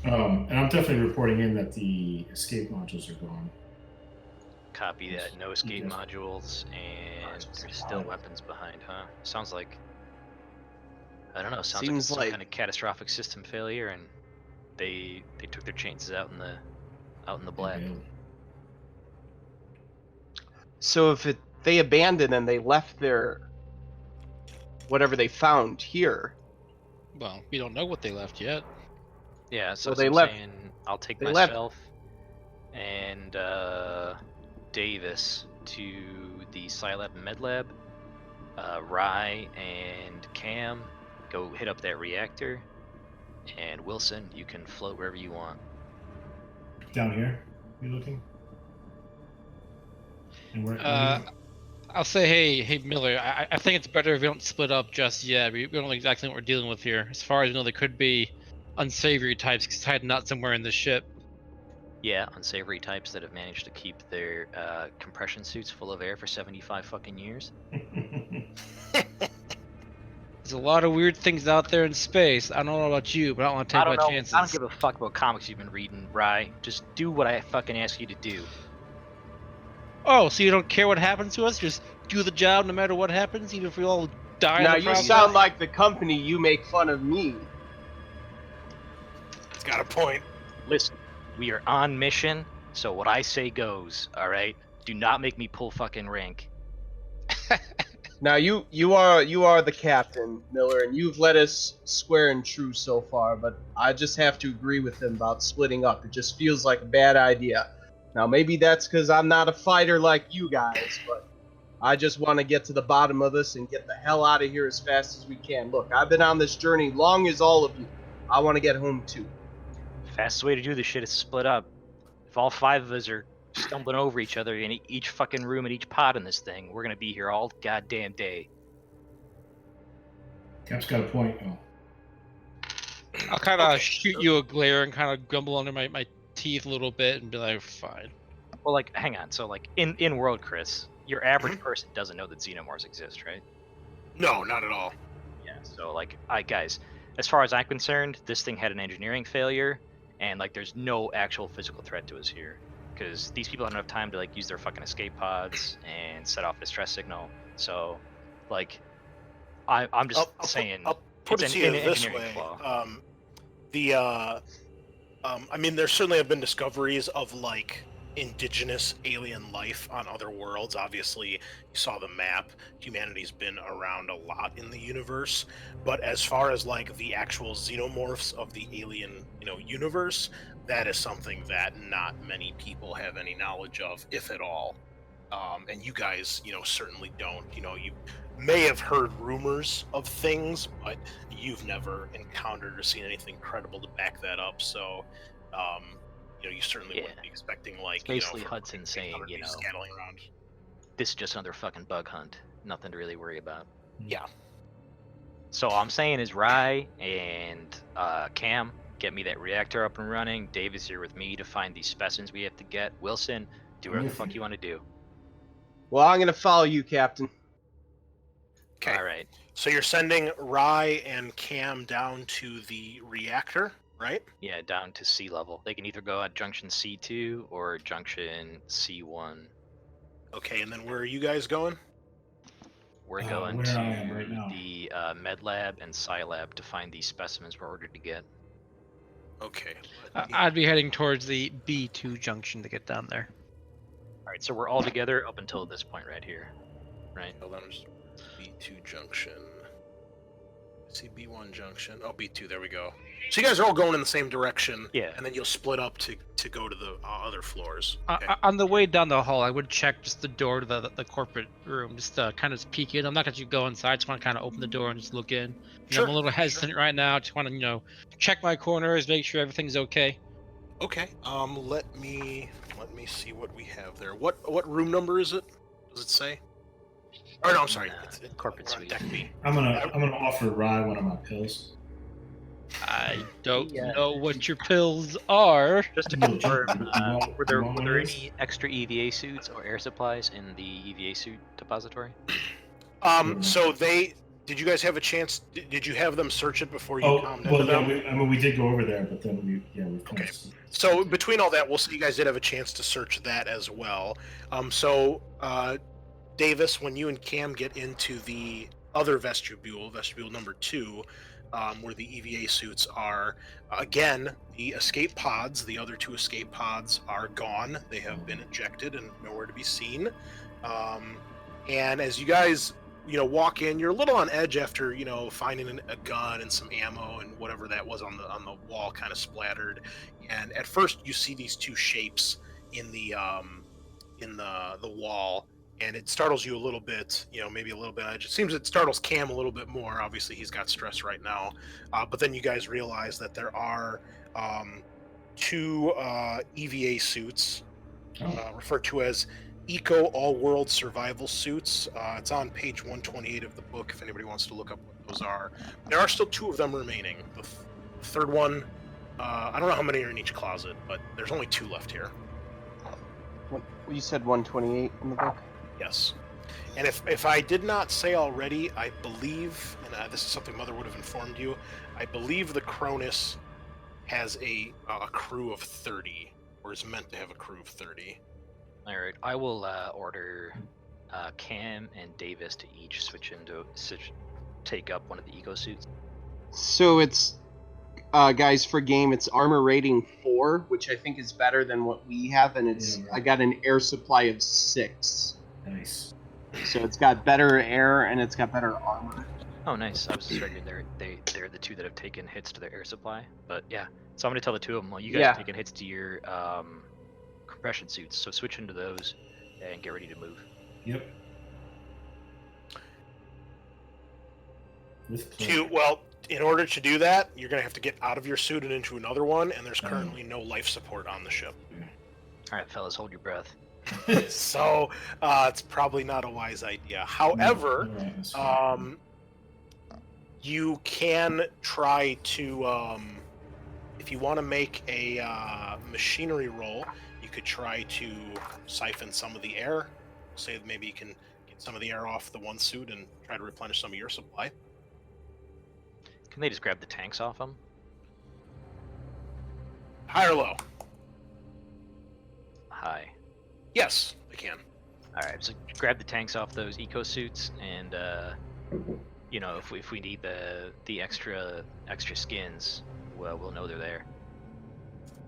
And I'm definitely reporting in that the escape modules are gone.
Copy that. No escape modules, and there's still weapons behind, huh? Sounds like, I don't know. Sounds like it's some kind of catastrophic system failure, and they took their chances out in the black.
Okay.
So if they abandoned and they left their whatever they found here.
Well, we don't know what they left yet.
Yeah, so
they
I'm
left.
saying I'll take
They
myself and Davis to the Scilab and Medlab. Rye and Cam go hit up that reactor, And Wilson, you can float wherever you want.
Down here, you looking? And where
I'll say, hey, Miller. I think it's better if we don't split up just yet. We don't know exactly what we're dealing with here. As far as we know, there could be unsavory types hiding out somewhere in the ship.
Yeah, unsavory types that have managed to keep their compression suits full of air for 75 fucking years.
There's a lot of weird things out there in space. I don't know about you, but I don't want to take my chances.
I don't give a fuck about comics you've been reading, Rye. Just do what I fucking ask you to do.
Oh, so you don't care what happens to us? Just do the job no matter what happens, even if we all die.
Now
in the
you
process?
sound like the company you make fun of me.
It's got a point.
Listen, we are on mission, so what I say goes, alright? Do not make me pull fucking rank.
Now you are the captain, Miller, and you've led us square and true so far, but I just have to agree with him about splitting up. It just feels like a bad idea. Now maybe that's because I'm not a fighter like you guys, but I just want to get to the bottom of this and get the hell out of here as fast as we can. Look, I've been on this journey long as all of you. I want to get home too.
Fastest way to do this shit is split up. If all 5 of us are stumbling over each other in each fucking room and each pod in this thing, we're gonna be here all goddamn day.
Cap's got a point. Oh.
I'll kind of
Okay.
shoot you a glare and kind of grumble under my teeth a little bit and be like, fine.
Well, like, hang on. So, like, in world, Chris, your average person doesn't know that xenomorphs exist, right?
No, not at all.
Yeah. So, like, guys, as far as I'm concerned, this thing had an engineering failure, and like, there's no actual physical threat to us here, because these people don't have time to like use their fucking escape pods and set off a distress signal. So, like, I'm just saying,
I'll put it
it's
to you
an
this
engineering
way.
flaw.
I mean, there certainly have been discoveries of like indigenous alien life on other worlds. Obviously, you saw the map. Humanity's been around a lot in the universe, but as far as like the actual xenomorphs of the alien, universe, that is something that not many people have any knowledge of, if at all. And you guys, certainly don't. You may have heard rumors of things, but you've never encountered or seen anything credible to back that up. So, you certainly wouldn't be expecting like
It's basically
for
Hudson saying,
scattling around.
this is just another fucking bug hunt. Nothing to really worry about.
Yeah.
So all I'm saying is Rye and Cam, get me that reactor up and running. Dave is here with me to find these specimens we have to get. Wilson, do whatever the fuck you want to do.
Well, I'm gonna follow you, Captain.
Okay.
All right.
So you're sending Rye and Cam down to the reactor, right?
Yeah, down to sea level. They can either go at junction C2 or junction C1.
Okay, and then where are you guys going?
We're going
where
to
I am right now.
the med lab and sci lab to find these specimens we're ordered to get.
Okay.
I'd be heading towards the B2 junction to get down there.
All right, so we're all together up until this point right here, right?
Hold on, just B2 junction. See B1 junction. Oh, B2. There we go. So you guys are all going in the same direction.
Yeah.
And then you'll split up to go to the other floors. Okay.
On the way down the hall, I would check just the door to the corporate room, just to kind of peek in. I'm not going to go inside. Just want to kind of open the door and just look in.
Sure,
I'm a little hesitant right now. Just want to, check my corners, make sure everything's okay.
Okay. Let me see what we have there. What room number is it? Does it say? Or no, I'm sorry. It's
corporate
we're on
suite.
Deck B.
I'm gonna offer Rye one of my pills.
I don't
Yeah.
know what your pills are.
Just to
No,
confirm,
you want-
were there
you want one of these?
any extra EVA suits or air supplies in the EVA suit depository?
So did you guys have a chance? Did you have them search it before you
Oh,
calmed
well,
down?
no, we did go over there, but then we've kind
Okay.
of...
So between all that, we'll see you guys did have a chance to search that as well. Davis, when you and Cam get into the other vestibule number 2, where the EVA suits are, again, the escape pods, the other 2 escape pods are gone. They have been ejected and nowhere to be seen. And as you guys, walk in, you're a little on edge after, finding a gun and some ammo and whatever that was on the wall kind of splattered. And at first you see these 2 shapes in the wall, and it startles you a little bit. Maybe a little bit. It just seems it startles Cam a little bit more. Obviously, he's got stress right now. But then you guys realize that there are 2 EVA suits, referred to as Eco All-World Survival Suits. It's on page 128 of the book if anybody wants to look up what those are. There are still 2 of them remaining. The third one, I don't know how many are in each closet, but there's only 2 left here.
You said 128 in the book?
Yes. And if I did not say already, I believe, and this is something Mother would have informed you, I believe the Cronus has a crew of 30, or is meant to have a crew of 30.
All right, I will order Cam and Davis to each take up one of the eco suits.
So it's, guys, for game, it's armor rating 4, which I think is better than what we have, and it's I got an air supply of 6.
Nice.
So it's got better air and it's got better armor.
Oh, nice. I was just figuring they're the 2 that have taken hits to their air supply. But yeah, so I'm gonna tell the 2 of them, well, you guys have taken hits to your compression suits, so switch into those and get ready to move.
Yep.
Well, in order to do that, you're going to have to get out of your suit and into another one, and there's currently no life support on the ship.
All right, fellas, hold your breath.
So it's probably not a wise idea. However, you can try to, if you want to make a machinery roll, you could try to siphon some of the air. Say that maybe you can get some of the air off the one suit and try to replenish some of your supply.
Can they just grab the tanks off them?
High or low?
High.
Yes, I can.
All right, so grab the tanks off those eco suits, and if we need the extra skins, well, we'll know they're there.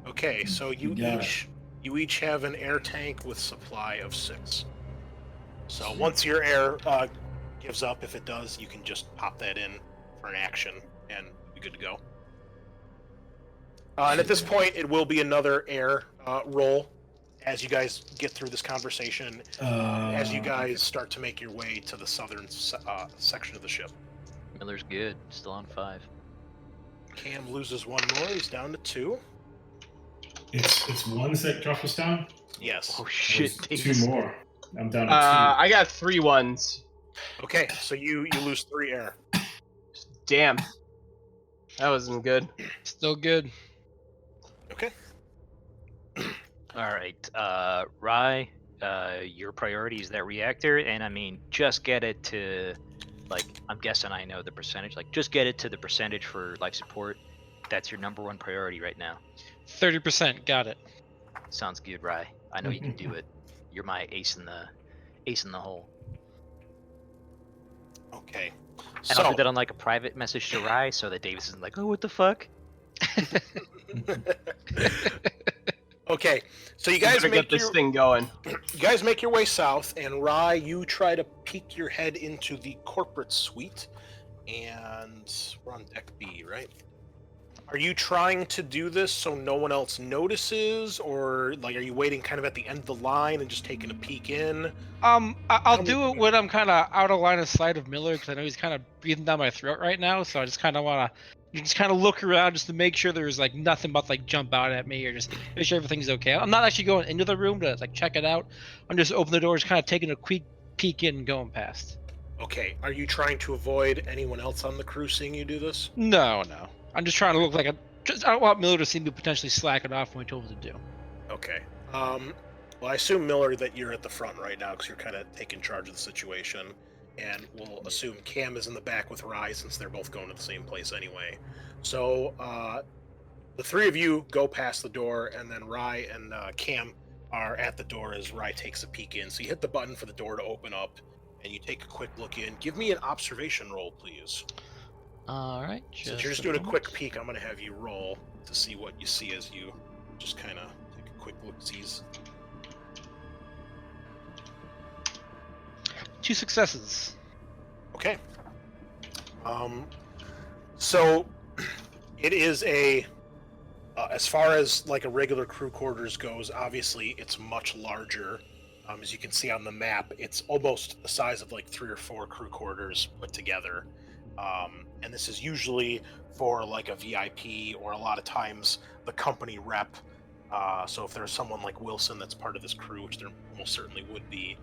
Okay, so you each have an air tank with supply of 6. So once your air gives up, if it does, you can just pop that in for an action and be good to go. And at this point, it will be another air roll as you guys get through this conversation, as you guys start to make your way to the southern section of the ship.
Miller's good, still on 5.
Cam loses 1 more, he's down to 2.
It's 1 that dropped us down?
Yes.
Oh shit,
2 more. I'm down to 2.
I got 3 ones.
Okay, so you lose 3 air.
Damn. That wasn't good.
Still good.
Okay.
All right, Rye, your priority is that reactor, and I mean, just get it to, I'm guessing I know the percentage, just get it to the percentage for life support. That's your number 1 priority right now.
30%, got it.
Sounds good, Rye. I know you can do it. You're my ace in the hole.
Okay.
And I'll do that on a private message to Rye, so that Davis isn't like, oh, what the fuck?
Okay, so you guys
get this thing going.
You guys make your way south, and Rye, you try to peek your head into the corporate suite, and we're on deck B, right? Are you trying to do this so no one else notices, or are you waiting kind of at the end of the line and just taking a peek in?
I'll do it when I'm kind of out of line of sight of Miller, because I know he's kind of breathing down my throat right now. So I just kind of want to just kind of look around just to make sure there's nothing about jump out at me, or just make sure everything's okay. I'm not actually going into the room to check it out. I'm just opening the doors, kind of taking a quick peek in and going past.
Okay, are you trying to avoid anyone else on the crew seeing you do this?
No. I'm just trying to look I don't want Miller to seem to potentially slack it off when we told him to do.
Okay. Well, I assume, Miller, that you're at the front right now because you're kind of taking charge of the situation. And we'll assume Cam is in the back with Rye since they're both going to the same place anyway. So the 3 of you go past the door, and then Rye and Cam are at the door as Rye takes a peek in. So you hit the button for the door to open up, and you take a quick look in. Give me an observation roll, please.
All right.
Since you're just doing a quick peek, I'm going to have you roll to see what you see as you just kind of take a quick look-sees.
2 successes.
Okay. So it is as far as a regular crew quarters goes, obviously it's much larger As you can see on the map, it's almost the size of like 3 or 4 crew quarters put together. And this is usually for like a VIP or a lot of times the company rep. So if there's someone like Wilson that's part of this crew, which there almost certainly would be,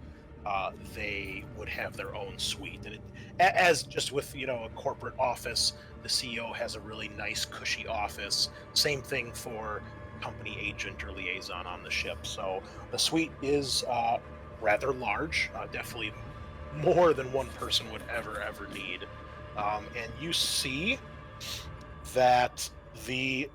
they would have their own suite. And as just with a corporate office, the CEO has a really nice, cushy office. Same thing for company agent or liaison on the ship. So the suite is rather large, definitely more than one person would ever need. And you see that the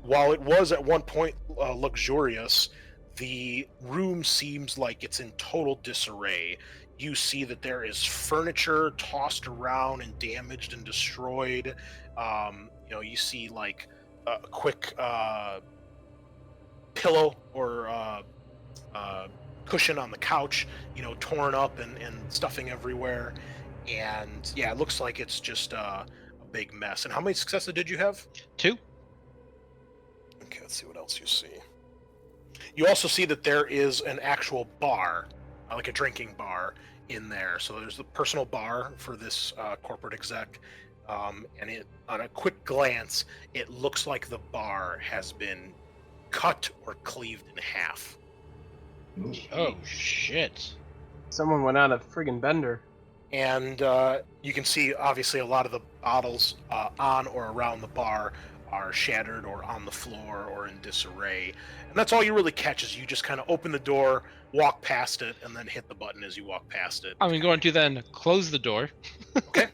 while it was at one point luxurious, the room seems like it's in total disarray. You see that there is furniture tossed around and damaged and destroyed. You see like a quick pillow or cushion on the couch, torn up and stuffing everywhere. And yeah, it looks like it's just a big mess. And how many successes did you have?
2.
Okay, let's see what else you see. You also see that there is an actual bar, like a drinking bar in there. So there's the personal bar for this corporate exec. And it, on a quick glance, it looks like the bar has been cut or cleaved in half.
Ooh.
Oh shit!
Someone went on a friggin' bender.
And you can see, obviously, a lot of the bottles on or around the bar are shattered or on the floor or in disarray. And that's all you really catch is you just kind of open the door, walk past it, and then hit the button as you walk past it.
I'm going to then close the door.
Okay.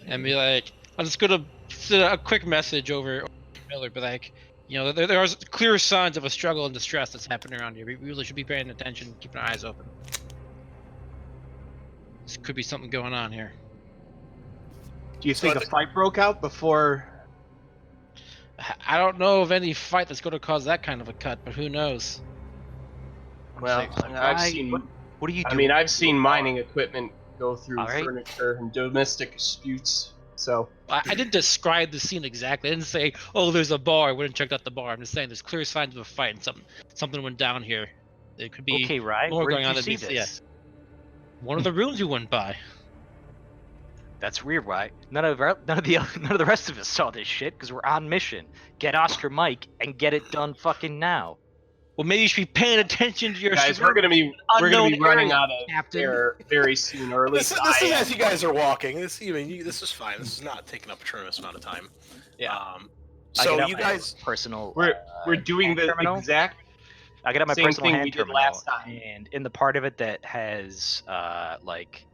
And be like, I'm just gonna send a quick message over Miller, but like, there are clear signs of a struggle and distress that's happening around here. We really should be paying attention, keeping our eyes open. This could be something going on here.
Do you think a fight broke out before?
I don't know of any fight that's going to cause that kind of a cut, but who knows?
Well, I've seen.
What are you doing?
I mean, I've seen mining equipment go through
All right.
furniture and domestic disputes. So
I didn't describe the scene exactly. I didn't say, "Oh, there's a bar. I went and checked out the bar." I'm just saying there's clear signs of a fight and something went down here. There could be
Okay, right.
more
Where
going
did
on
you
than
see
we see.
this?
One of the rooms you went by.
That's weird, right? None of the rest of us saw this shit because we're on mission. Get Oscar Mike and get it done fucking now.
Well, maybe you should be paying attention to your.
guys, we're gonna be
unknown
running
area,
out of
Captain.
air very soon, or at
This
least
is
I am.
as you guys are walking. This is fine. This is not taking up a tremendous amount of time.
Yeah.
I
So
get out
you
my
guys,
personal.
We're doing
hand
the
terminal.
exact
I got out my
same
personal
thing
hand
we did
terminal,
last time.
and in the part of it that has like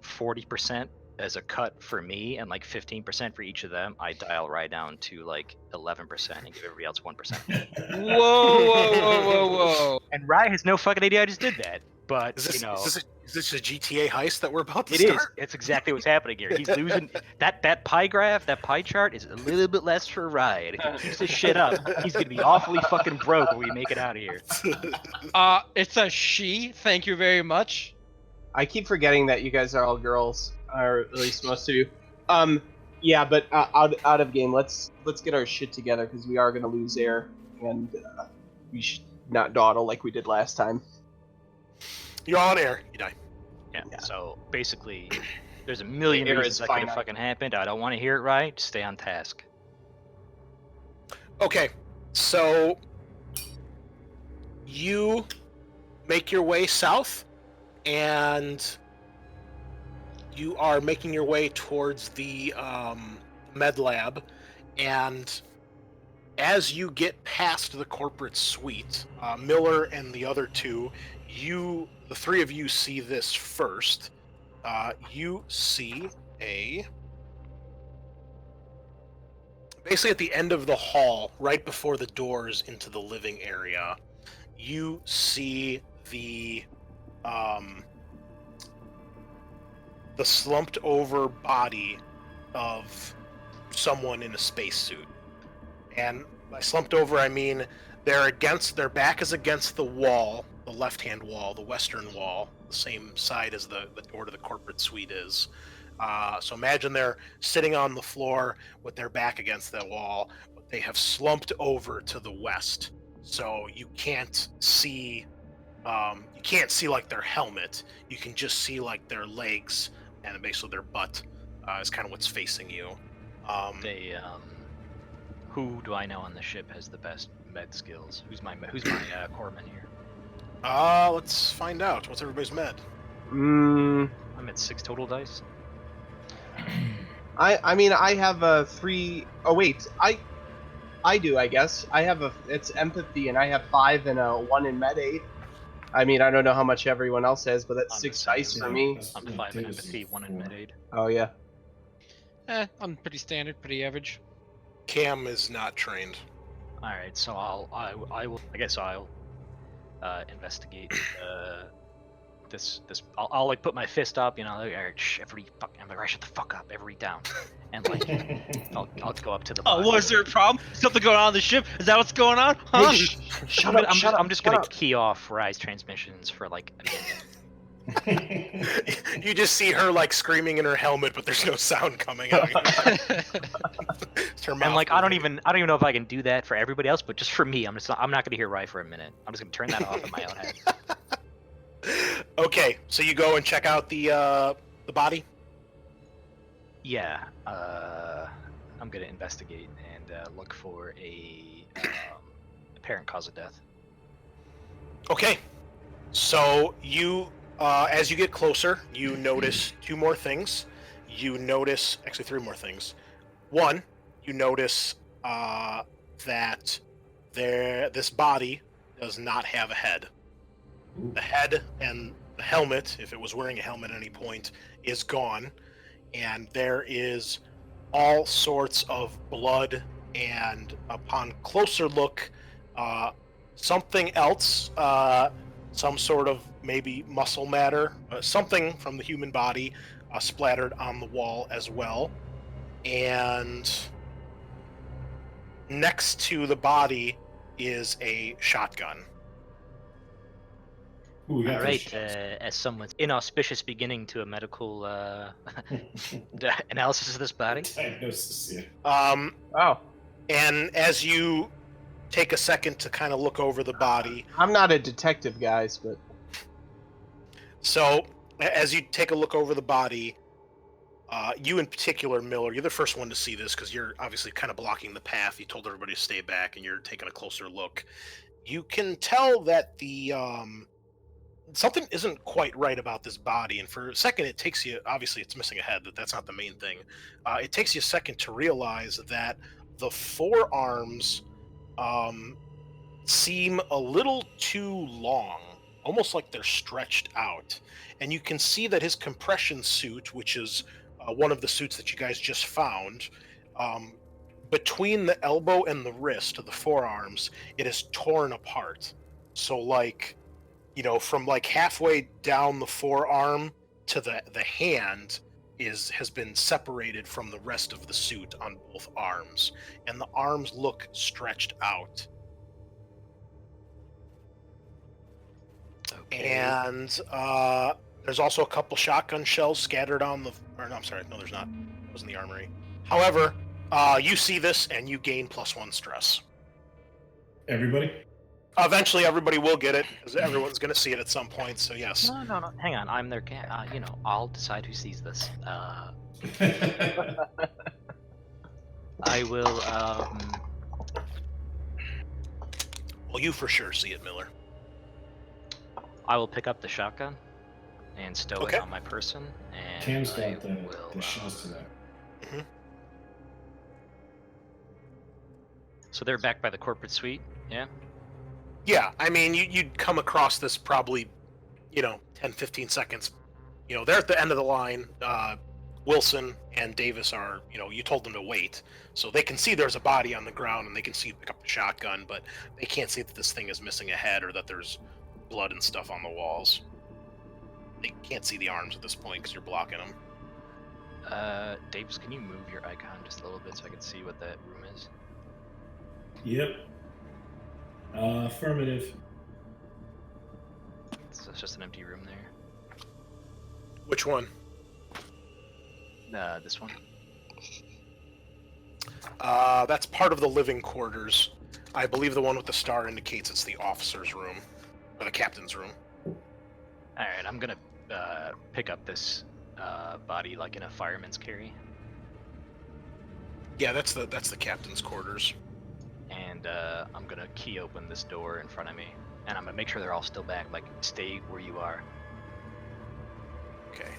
40% as a cut for me and like 15% for each of them, I dial right down to like 11% and give everybody else 1%.
Whoa!
And Rye has no fucking idea I just did that. But
is this,
you know,
is this a GTA heist that we're about to
it is.
start?
It's exactly what's happening here. He's losing that pie graph, that pie chart is a little bit less for Rye. And if he keeps this shit up, he's gonna be awfully fucking broke when we make it out of here.
It's a she. Thank you very much.
I keep forgetting that you guys are all girls, or at least most of you. Yeah, but out of game. Let's get our shit together because we are gonna lose air, and we should not dawdle like we did last time.
You're on air. You die.
Yeah. So basically, there's a million
Air
reasons
is
that could have
finite.
fucking happened. I don't want to hear it. Right? Just stay on task.
Okay, so you make your way south, and you are making your way towards the med lab, and as you get past the corporate suite, Miller and the other two, the three of you see this first. You see basically at the end of the hall, right before the doors into the living area, you see the slumped over body of someone in a spacesuit. And by slumped over, I mean their back is against the wall, the left-hand wall, the western wall, the same side as the door to the corporate suite is. So imagine they're sitting on the floor with their back against that wall, but they have slumped over to the west. So you can't see You can't see like their helmet. You can just see like their legs and basically their butt is kind of what's facing you.
Who do I know on the ship has the best med skills? Who's my corpsman here?
Let's find out. What's everybody's med?
Mm,
I'm at 6 total dice.
I mean, I have a 3. Oh wait, I do. I guess I have it's empathy, and I have 5 and a 1 in med 8. I mean, I don't know how much everyone else has, but that's
I'm
6
the same.
dice for me.
I'm 5 in empathy, 1 in med aid.
Oh yeah.
I'm pretty standard, pretty average.
Cam is not trained.
All right, so I guess I'll investigate this. I'll like put my fist up, you know, like, all right, everybody, I'm like, right, shut the fuck up, everybody down, and like, I'll go up to the.
Oh,
body.
was there a problem? Something going on the ship? Is that what's going on? Huh?
Hey, shut up!
I'm just gonna
up.
key off Rise transmissions for like a minute.
You just see her like screaming in her helmet, but there's no sound coming out. It's her
And
mouth
like I don't
moving.
even know if I can do that for everybody else, but just for me, I'm not gonna hear Rye for a minute. I'm just gonna turn that off in my own head.
Okay, so you go and check out the body.
Yeah, I'm gonna investigate and look for a apparent cause of death.
Okay, so you, as you get closer, you notice 2 more things. You notice, actually 3 more things. 1, you notice that this body does not have a head. The head and the helmet, if it was wearing a helmet at any point, is gone, and there is all sorts of blood, and upon closer look, something else, some sort of maybe muscle matter, something from the human body splattered on the wall as well. And next to the body is a shotgun.
Ooh, we got
All
those
right,
shots.
as someone's inauspicious beginning to a medical analysis of this body.
Diagnosis, yeah.
Oh,
And as you take a second to kind of look over the body,
I'm not a detective, guys, but
so as you take a look over the body, you in particular, Miller, you're the first one to see this because you're obviously kind of blocking the path. You told everybody to stay back, and you're taking a closer look. You can tell that the something isn't quite right about this body, and for a second it takes you, obviously it's missing a head, that's not the main thing. It takes you a second to realize that the forearms seem a little too long, almost like they're stretched out. And you can see that his compression suit, which is one of the suits that you guys just found, between the elbow and the wrist of the forearms, it is torn apart. So like, you know, from like halfway down the forearm to the hand has been separated from the rest of the suit on both arms, and the arms look stretched out.
Okay.
And there's also a couple shotgun shells scattered on the. Or no, I'm sorry, no, there's not. It was in the armory. However, you see this and you gain +1 stress.
Everybody?
Eventually, everybody will get it because everyone's going to see it at some point. So yes.
No. Hang on. I'm their you know, I'll decide who sees this. I will.
Well, you for sure see it, Miller.
I will pick up the shotgun and stow
Okay.
it on my person, and
Cam's
I
got
will.
the shells to that.
So they're back by the corporate suite. Yeah.
Yeah, I mean, you'd come across this probably, 10, 15 seconds. They're at the end of the line. Wilson and Davis are, you told them to wait. So they can see there's a body on the ground and they can see you pick up the shotgun, but they can't see that this thing is missing a head or that there's blood and stuff on the walls. They can't see the arms at this point because you're blocking them.
Davis, can you move your icon just a little bit so I can see what that room is?
Yep. Affirmative.
So it's just an empty room there.
Which one?
This one.
That's part of the living quarters. I believe the one with the star indicates it's the officer's room. or the captain's room.
All right, I'm gonna pick up this body like in a fireman's carry,
Yeah, that's the captain's quarters.
and I'm gonna key open this door in front of me, and I'm gonna make sure they're all still back. Like, stay where you are.
Okay.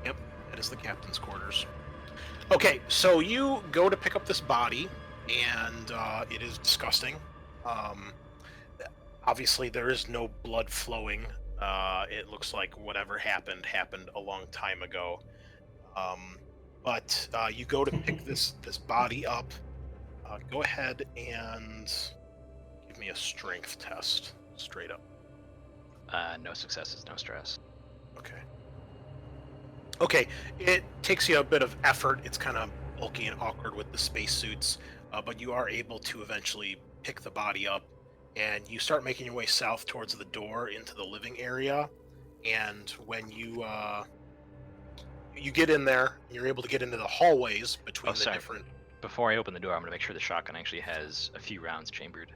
Yep, that is the captain's quarters. Okay, so you go to pick up this body, and it is disgusting. Obviously, there is no blood flowing. It looks like whatever happened a long time ago. But you go to pick this body up. Go ahead and give me a strength test, straight up.
No successes, no stress.
Okay. Okay, it takes you a bit of effort. It's kind of bulky and awkward with the spacesuits, but you are able to eventually pick the body up, and you start making your way south towards the door into the living area. And when you get in there, you're able to get into the hallways between the different.
Before I open the door, I'm gonna make sure the shotgun actually has a few rounds chambered.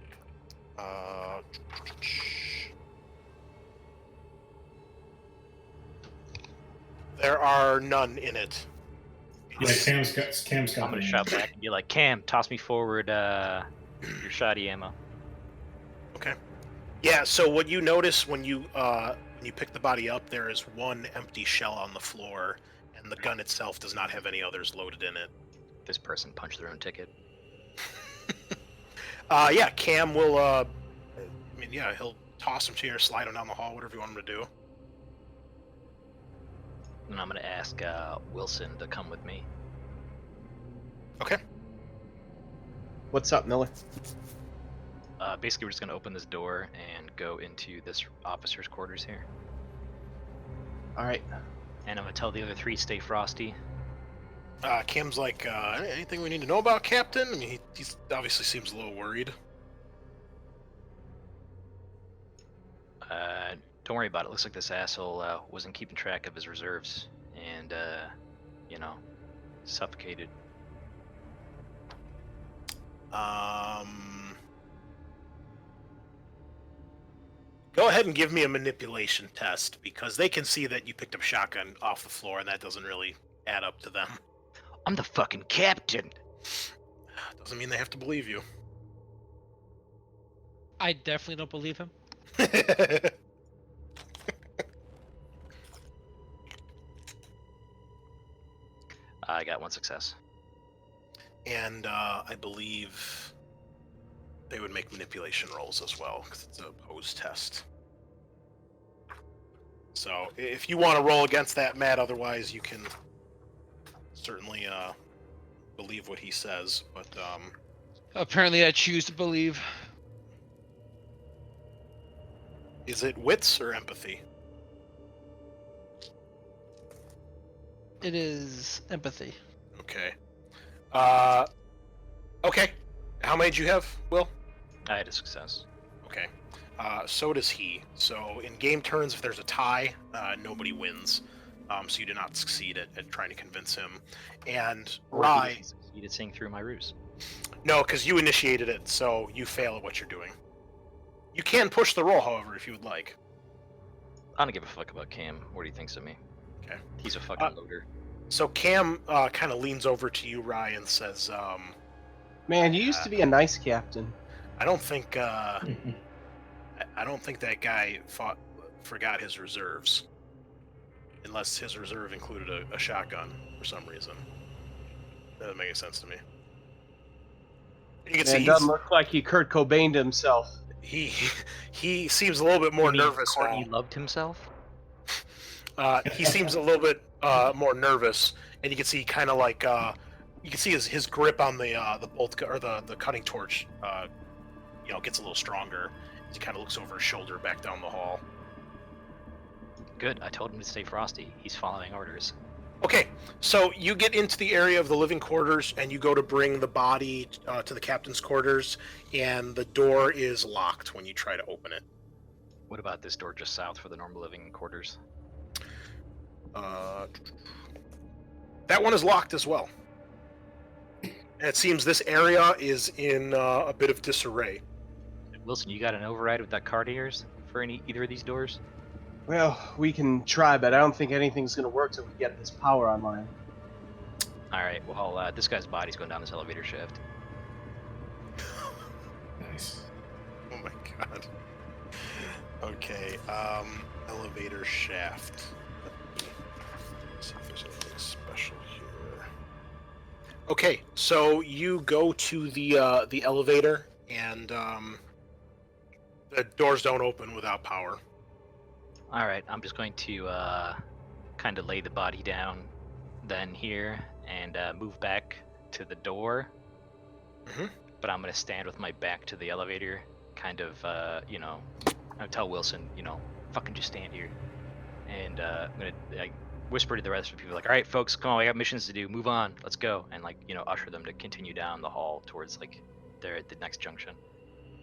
There are none in it.
Yeah, Cam's got
I'm gonna
the-
shout back and be like, "Cam, toss me forward your shoddy ammo."
Yeah. So what you notice when you pick the body up, there is one empty shell on the floor, and the gun itself does not have any others loaded in it.
This person punched their own ticket.
Yeah, Cam will. He'll toss him to you or slide him down the hall, whatever you want him to do.
And I'm gonna ask Wilson to come with me.
Okay.
What's up, Miller?
Basically, we're just gonna open this door and go into this officer's quarters here.
All right.
And I'm gonna tell the other three stay frosty.
Cam's like, anything we need to know about Captain? I mean, he obviously seems a little worried.
Don't worry about it. Looks like this asshole wasn't keeping track of his reserves and, suffocated.
Go ahead and give me a manipulation test, because they can see that you picked up shotgun off the floor, and that doesn't really add up to them.
I'm the fucking captain.
Doesn't mean they have to believe you.
I definitely don't believe him.
I got one success.
And I believe they would make manipulation rolls as well, because it's a pose test. So if you want to roll against that, Matt, otherwise you can certainly believe what he says. But
Apparently, I choose to believe.
is it wits or empathy?
It is empathy.
Okay. Okay. How many did you have, Will?
I had a success.
Okay. So does he. So in game turns, if there's a tie, nobody wins. So you did not succeed at trying to convince him. And Rye...
You did sing through my ruse.
No, because you initiated it, so you fail at what you're doing. You can push the roll, however, if you would like.
I don't give a fuck about Cam, what he thinks of me.
Okay.
He's a fucking loader.
So Cam kind of leans over to you, Rye, and says,
Man, you used to be a nice captain.
I don't think I don't think that guy forgot his reserves. Unless his reserve included a shotgun for some reason. That doesn't make any sense to me. You can
Man,
see
doesn't look like he Kurt Cobained himself.
he seems a little bit more
You mean
nervous
Courtney
now.
loved himself?
He seems a little bit more nervous, and you can see kind of like you can see his grip on the bolt or the cutting torch, gets a little stronger as he kind of looks over his shoulder back down the hall.
Good, I told him to stay frosty. He's following orders.
Okay, so you get into the area of the living quarters, and you go to bring the body to the captain's quarters, and the door is locked when you try to open it.
What about this door just south for the normal living quarters?
That one is locked as well. And it seems this area is in a bit of disarray.
Wilson, you got an override with that card of yours for either of these doors?
Well, we can try, but I don't think anything's gonna work till we get this power online.
All right. Well, this guy's body's going down this elevator shaft.
Nice.
Oh my god. Okay, elevator shaft. Let's see if there's anything special here. Okay, so you go to the elevator, and the doors don't open without power.
All right. I'm just going to kind of lay the body down, then here, and move back to the door.
Mhm.
But I'm gonna stand with my back to the elevator, kind of, I tell Wilson, fucking just stand here, and I'm gonna whisper to the rest of the people, like, all right, folks, come on, we got missions to do, move on, let's go, and usher them to continue down the hall towards the next junction.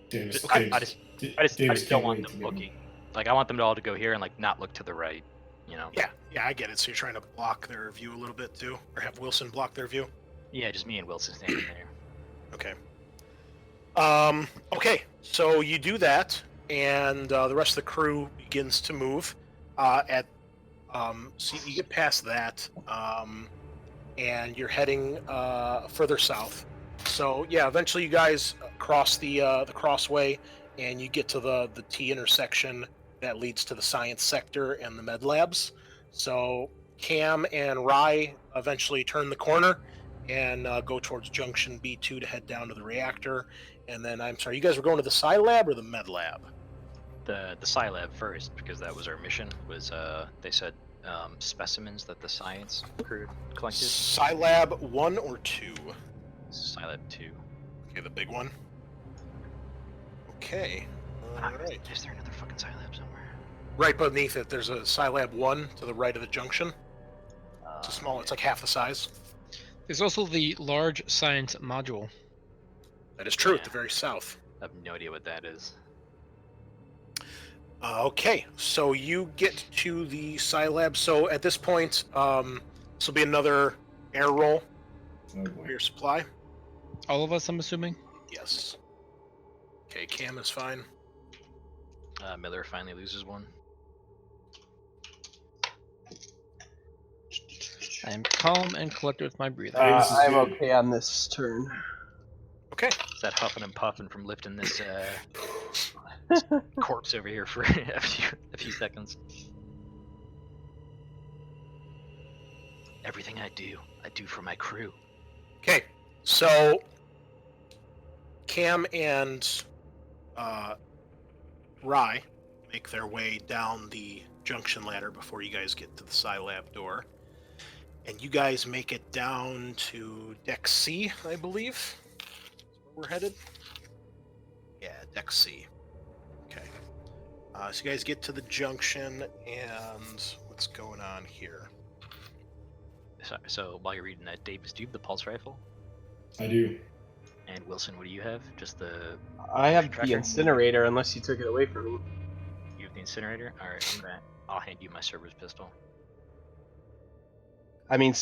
Davis,
I
Davis,
just
Davis
don't
can't
want
wait
them
to get
looking. Like, I want them all to go here and not look to the right.
Yeah, I get it. So you're trying to block their view a little bit too, or have Wilson block their view.
Yeah, just me and Wilson standing there.
Okay. Okay, so you do that, and the rest of the crew begins to move. So you get past that, and you're heading further south. So yeah, eventually you guys cross the crossway, and you get to the T intersection that leads to the science sector and the med labs. So Cam and Rye eventually turn the corner and go towards Junction B2 to head down to the reactor. And then, I'm sorry, you guys were going to the Sci Lab or the Med Lab?
The Sci Lab first, because that was our mission. They said specimens that the science crew collected.
Sci Lab 1 or 2?
Sci Lab 2.
Okay, the big one. Okay. All right.
Is there another fucking Sci Lab somewhere?
Right beneath it, there's a Sci Lab 1 to the right of the junction. It's a small. It's like half the size.
There's also the large science module.
That is true,
Yeah.
at the very south.
I have no idea what that is.
Okay, so you get to the Sci Lab. So at this point, this will be another air roll
Oh
for
boy.
your supply.
All of us, I'm assuming.
Yes. Okay, Cam is fine.
Miller finally loses one.
I am calm and collected with my breathing.
This is
I'm
good.
okay on this turn.
Okay.
Is that huffing and puffing from lifting this corpse over here for a few seconds? Everything I do for my crew.
Okay, so Cam and Rye make their way down the junction ladder before you guys get to the Sci Lab door. And you guys make it down to Deck C, I believe. Is where we're headed? Yeah, Deck C. Okay. So you guys get to the junction, and what's going on here?
So while you're reading that, Davis, do you have the pulse rifle?
I do.
And Wilson, what do you have? Just the
I have the
Tracker?
incinerator, unless you took it away from me.
you have the incinerator? All right, I'll hand you my service pistol.
I mean,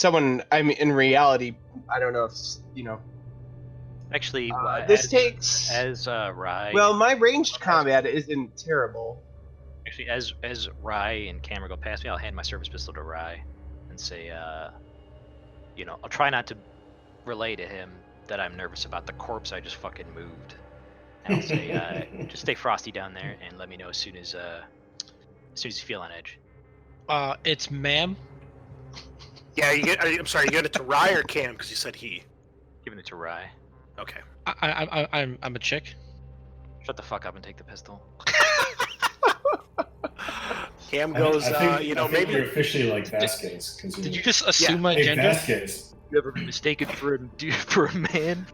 in reality, I don't know if,
Actually,
this takes...
as Rye.
Well, my ranged combat isn't terrible.
Actually, as Rye and Cameron go past me, I'll hand my service pistol to Rye and say, I'll try not to relay to him that I'm nervous about the corpse I just fucking moved. And I'll say, just stay frosty down there and let me know as soon as you feel on edge.
It's ma'am.
Yeah, I'm sorry, you get it to Rye or Cam? Because you said he.
Giving it to Rye.
Okay.
I'm a chick.
Shut the fuck up and take the pistol.
Cam goes,
I think
maybe.
you're officially like Vasquez.
Did you just assume my
Hey,
gender?
Vasquez.
You ever been mistaken for a man?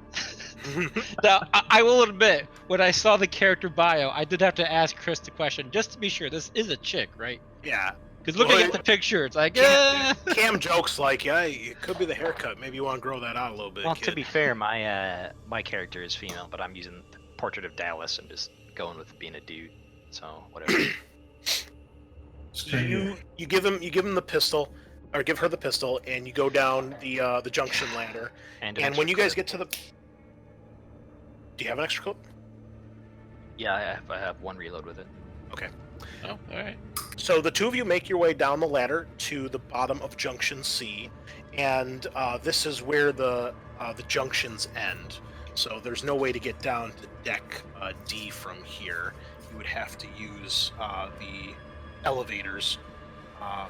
Now, I will admit, when I saw the character bio, I did have to ask Chris the question just to be sure. This is a chick, right?
Yeah.
Because looking
Well,
at the picture, it's like,
Cam jokes like, yeah, it could be the haircut. Maybe you want to grow that out a little bit,
Well,
kid.
to be fair, my character is female, but I'm using the portrait of Dallas and just going with being a dude. So whatever.
So you give him the pistol, or give her the pistol, and you go down the junction ladder.
And
And when you guys get to the, do you have an extra clip?
Yeah, I have one reload with it.
Okay.
Oh, all right.
So the two of you make your way down the ladder to the bottom of Junction C, and this is where the junctions end. So there's no way to get down to deck D from here. You would have to use the elevators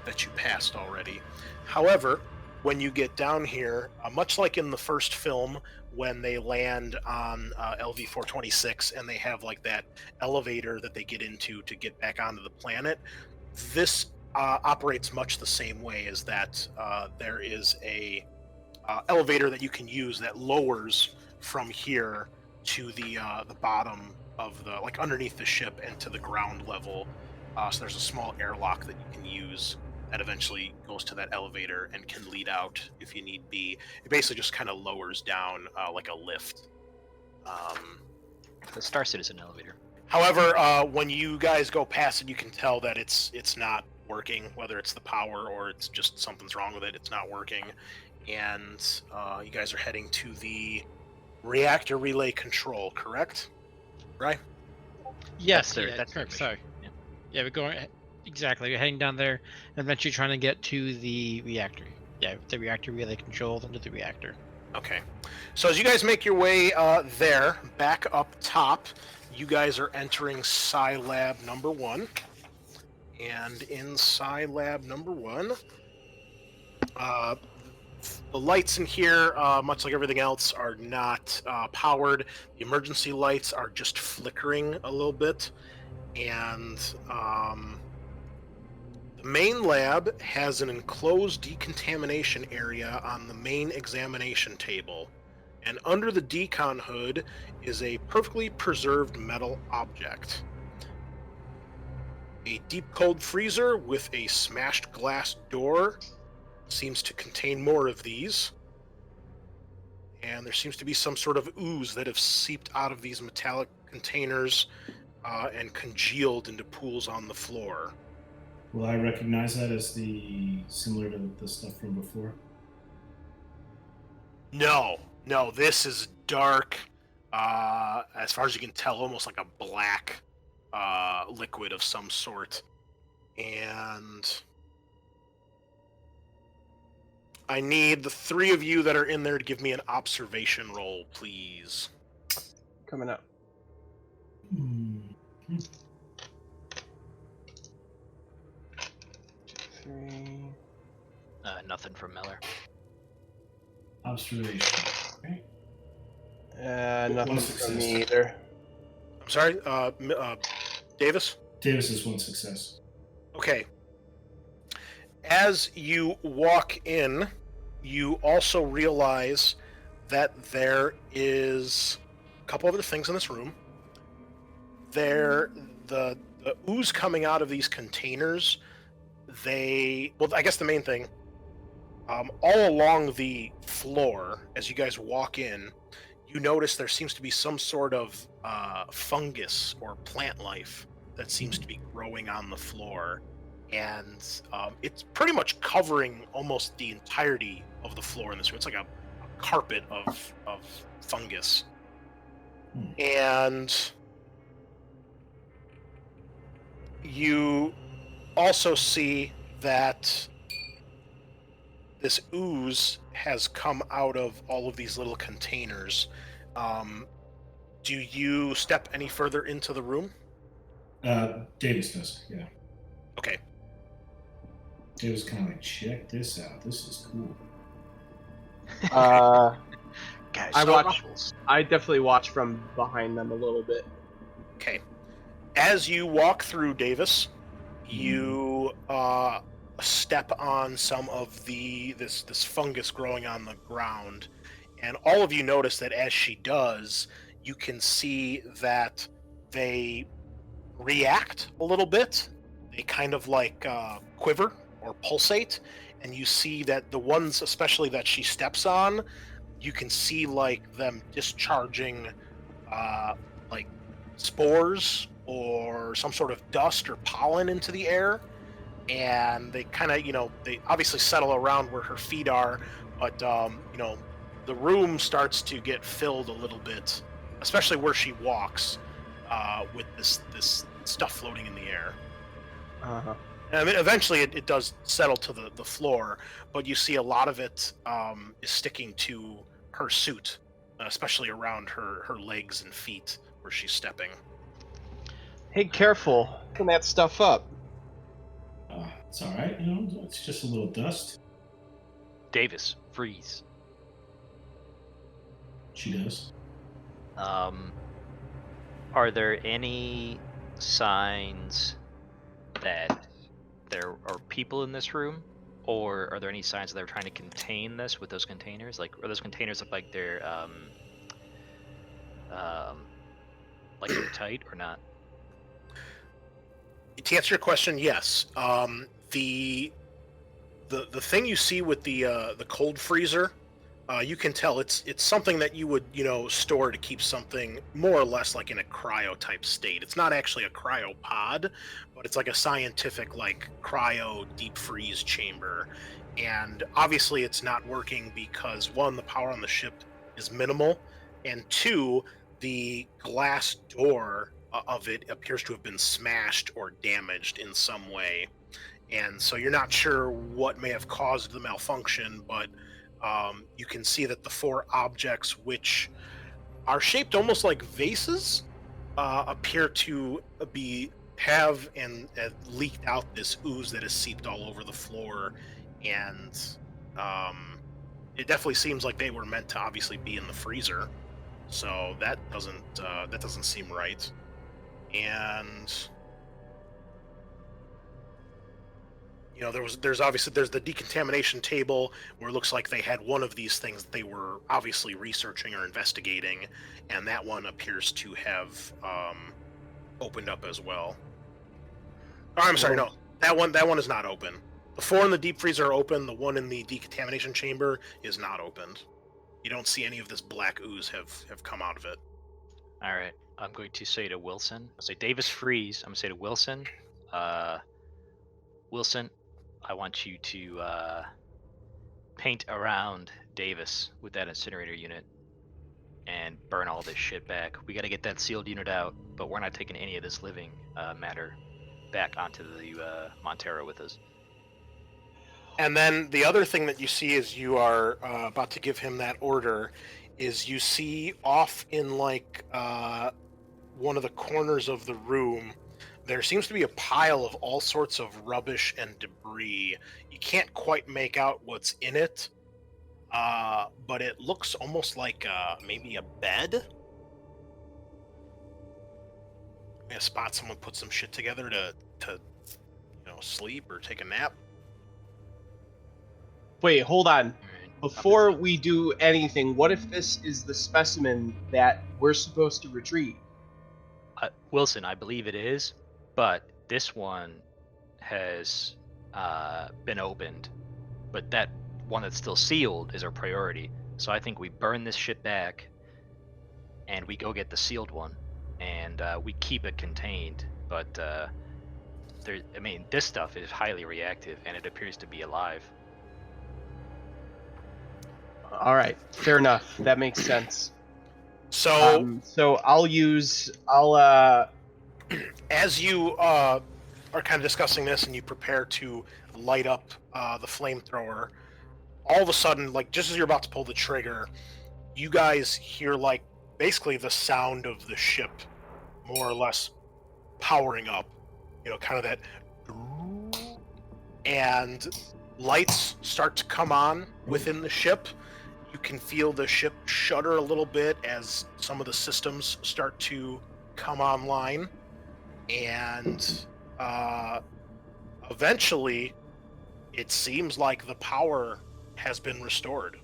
that you passed already. However, when you get down here, much like in the first film, when they land on LV-426 and they have like that elevator that they get into to get back onto the planet, this operates much the same way as that. There is a elevator that you can use that lowers from here to the bottom of the, like underneath the ship and to the ground level. So there's a small airlock that you can use that eventually goes to that elevator and can lead out if you need be. It basically just kind of lowers down like a lift.
The Star Citizen elevator.
However, when you guys go past it, you can tell that it's not working, whether it's the power or it's just something's wrong with it. It's not working. And you guys are heading to the reactor relay control, correct? Right?
Yes,
their-
yeah,
that's their
correct.
mission.
Sorry.
Yeah.
Yeah, we're going exactly. We're heading down there, and eventually trying to get to the reactor. Yeah, the reactor relay controls into the reactor.
Okay. So as you guys make your way there, back up top, you guys are entering Psi Lab number 1. And in Psi Lab number 1, the lights in here, much like everything else, are not powered. The emergency lights are just flickering a little bit. And the main lab has an enclosed decontamination area on the main examination table. And under the decon hood is a perfectly preserved metal object. A deep cold freezer with a smashed glass door seems to contain more of these. And there seems to be some sort of ooze that have seeped out of these metallic containers and congealed into pools on the floor.
Will I recognize that as similar to the stuff from before?
No, this is dark. As far as you can tell, almost like a black liquid of some sort. And I need the three of you that are in there to give me an observation roll, please.
Coming up. Three.
Nothing from Miller.
Observation. Okay.
Nothing
success.
from me either.
I'm sorry, Davis?
Davis is one success.
Okay. As you walk in, you also realize that there is a couple other things in this room. The ooze coming out of these containers, I guess the main thing, all along the floor, as you guys walk in, you notice there seems to be some sort of fungus or plant life that seems to be growing on the floor. And it's pretty much covering almost the entirety of the floor in this room. It's like a carpet of fungus. And you also see that this ooze has come out of all of these little containers. Do you step any further into the room?
Davis does, yeah.
Okay.
Davis kind of like, check this out. This is cool.
Guys,
I definitely watch from behind them a little bit.
Okay. As you walk through, Davis, you step on some of this fungus growing on the ground, and all of you notice that as she does, you can see that they react a little bit. They kind of like quiver or pulsate, and you see that the ones especially that she steps on, you can see like them discharging like spores or some sort of dust or pollen into the air, and they kind of, they obviously settle around where her feet are, but the room starts to get filled a little bit, especially where she walks, with this stuff floating in the air.
Uh-huh.
And I mean, eventually it does settle to the floor, but you see a lot of it is sticking to her suit, especially around her legs and feet where she's stepping.
Hey, careful. Picking that stuff up.
It's all right. It's just a little dust.
Davis, freeze.
She does.
Are there any signs that there are people in this room, or are there any signs that they're trying to contain this with those containers? Like, are those containers look like they're like they're tight or not?
To answer your question, yes. The thing you see with the cold freezer, you can tell it's something that you would store to keep something more or less like in a cryo type state. It's not actually a cryopod, but it's like a scientific like cryo deep freeze chamber. And obviously it's not working because one, the power on the ship is minimal, and two, the glass door of it appears to have been smashed or damaged in some way. And so you're not sure what may have caused the malfunction, but you can see that the four objects, which are shaped almost like vases, appear to have leaked out this ooze that has seeped all over the floor, and it definitely seems like they were meant to obviously be in the freezer. So that doesn't seem right. And there's the decontamination table where it looks like they had one of these things that they were obviously researching or investigating, and that one appears to have opened up as well. Oh, I'm sorry, no, that one is not open. The four in the deep freezer are open. The one in the decontamination chamber is not opened. You don't see any of this black ooze have come out of it.
All right, I'm going to say to Wilson, I'll say Davis, freeze. I'm going to say to Wilson, Wilson, I want you to paint around Davis with that incinerator unit and burn all this shit back. We got to get that sealed unit out, but we're not taking any of this living matter back onto the Montero with us.
And then the other thing that you see as you are about to give him that order is you see off in like one of the corners of the room, there seems to be a pile of all sorts of rubbish and debris. You can't quite make out what's in it, but it looks almost like maybe a bed. A spot someone put some shit together to sleep or take a nap.
Wait, hold on.
All right,
Before we do anything, what if this is the specimen that we're supposed to retrieve?
Wilson, I believe it is, but this one has been opened, but that one that's still sealed is our priority. So I think we burn this shit back, and we go get the sealed one, and we keep it contained. But this stuff is highly reactive, and it appears to be alive.
All right, fair enough. That makes sense.
So, as you are kind of discussing this and you prepare to light up the flamethrower, all of a sudden, like just as you're about to pull the trigger, you guys hear like basically the sound of the ship more or less powering up, kind of that, and lights start to come on within the ship. You can feel the ship shudder a little bit as some of the systems start to come online, and eventually it seems like the power has been restored.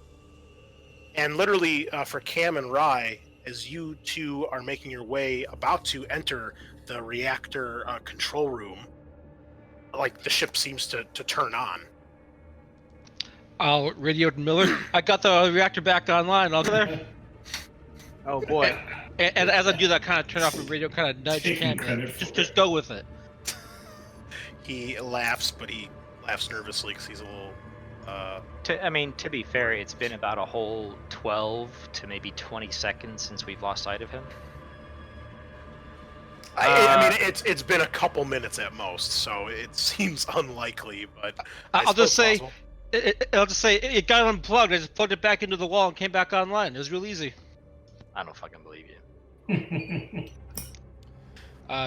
And literally for Cam and Rye, as you two are making your way about to enter the reactor control room, like the ship seems to turn on.
I'll radio to Miller. I got the reactor back online. I'll go there.
Oh boy.
And as I do that, kind of turn off the radio, kind of nudge
Taking
Cam.
credit for
Just
it.
go with it.
He laughs, but he laughs nervously because he's a little.
To be fair, it's been about a whole 12 to maybe 20 seconds since we've lost sight of him.
I mean, it's been a couple minutes at most, so it seems unlikely. But
I'll just say,
possible.
I'll just say it got unplugged. I just plugged it back into the wall and came back online. It was real easy.
I don't fucking believe you.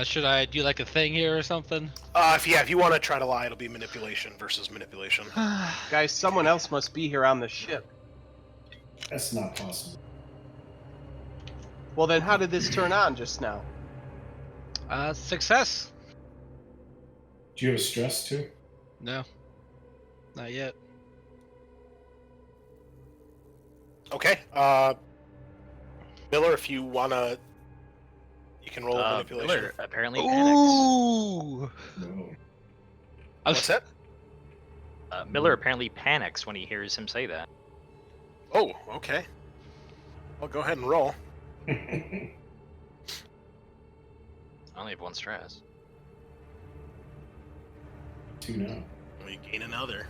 Should I do like a thing here or something?
If you want to try to lie, it'll be manipulation versus manipulation.
Guys, someone else must be here on the ship.
That's not possible.
Well, then how did this turn on just now?
Success.
Do you have a stress too?
No, not yet.
Okay. Miller, if you wanna, you can roll manipulation.
Miller apparently panics.
Ooh.
No.
What's that?
Miller apparently panics when he hears him say that.
Oh, okay. Well, go ahead and roll.
I only have 1 stress.
2 now.
Well, you gain another.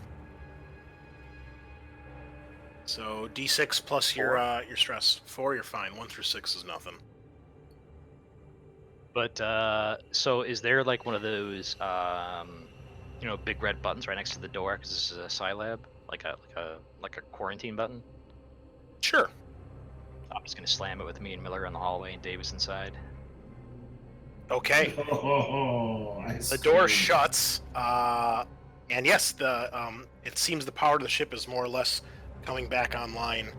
So D6 plus your stress. 4, you're fine. 1 through 6 is nothing.
But so is there like one of those big red buttons right next to the door because this is a Scilab, like a quarantine button?
Sure.
I'm just gonna slam it with me and Miller in the hallway and Davis inside.
Okay. The door shuts, and yes, it seems the power to the ship is more or less coming back online.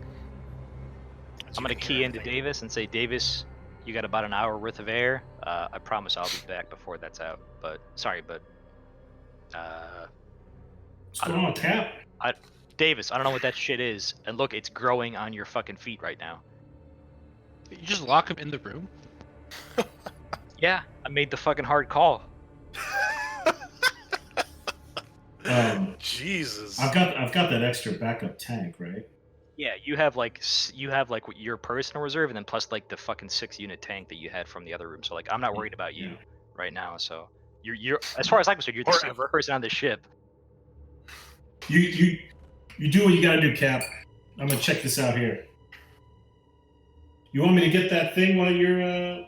I'm gonna key into Davis and say, Davis, you got about an hour worth of air. I promise I'll be back before that's out. But sorry, but
What's going on, Cap?
Davis, I don't know what that shit is. And look, it's growing on your fucking feet right now.
You just lock him in the room?
Yeah, I made the fucking hard call.
Jesus.
I've got that extra backup tank, right?
Yeah, you have like your personal reserve, and then plus like the fucking 6-unit tank that you had from the other room. So like, I'm not worried about you right now. So you're as far as I'm concerned, you're the safest person on the ship.
You do what you gotta do, Cap. I'm gonna check this out here. You want me to get that thing while you're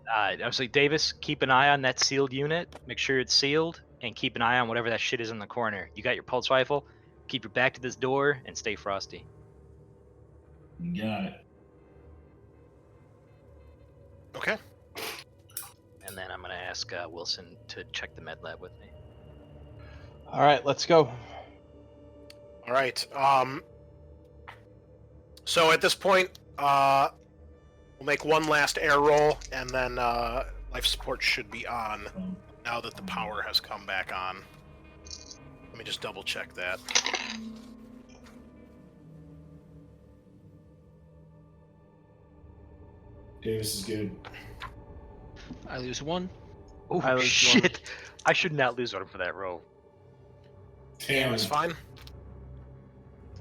I was like, Davis, keep an eye on that sealed unit. Make sure it's sealed, and keep an eye on whatever that shit is in the corner. You got your pulse rifle. Keep your back to this door and stay frosty.
Got it.
Okay.
And then I'm gonna ask Wilson to check the med lab with me.
All right, let's go.
All right. So at this point, we'll make one last air roll, and then life support should be on now that the power has come back on. Let me just double check that.
Davis is good.
I lose 1.
Oh
I lose
shit! I should not lose one for that roll.
Yeah, it's fine.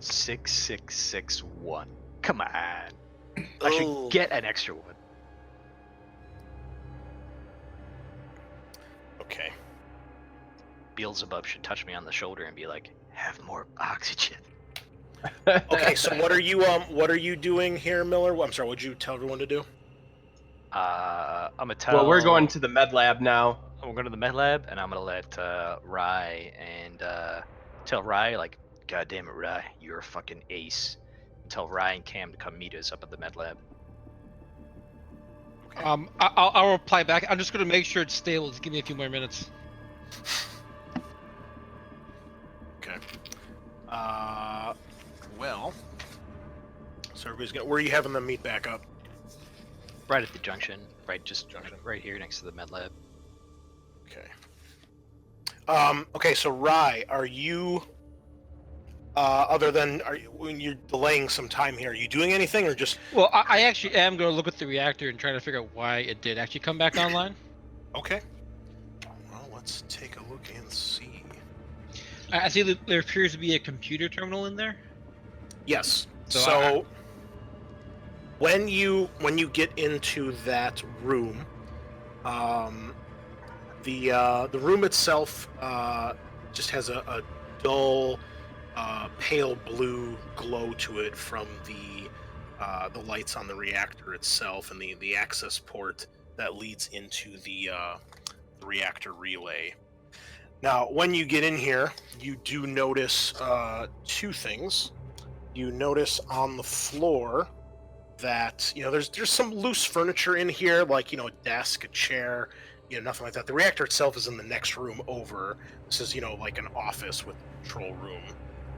6661. Come on. I
Oh.
should get an extra one.
Okay.
Beelzebub should touch me on the shoulder and be like, "Have more oxygen."
Okay. So what are you doing here, Miller? I'm sorry. What'd you tell everyone to do?
I'm gonna tell.
Well, we're going to the med lab now.
We're going to the med lab, and I'm gonna let Rye and tell Rye, like, God damn it, Rye, you're a fucking ace. Tell Rye and Cam to come meet us up at the med lab.
I'll reply back. I'm just gonna make sure it's stable. Just give me a few more minutes.
Okay. Well. So everybody's gonna. Where are you having them meet back up?
Right at the junction, right here next to the med lab.
Okay. Okay. So Rye, are you? When you're delaying some time here, are you doing anything or just?
Well, I actually am going to look at the reactor and try to figure out why it did actually come back online.
Okay. Well, let's take a look and see.
I see that there appears to be a computer terminal in there.
Yes.
So
So when you get into that room, the room itself just has a dull, pale blue glow to it from the lights on the reactor itself and the access port that leads into the reactor relay. Now, when you get in here, you do notice two things. You notice on the floor that there's some loose furniture in here, like a desk, a chair, nothing like that. The reactor itself is in the next room over. This is like an office with a control room.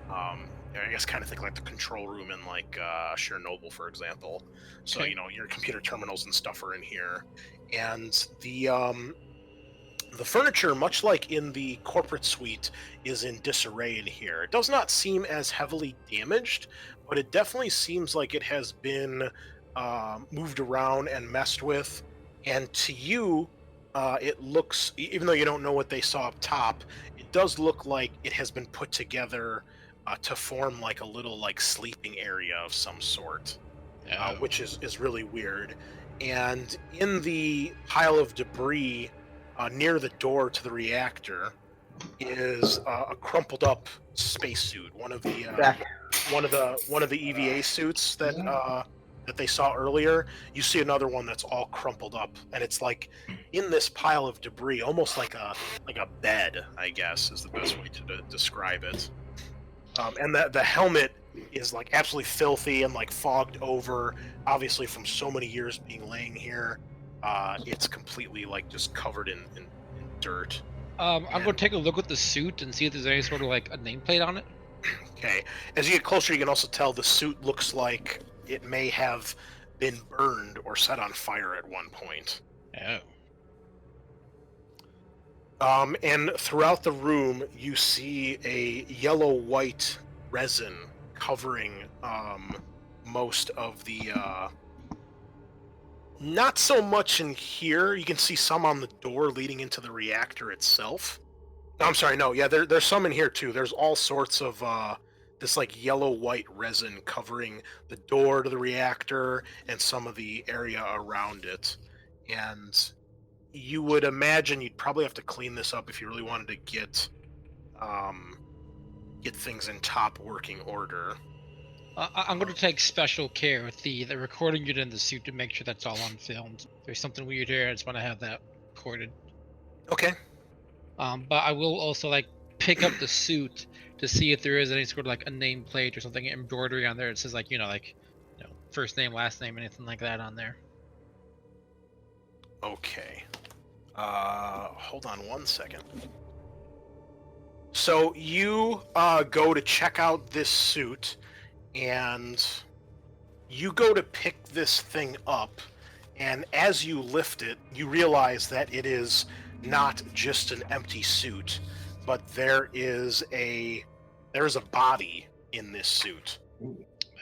I guess kind of think like the control room in like Chernobyl, for example. So
Okay.
your computer terminals and stuff are in here, and the furniture, much like in the corporate suite, is in disarray in here. It does not seem as heavily damaged, but it definitely seems like it has been moved around and messed with. And to you, it looks, even though you don't know what they saw up top, it does look like it has been put together to form like a little like sleeping area of some sort, which is really weird. And in the pile of debris near the door to the reactor is a crumpled up spacesuit, one of the EVA suits that they saw earlier. You see another one that's all crumpled up, and it's like in this pile of debris, almost like a bed, I guess is the best way to describe it. And the helmet is like absolutely filthy and like fogged over, obviously from so many years being laying here. It's completely like just covered in dirt.
I'm going to take a look at the suit and see if there's any sort of like a nameplate on it.
Okay. As you get closer, you can also tell the suit looks like it may have been burned or set on fire at one point.
Oh.
And throughout the room, you see a yellow-white resin covering most of the... Not so much in here. You can see some on the door leading into the reactor itself. No, I'm sorry, no. Yeah, there's some in here, too. There's all sorts of this, like, yellow-white resin covering the door to the reactor and some of the area around it. And... you would imagine you'd probably have to clean this up if you really wanted to get things in top working order.
I'm going to take special care with the recording unit in the suit to make sure that's all on film. If there's something weird here, I just want to have that recorded.
Okay.
But I will also like pick up the suit to see if there is any sort of like a nameplate or something embroidery on there. It says like first name, last name, anything like that on there.
Okay. Hold on one second. So you go to check out this suit, and you go to pick this thing up, and as you lift it, you realize that it is not just an empty suit, but there is a body in this suit.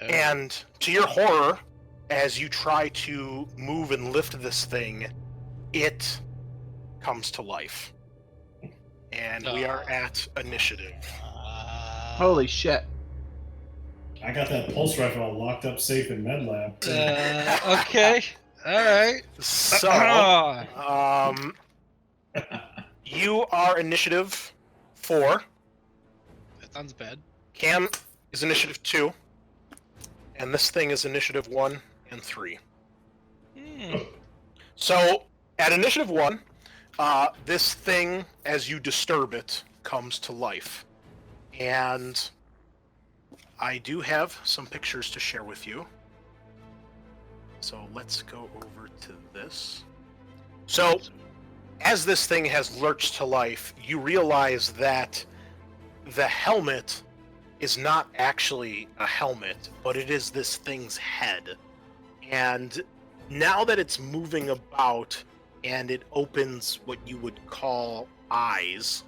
And to your horror, as you try to move and lift this thing, it comes to life. And we are at initiative.
Holy shit.
I got that pulse rifle all locked up safe in med lab.
Okay. All right.
So, you are initiative 4.
That sounds bad.
Cam is initiative 2. And this thing is initiative 1 and 3. So, at initiative 1, this thing, as you disturb it, comes to life. And I do have some pictures to share with you. So let's go over to this. So, as this thing has lurched to life, you realize that the helmet is not actually a helmet, but it is this thing's head. And now that it's moving about and it opens what you would call eyes,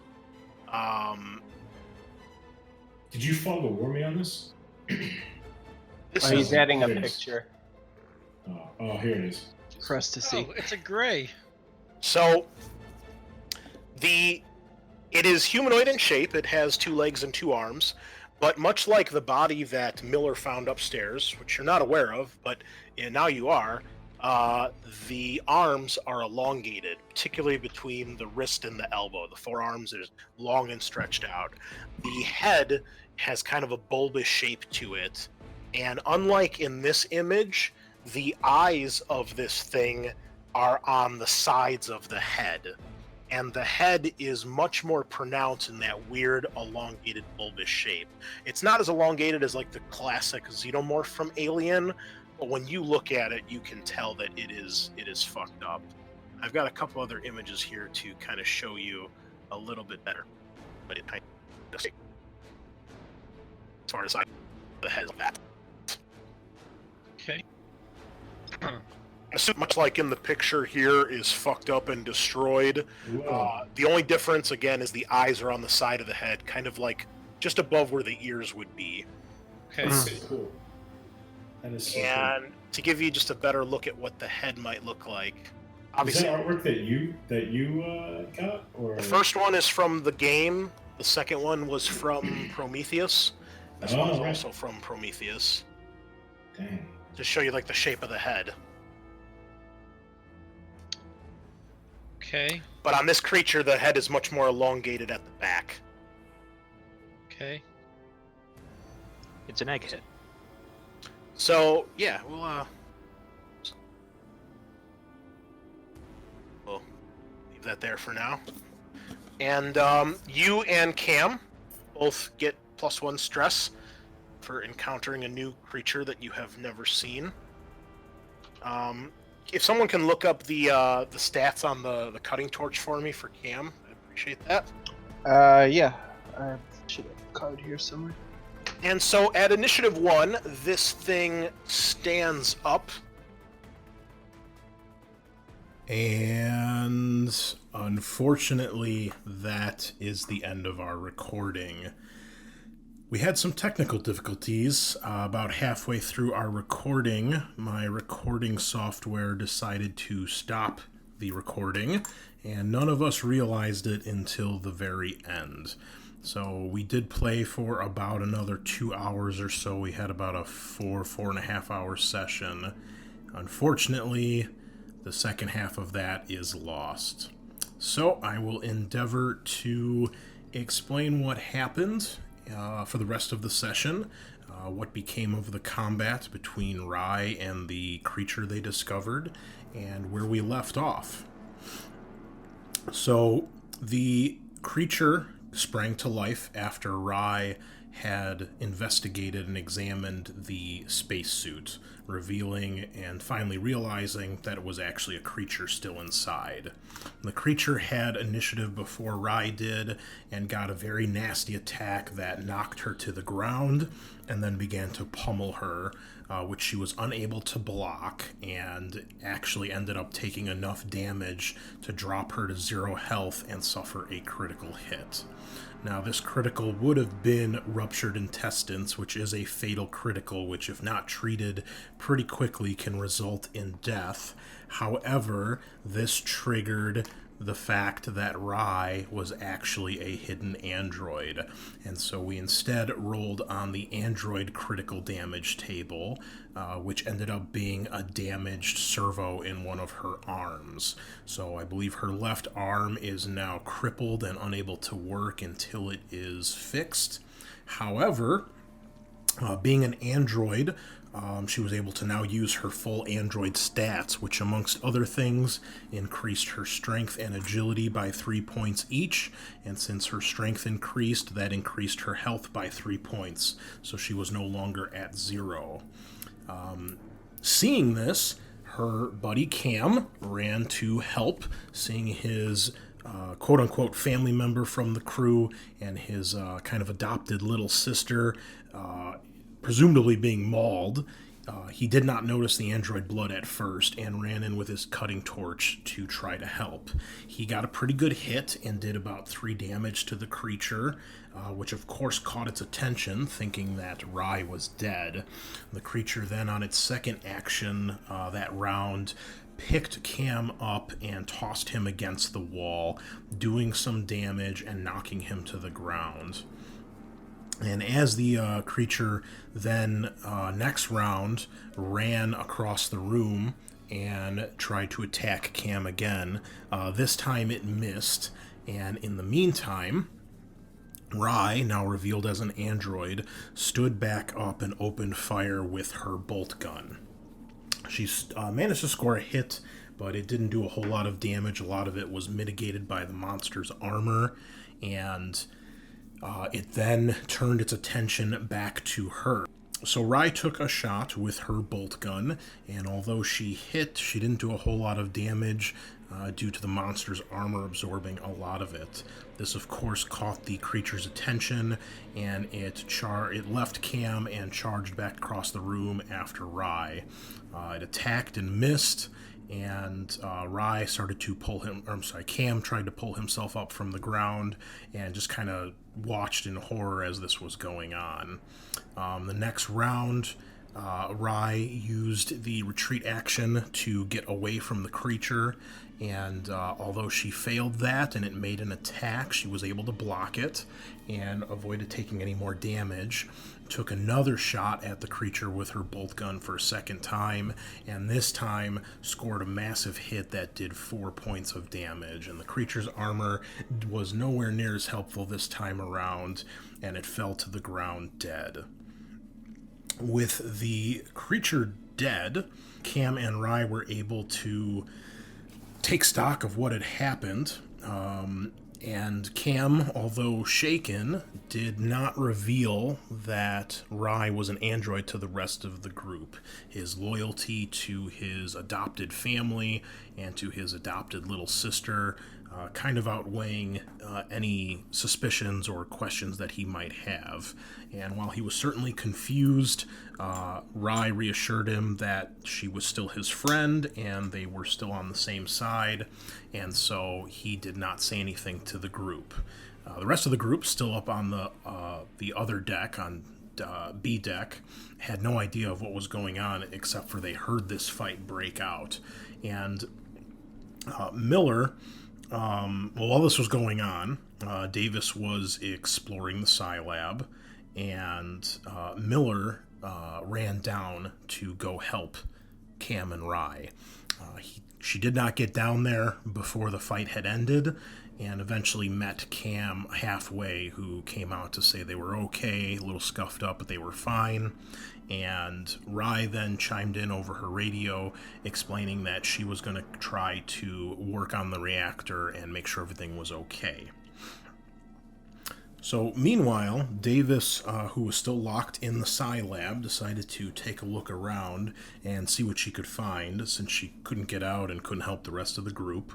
Did you fog a war me on this?
He's adding a picture
Oh, here it is.
for us to see.
Oh, it's a gray.
So, it is humanoid in shape. It has 2 legs and 2 arms, but much like the body that Miller found upstairs, which you're not aware of, but now you are, the arms are elongated, particularly between the wrist and the elbow. The forearms is long and stretched out. The head has kind of a bulbous shape to it, and unlike in this image, the eyes of this thing are on the sides of the head. And the head is much more pronounced in that weird, elongated, bulbous shape. It's not as elongated as like the classic xenomorph from Alien, but when you look at it, you can tell that it is fucked up. I've got a couple other images here to kind of show you a little bit better. But it kind of, as far as the head of that.
Okay.
The suit, much like in the picture here, is fucked up and destroyed.
Whoa.
The only difference, again, is the eyes are on the side of the head, kind of like just above where the ears would be.
Okay.
That's so cool. That is so
And to give you just a better look at what the head might look like,
cool. Is
obviously,
that artwork that you got? Or
the first one is from the game. The second one was from Prometheus. This one is
right.
also from Prometheus.
Dang.
To show you like the shape of the head.
Okay.
But on this creature, the head is much more elongated at the back.
Okay.
It's an egghead.
So yeah, we'll leave that there for now. And you and Cam both get +1 stress for encountering a new creature that you have never seen. If someone can look up the stats on the cutting torch for me for Cam, I'd appreciate that.
Yeah. I should have a card here somewhere.
And so at initiative 1, this thing stands up.
And unfortunately, that is the end of our recording. We had some technical difficulties. About halfway through our recording, my recording software decided to stop the recording, and none of us realized it until the very end. So we did play for about another 2 hours or so. We had about a 4.5 hour session. Unfortunately, the second half of that is lost. So I will endeavor to explain what happened for the rest of the session, what became of the combat between Rye and the creature they discovered, and where we left off. So the creature sprang to life after Rye had investigated and examined the spacesuit, revealing and finally realizing that it was actually a creature still inside. The creature had initiative before Rye did and got a very nasty attack that knocked her to the ground and then began to pummel her, which she was unable to block and actually ended up taking enough damage to drop her to 0 health and suffer a critical hit. Now, this critical would have been ruptured intestines, which is a fatal critical, which if not treated pretty quickly can result in death. However, this triggered the fact that Rye was actually a hidden android, and so we instead rolled on the android critical damage table, which ended up being a damaged servo in one of her arms. So I believe her left arm is now crippled and unable to work until it is fixed. However, being an android, she was able to now use her full android stats, which amongst other things increased her strength and agility by 3 points each, and since her strength increased, that increased her health by 3 points, so she was no longer at 0. Seeing this, her buddy Cam ran to help, seeing his quote-unquote family member from the crew and his kind of adopted little sister presumably being mauled. He did not notice the android blood at first and ran in with his cutting torch to try to help. He got a pretty good hit and did about 3 damage to the creature, which of course caught its attention, thinking that Rye was dead. The creature then, on its second action that round, picked Cam up and tossed him against the wall, doing some damage and knocking him to the ground. And as the creature then, next round, ran across the room and tried to attack Cam again, this time it missed, and in the meantime, Rye, now revealed as an android, stood back up and opened fire with her bolt gun. She managed to score a hit but it didn't do a whole lot of damage. A lot of it was mitigated by the monster's armor, and it then turned its attention back to her. So Rye took a shot with her bolt gun, and although she hit, she didn't do a whole lot of damage due to the monster's armor absorbing a lot of it. This, of course, caught the creature's attention, and it left Cam and charged back across the room after Rye. It attacked and missed, and Rye started to Cam tried to pull himself up from the ground and just kind of watched in horror as this was going on. The next round, Rye used the retreat action to get away from the creature, and although she failed that and it made an attack, she was able to block it and avoided taking any more damage. Took another shot at the creature with her bolt gun for a second time, and this time scored a massive hit that did 4 points of damage, and the creature's armor was nowhere near as helpful this time around, and it fell to the ground dead. With the creature dead, Cam and Rye were able to take stock of what had happened, and Cam, although shaken, did not reveal that Rye was an android to the rest of the group. His loyalty to his adopted family and to his adopted little sister kind of outweighing any suspicions or questions that he might have. And while he was certainly confused, Rye reassured him that she was still his friend and they were still on the same side, and so he did not say anything to the group. The rest of the group, still up on the other deck, on B deck, had no idea of what was going on except for they heard this fight break out. And Miller... while this was going on, Davis was exploring the Psi Lab, and Miller ran down to go help Cam and Rye. She did not get down there before the fight had ended, and eventually met Cam halfway, who came out to say they were okay, a little scuffed up, but they were fine. And Rye then chimed in over her radio, explaining that she was going to try to work on the reactor and make sure everything was okay. So, meanwhile, Davis, who was still locked in the Psi Lab, decided to take a look around and see what she could find, since she couldn't get out and couldn't help the rest of the group.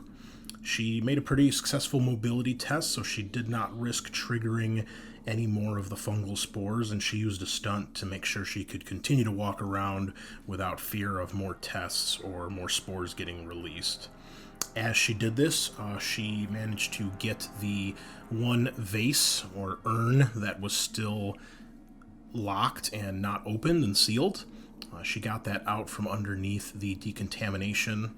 She made a pretty successful mobility test, so she did not risk triggering any more of the fungal spores, and she used a stunt to make sure she could continue to walk around without fear of more tests or more spores getting released. As she did this, she managed to get the one vase or urn that was still locked and not opened and sealed. She got that out from underneath the decontamination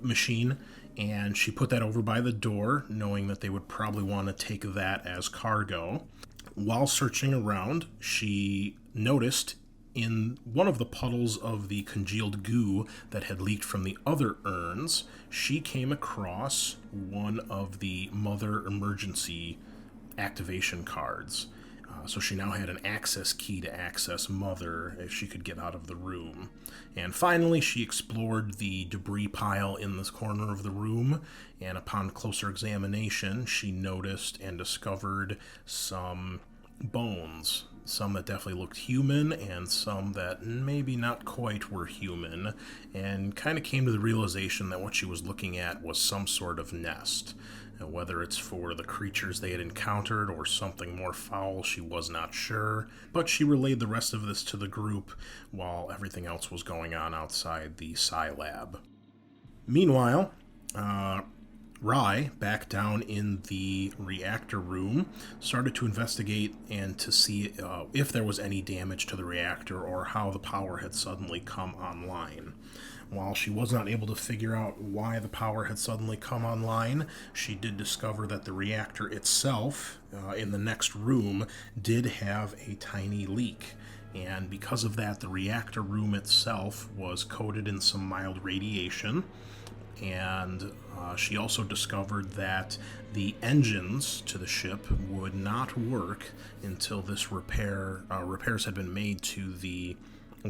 machine, and she put that over by the door, knowing that they would probably want to take that as cargo. While searching around, she noticed in one of the puddles of the congealed goo that had leaked from the other urns, she came across one of the Mother emergency activation cards. So she now had an access key to access Mother if she could get out of the room. And finally, she explored the debris pile in this corner of the room, and upon closer examination, she noticed and discovered some bones. Some that definitely looked human, and some that maybe not quite were human, and kind of came to the realization that what she was looking at was some sort of nest. Whether it's for the creatures they had encountered or something more foul, she was not sure, but she relayed the rest of this to the group while everything else was going on outside the Psi Lab. Meanwhile, Rye, back down in the reactor room, started to investigate and to see if there was any damage to the reactor or how the power had suddenly come online. While she was not able to figure out why the power had suddenly come online, she did discover that the reactor itself, in the next room, did have a tiny leak. And because of that, the reactor room itself was coated in some mild radiation. And she also discovered that the engines to the ship would not work until this repairs had been made to the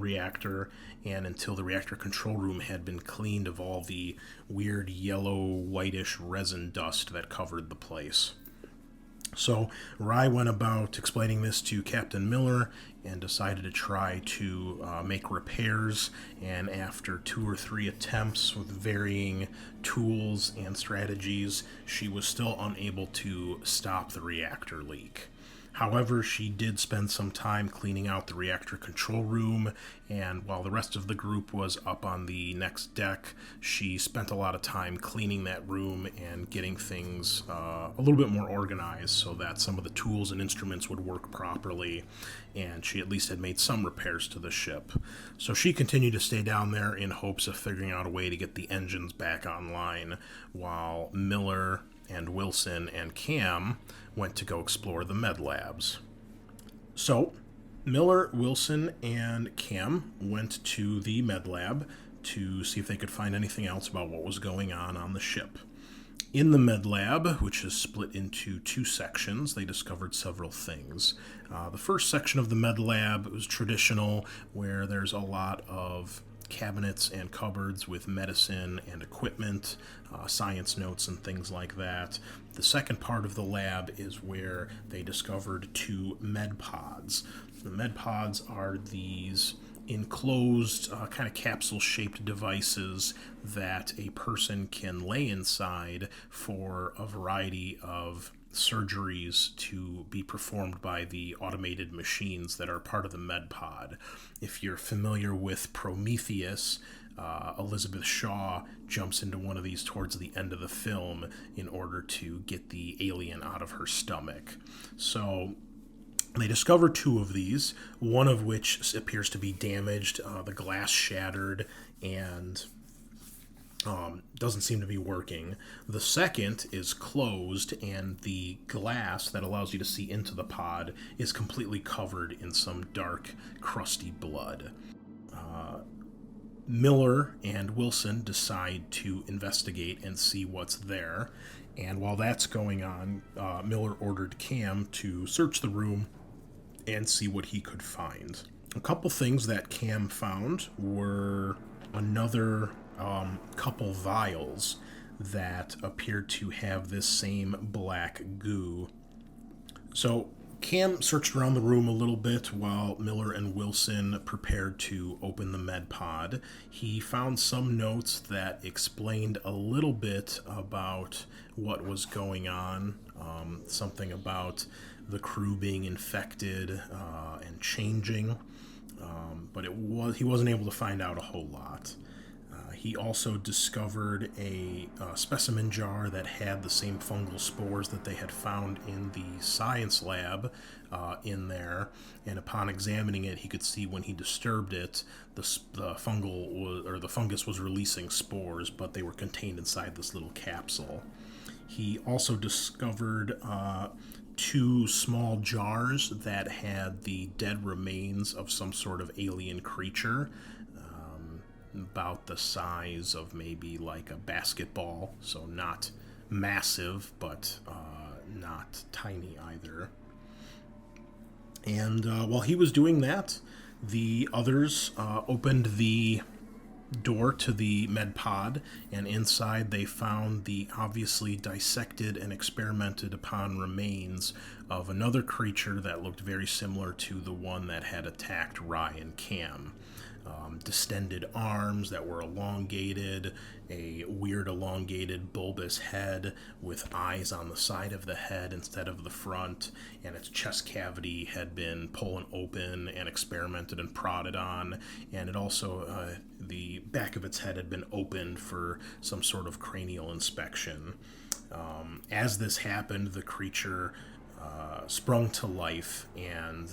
reactor, and until the reactor control room had been cleaned of all the weird yellow, whitish resin dust that covered the place. So Rye went about explaining this to Captain Miller and decided to try to make repairs, and after 2 or 3 attempts with varying tools and strategies, she was still unable to stop the reactor leak. However, she did spend some time cleaning out the reactor control room, and while the rest of the group was up on the next deck, she spent a lot of time cleaning that room and getting things a little bit more organized so that some of the tools and instruments would work properly, and she at least had made some repairs to the ship. So she continued to stay down there in hopes of figuring out a way to get the engines back online, while Miller and Wilson and Cam went to go explore the med labs. So, Miller, Wilson, and Cam went to the med lab to see if they could find anything else about what was going on the ship. In the med lab, which is split into 2 sections, they discovered several things. The first section of the med lab was traditional, where there's a lot of cabinets and cupboards with medicine and equipment, science notes and things like that. The second part of the lab is where they discovered 2 med pods. The med pods are these enclosed kind of capsule-shaped devices that a person can lay inside for a variety of surgeries to be performed by the automated machines that are part of the med pod. If you're familiar with Prometheus, Elizabeth Shaw jumps into one of these towards the end of the film in order to get the alien out of her stomach. So they discover 2 of these, one of which appears to be damaged, the glass shattered, and doesn't seem to be working. The second is closed, and the glass that allows you to see into the pod is completely covered in some dark, crusty blood. Miller and Wilson decide to investigate and see what's there, and while that's going on, Miller ordered Cam to search the room and see what he could find. A couple things that Cam found were another couple vials that appeared to have this same black goo. So Cam searched around the room a little bit while Miller and Wilson prepared to open the med pod. He found some notes that explained a little bit about what was going on, something about the crew being infected and changing, but he wasn't able to find out a whole lot. He also discovered a specimen jar that had the same fungal spores that they had found in the science lab in there, and upon examining it, he could see when he disturbed it, the fungus was releasing spores, but they were contained inside this little capsule. He also discovered 2 small jars that had the dead remains of some sort of alien creature, about the size of maybe like a basketball, so not massive, but not tiny either. And while he was doing that, the others opened the door to the med pod, and inside they found the obviously dissected and experimented upon remains of another creature that looked very similar to the one that had attacked Rye and Cam. Distended arms that were elongated, a weird elongated bulbous head with eyes on the side of the head instead of the front, and its chest cavity had been pulled open and experimented and prodded on, and it also, the back of its head had been opened for some sort of cranial inspection. As this happened, the creature sprung to life, and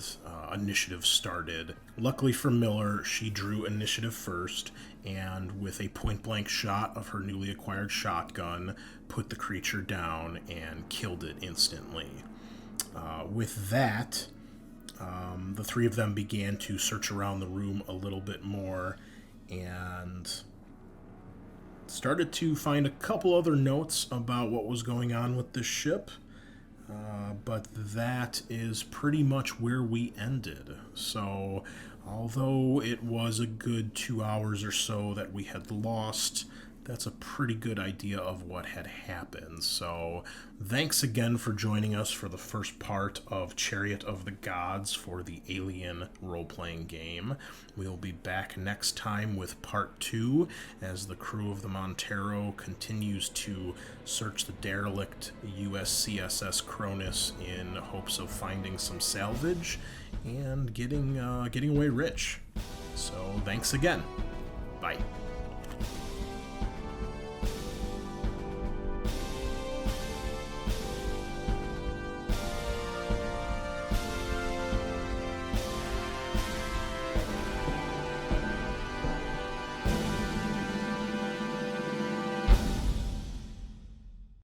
initiative started. Luckily for Miller, she drew initiative first, and with a point-blank shot of her newly acquired shotgun, put the creature down and killed it instantly. With that, the 3 of them began to search around the room a little bit more, and started to find a couple other notes about what was going on with the ship. But that is pretty much where we ended. So although it was a good 2 hours or so that we had lost, that's a pretty good idea of what had happened. So thanks again for joining us for the first part of Chariot of the Gods for the Alien role-playing game. We'll be back next time with part 2 as the crew of the Montero continues to search the derelict USCSS Cronus in hopes of finding some salvage and getting away rich. So thanks again. Bye.